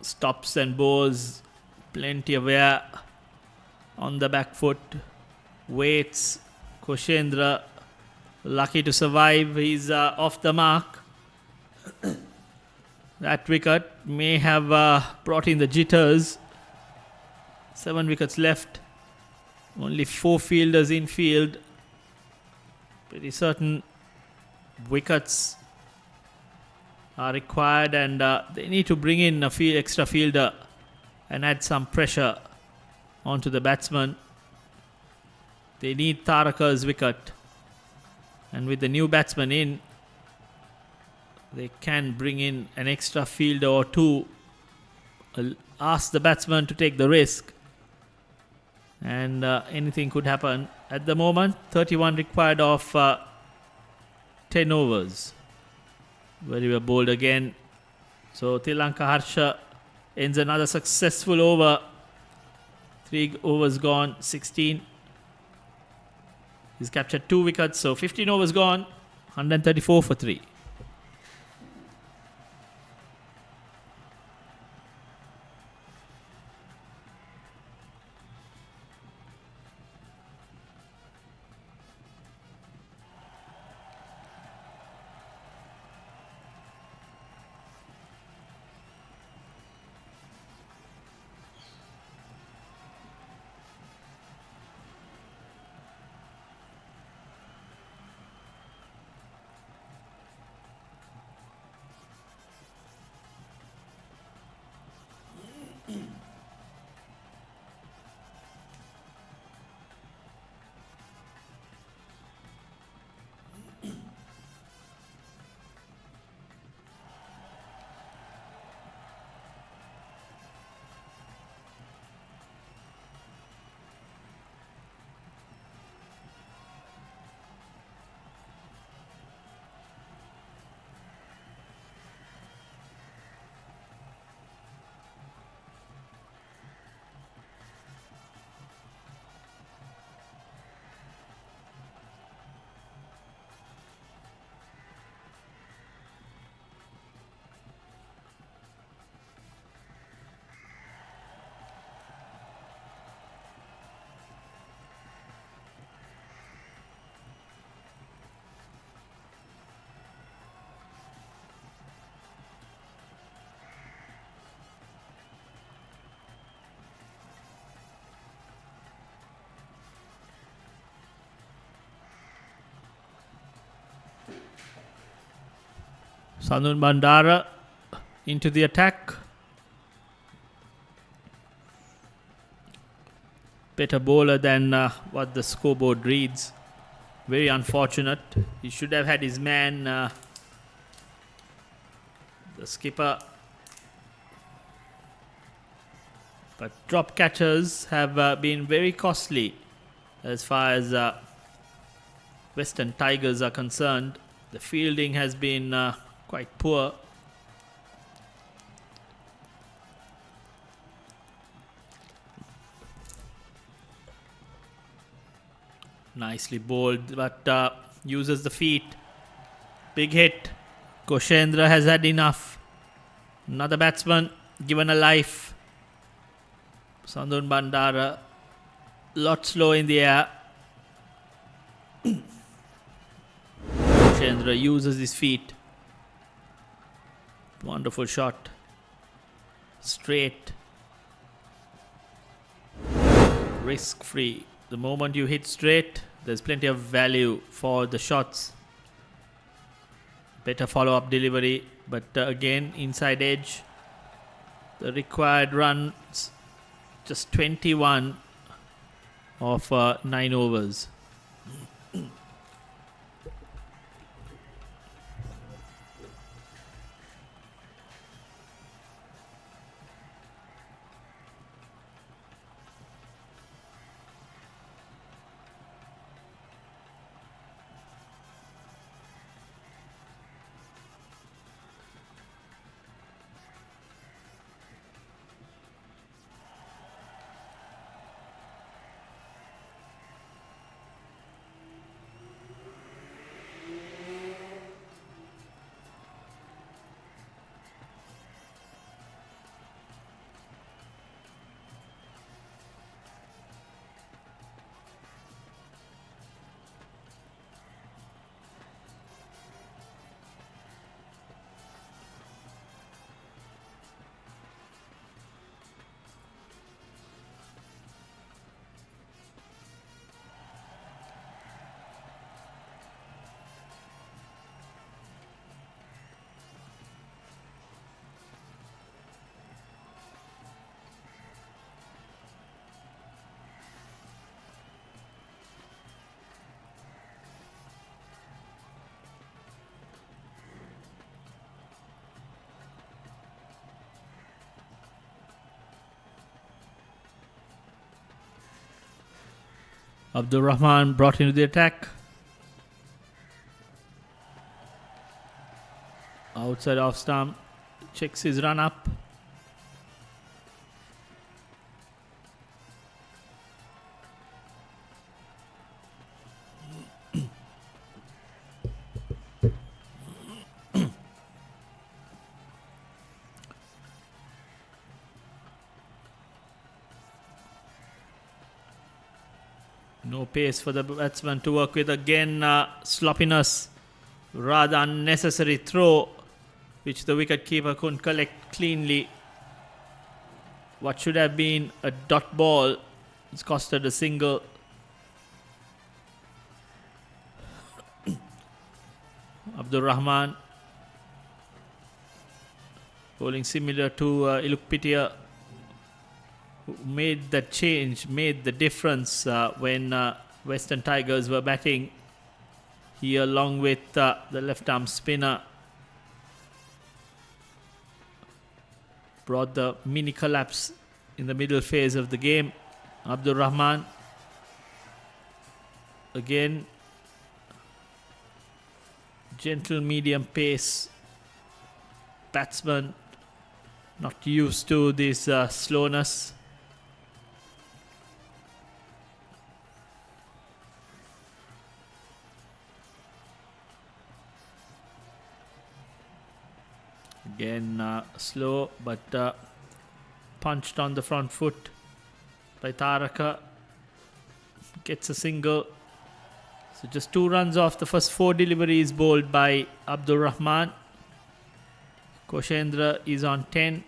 Stops and bowls. Plenty of air on the back foot. Waits. Koshendra lucky to survive. He's off the mark. That wicket may have brought in the jitters. 7 wickets left. Only 4 fielders in field. Pretty certain wickets are required, and they need to bring in a extra fielder and add some pressure onto the batsman. They need Taraka's wicket, and with the new batsman in, they can bring in an extra fielder or two. Ask the batsman to take the risk, and anything could happen. At the moment, 31 required of 10 overs. Very well bowled again. So Tilanka Harsha ends another successful over. 3 overs gone, 16. He's captured 2 wickets, so 15 overs gone, 134 for 3. Sandun Bandara into the attack. Better bowler than what the scoreboard reads. Very unfortunate. He should have had his man, the skipper. But drop catchers have been very costly as far as Western Tigers are concerned. The fielding has been quite poor. Nicely bowled, but uses the feet. Big hit. Koshendra has had enough. Another batsman given a life. Sandun Bandara, lot slow in the air. Koshendra uses his feet. Wonderful shot. Straight. Risk free. The moment you hit straight, there's plenty of value for the shots. Better follow-up delivery, but again, inside edge. The required runs, just 21 of 9 overs. Abdur Rahman brought into the attack. Outside off stump. Checks his run up. No pace for the batsman to work with. Again, sloppiness. Rather unnecessary throw, which the wicketkeeper couldn't collect cleanly. What should have been a dot ball, it's costed a single. Abdur Rahman bowling similar to Ilukpitia, who made that change, made the difference when Western Tigers were batting. He, along with the left-arm spinner, brought the mini collapse in the middle phase of the game. Abdur Rahman, again, gentle medium pace batsman, not used to this slowness. Again, slow, but punched on the front foot by Taraka. Gets a single. So just 2 runs off the first 4 deliveries bowled by Abdur Rahman. Koshendra is on 10.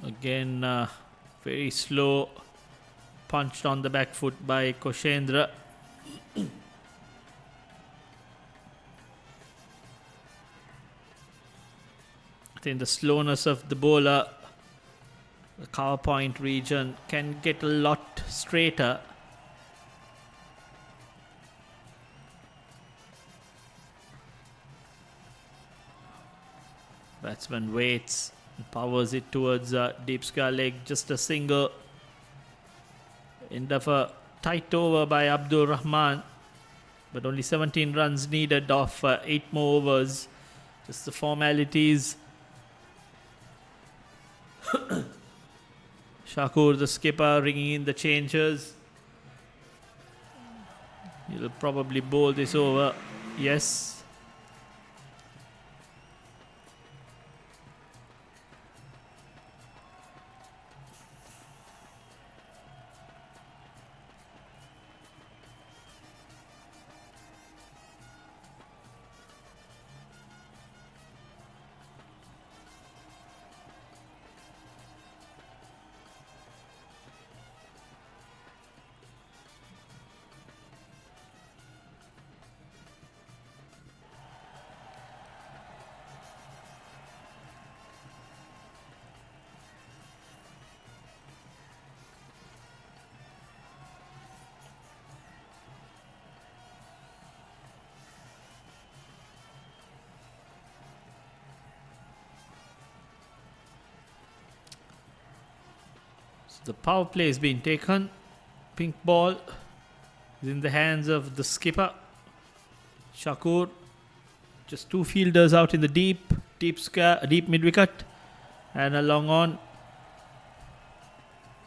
Again, very slow. punched on the back foot by Koshendra. I think the slowness of the bowler, the cover point region, can get a lot straighter. Batsman waits and powers it towards deep square leg. Just a single. End of a tight over by Abdul Rahman, but only 17 runs needed of 8 more overs. Just the formalities. Shakur, the skipper, ringing in the changes. He'll probably bowl this over. Yes. The power play has been taken. Pink ball is in the hands of the skipper. Shakur. Just 2 fielders out in the deep mid wicket. And a long on.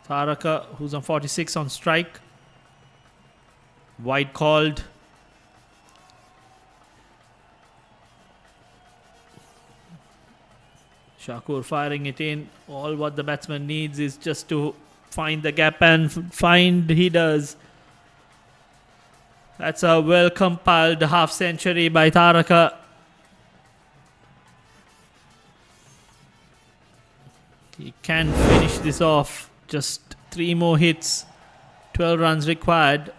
Taraka, who's on 46 on strike. Wide called. Shakur firing it in. All what the batsman needs is just to find the gap, and find he does. That's a well compiled half century by Taraka. He can finish this off. Just 3 more hits. 12 runs required.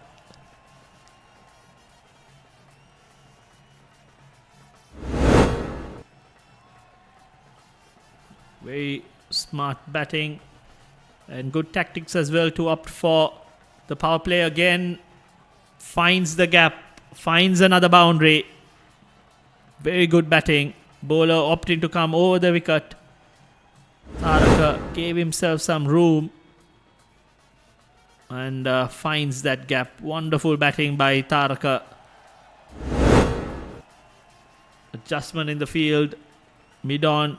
Very smart batting and good tactics as well to opt for the power play again. Finds the gap, finds another boundary. Very good batting. Bowler opting to come over the wicket. Taraka gave himself some room and finds that gap. Wonderful batting by Taraka. Adjustment in the field. Mid-on.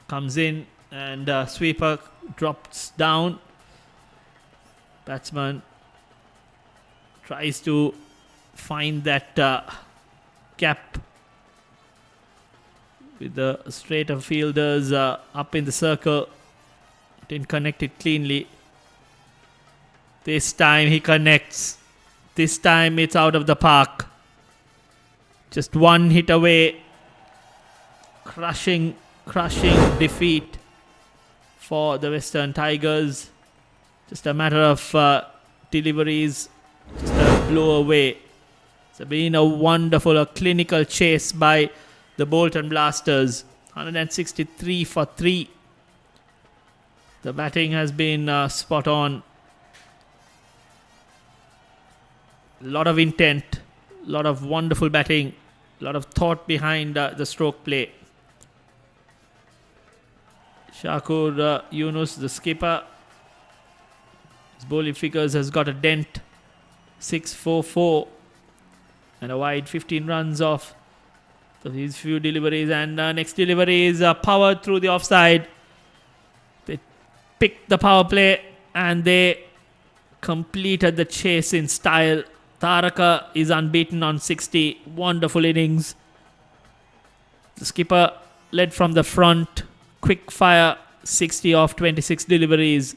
Comes in and sweeper drops down. Batsman tries to find that gap with the straighter fielders up in the circle. Didn't connect it cleanly. This time he connects. This time it's out of the park. Just 1 hit away. Crushing defeat for the Western Tigers. Just a matter of deliveries, just a blow away. It's been a wonderful, clinical chase by the Bolton Blasters. 163 for 3. The batting has been spot on. A lot of intent, a lot of wonderful batting, a lot of thought behind the stroke play. Shakur Yunus, the skipper. His bowling figures has got a dent. 6-4-4 and a wide 15 runs off these few deliveries, and next delivery is powered through the offside. They picked the power play and they completed the chase in style. Taraka is unbeaten on 60. Wonderful innings. The skipper led from the front. Quick fire, 60 off 26 deliveries.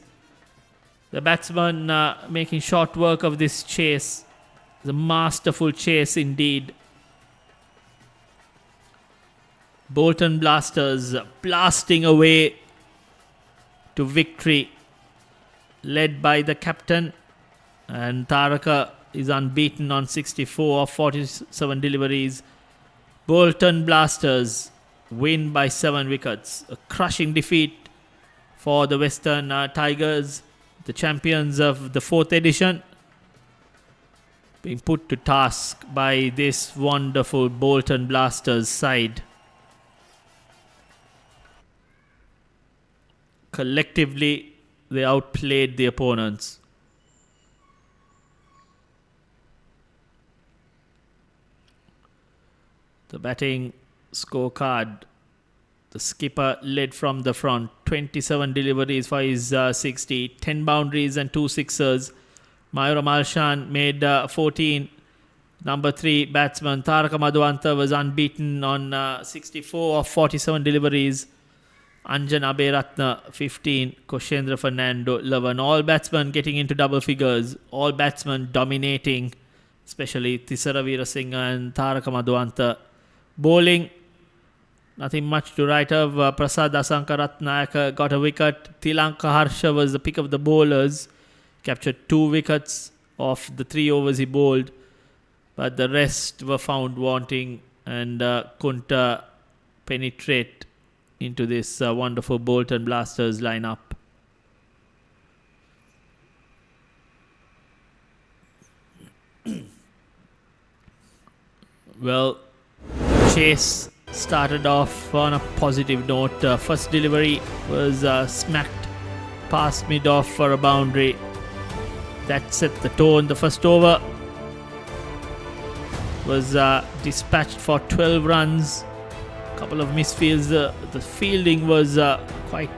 The batsman making short work of this chase. The masterful chase indeed. Bolton Blasters blasting away to victory. led by the captain, and Taraka is unbeaten on 64 of 47 deliveries. Bolton Blasters win by 7 wickets. A crushing defeat for the Western Tigers, the champions of the 4th edition, being put to task by this wonderful Bolton Blasters side. Collectively, they outplayed the opponents. The batting scorecard. The skipper led from the front. 27 deliveries for his 60. 10 boundaries and 2 sixers. Mayura Malshan made 14. Number 3 batsman Taraka Madhuanta was unbeaten on 64 of 47 deliveries. Anjan Aberatna 15. Koshendra Fernando 11. All batsmen getting into double figures. All batsmen dominating, especially Thisara Veerasinghe and Taraka Madhuanta. Bowling, nothing much to write of. Prasad Asankaratnayaka got a wicket. Tilanka Harsha was the pick of the bowlers. Captured 2 wickets of the 3 overs he bowled. But the rest were found wanting and couldn't penetrate into this wonderful Bolton Blasters lineup. Well, chase started off on a positive note. First delivery was smacked past mid-off for a boundary. That set the tone. The first over was dispatched for 12 runs. A couple of misfields. The fielding was quite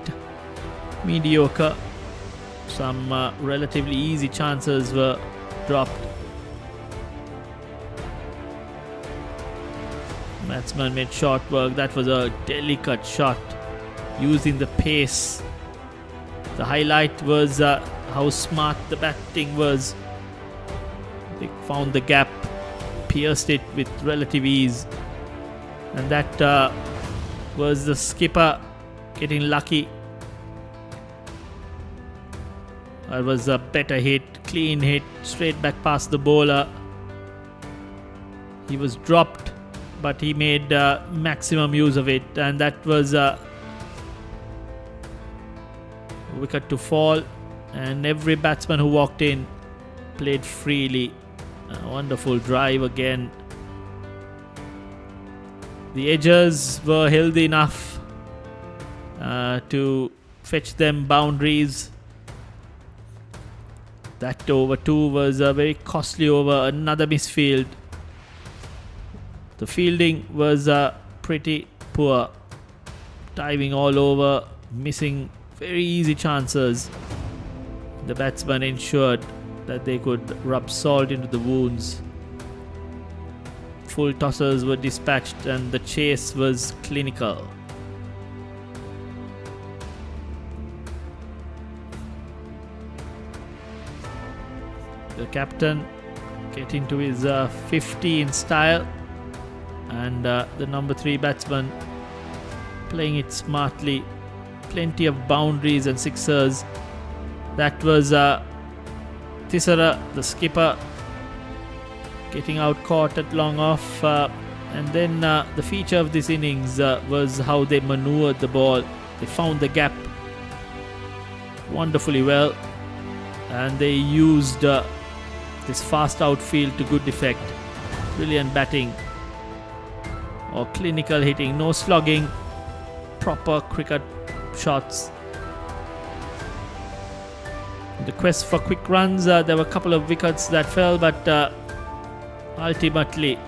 mediocre. Some relatively easy chances were dropped. Batsman made short work. That was a delicate shot using the pace. The highlight was how smart the batting was. They found the gap, pierced it with relative ease, and that was the skipper getting lucky. It was a better hit, clean hit, straight back past the bowler. He was dropped, but he made maximum use of it, and that was a wicket to fall. And every batsman who walked in played freely. A wonderful drive again. The edges were healthy enough to fetch them boundaries. That over 2 was a very costly over. Another misfield. The fielding was pretty poor. Diving all over, missing very easy chances. The batsman ensured that they could rub salt into the wounds. Full tossers were dispatched and the chase was clinical. The captain getting to his 15 style, and the number 3 batsman playing it smartly. Plenty of boundaries and sixers. That was Thisara, the skipper, getting out caught at long off. And then the feature of this innings was how they maneuvered the ball. They found the gap wonderfully well, and they used this fast outfield to good effect. Brilliant batting or clinical hitting, no slogging, proper cricket shots. In the quest for quick runs, there were a couple of wickets that fell, but ultimately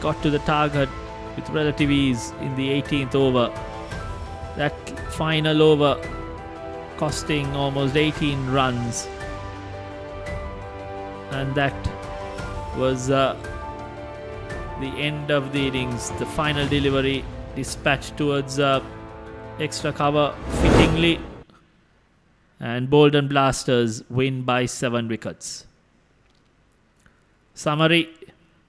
got to the target with relative ease in the 18th over. That final over costing almost 18 runs, and that was the end of the innings. The final delivery dispatched towards extra cover fittingly, and Bolton Blasters win by 7 wickets. Summary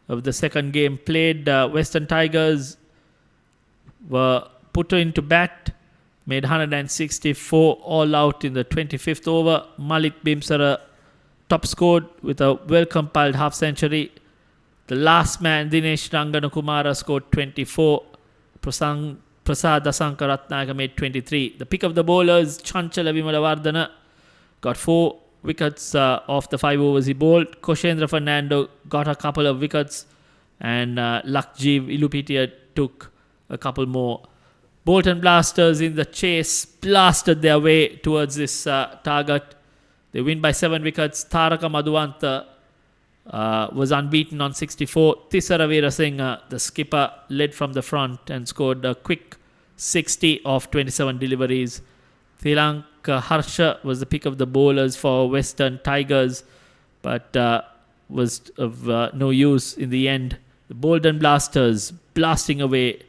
of the second game played. Western Tigers were put into bat made 164 all out in the 25th over. Malik Bimsara top scored with a well-compiled half-century. The last man, Dinesh Ranganakumara, scored 24. Prasad Dasankaratnaka made 23. The pick of the bowlers, Chanchala Vimalavardhana, got 4 wickets off the 5 overs he bowled. Koshendra Fernando got a couple of wickets, and Lakjeev Ilupitia took a couple more. Bolton Blasters in the chase blasted their way towards this target. They win by 7 wickets. Taraka Madhuvanta was unbeaten on 64. Tisara Veerasinghe, the skipper, led from the front and scored a quick 60 off 27 deliveries. Thilanka Harsha was the pick of the bowlers for Western Tigers, but was of no use in the end. The Bolton Blasters blasting away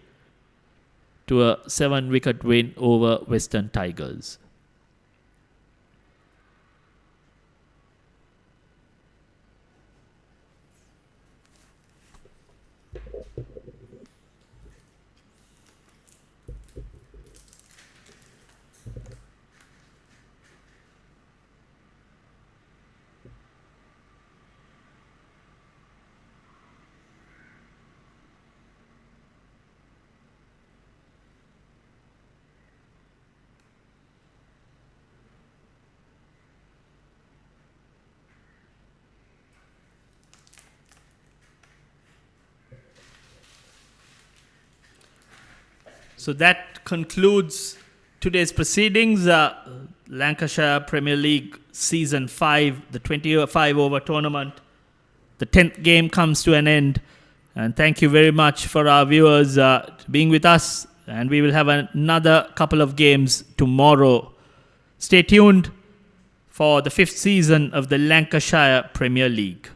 to a 7-wicket win over Western Tigers. So that concludes today's proceedings. Lancashire Premier League Season 5, the 25-over tournament. The 10th game comes to an end. And thank you very much for our viewers being with us. And we will have another couple of games tomorrow. Stay tuned for the 5th season of the Lancashire Premier League.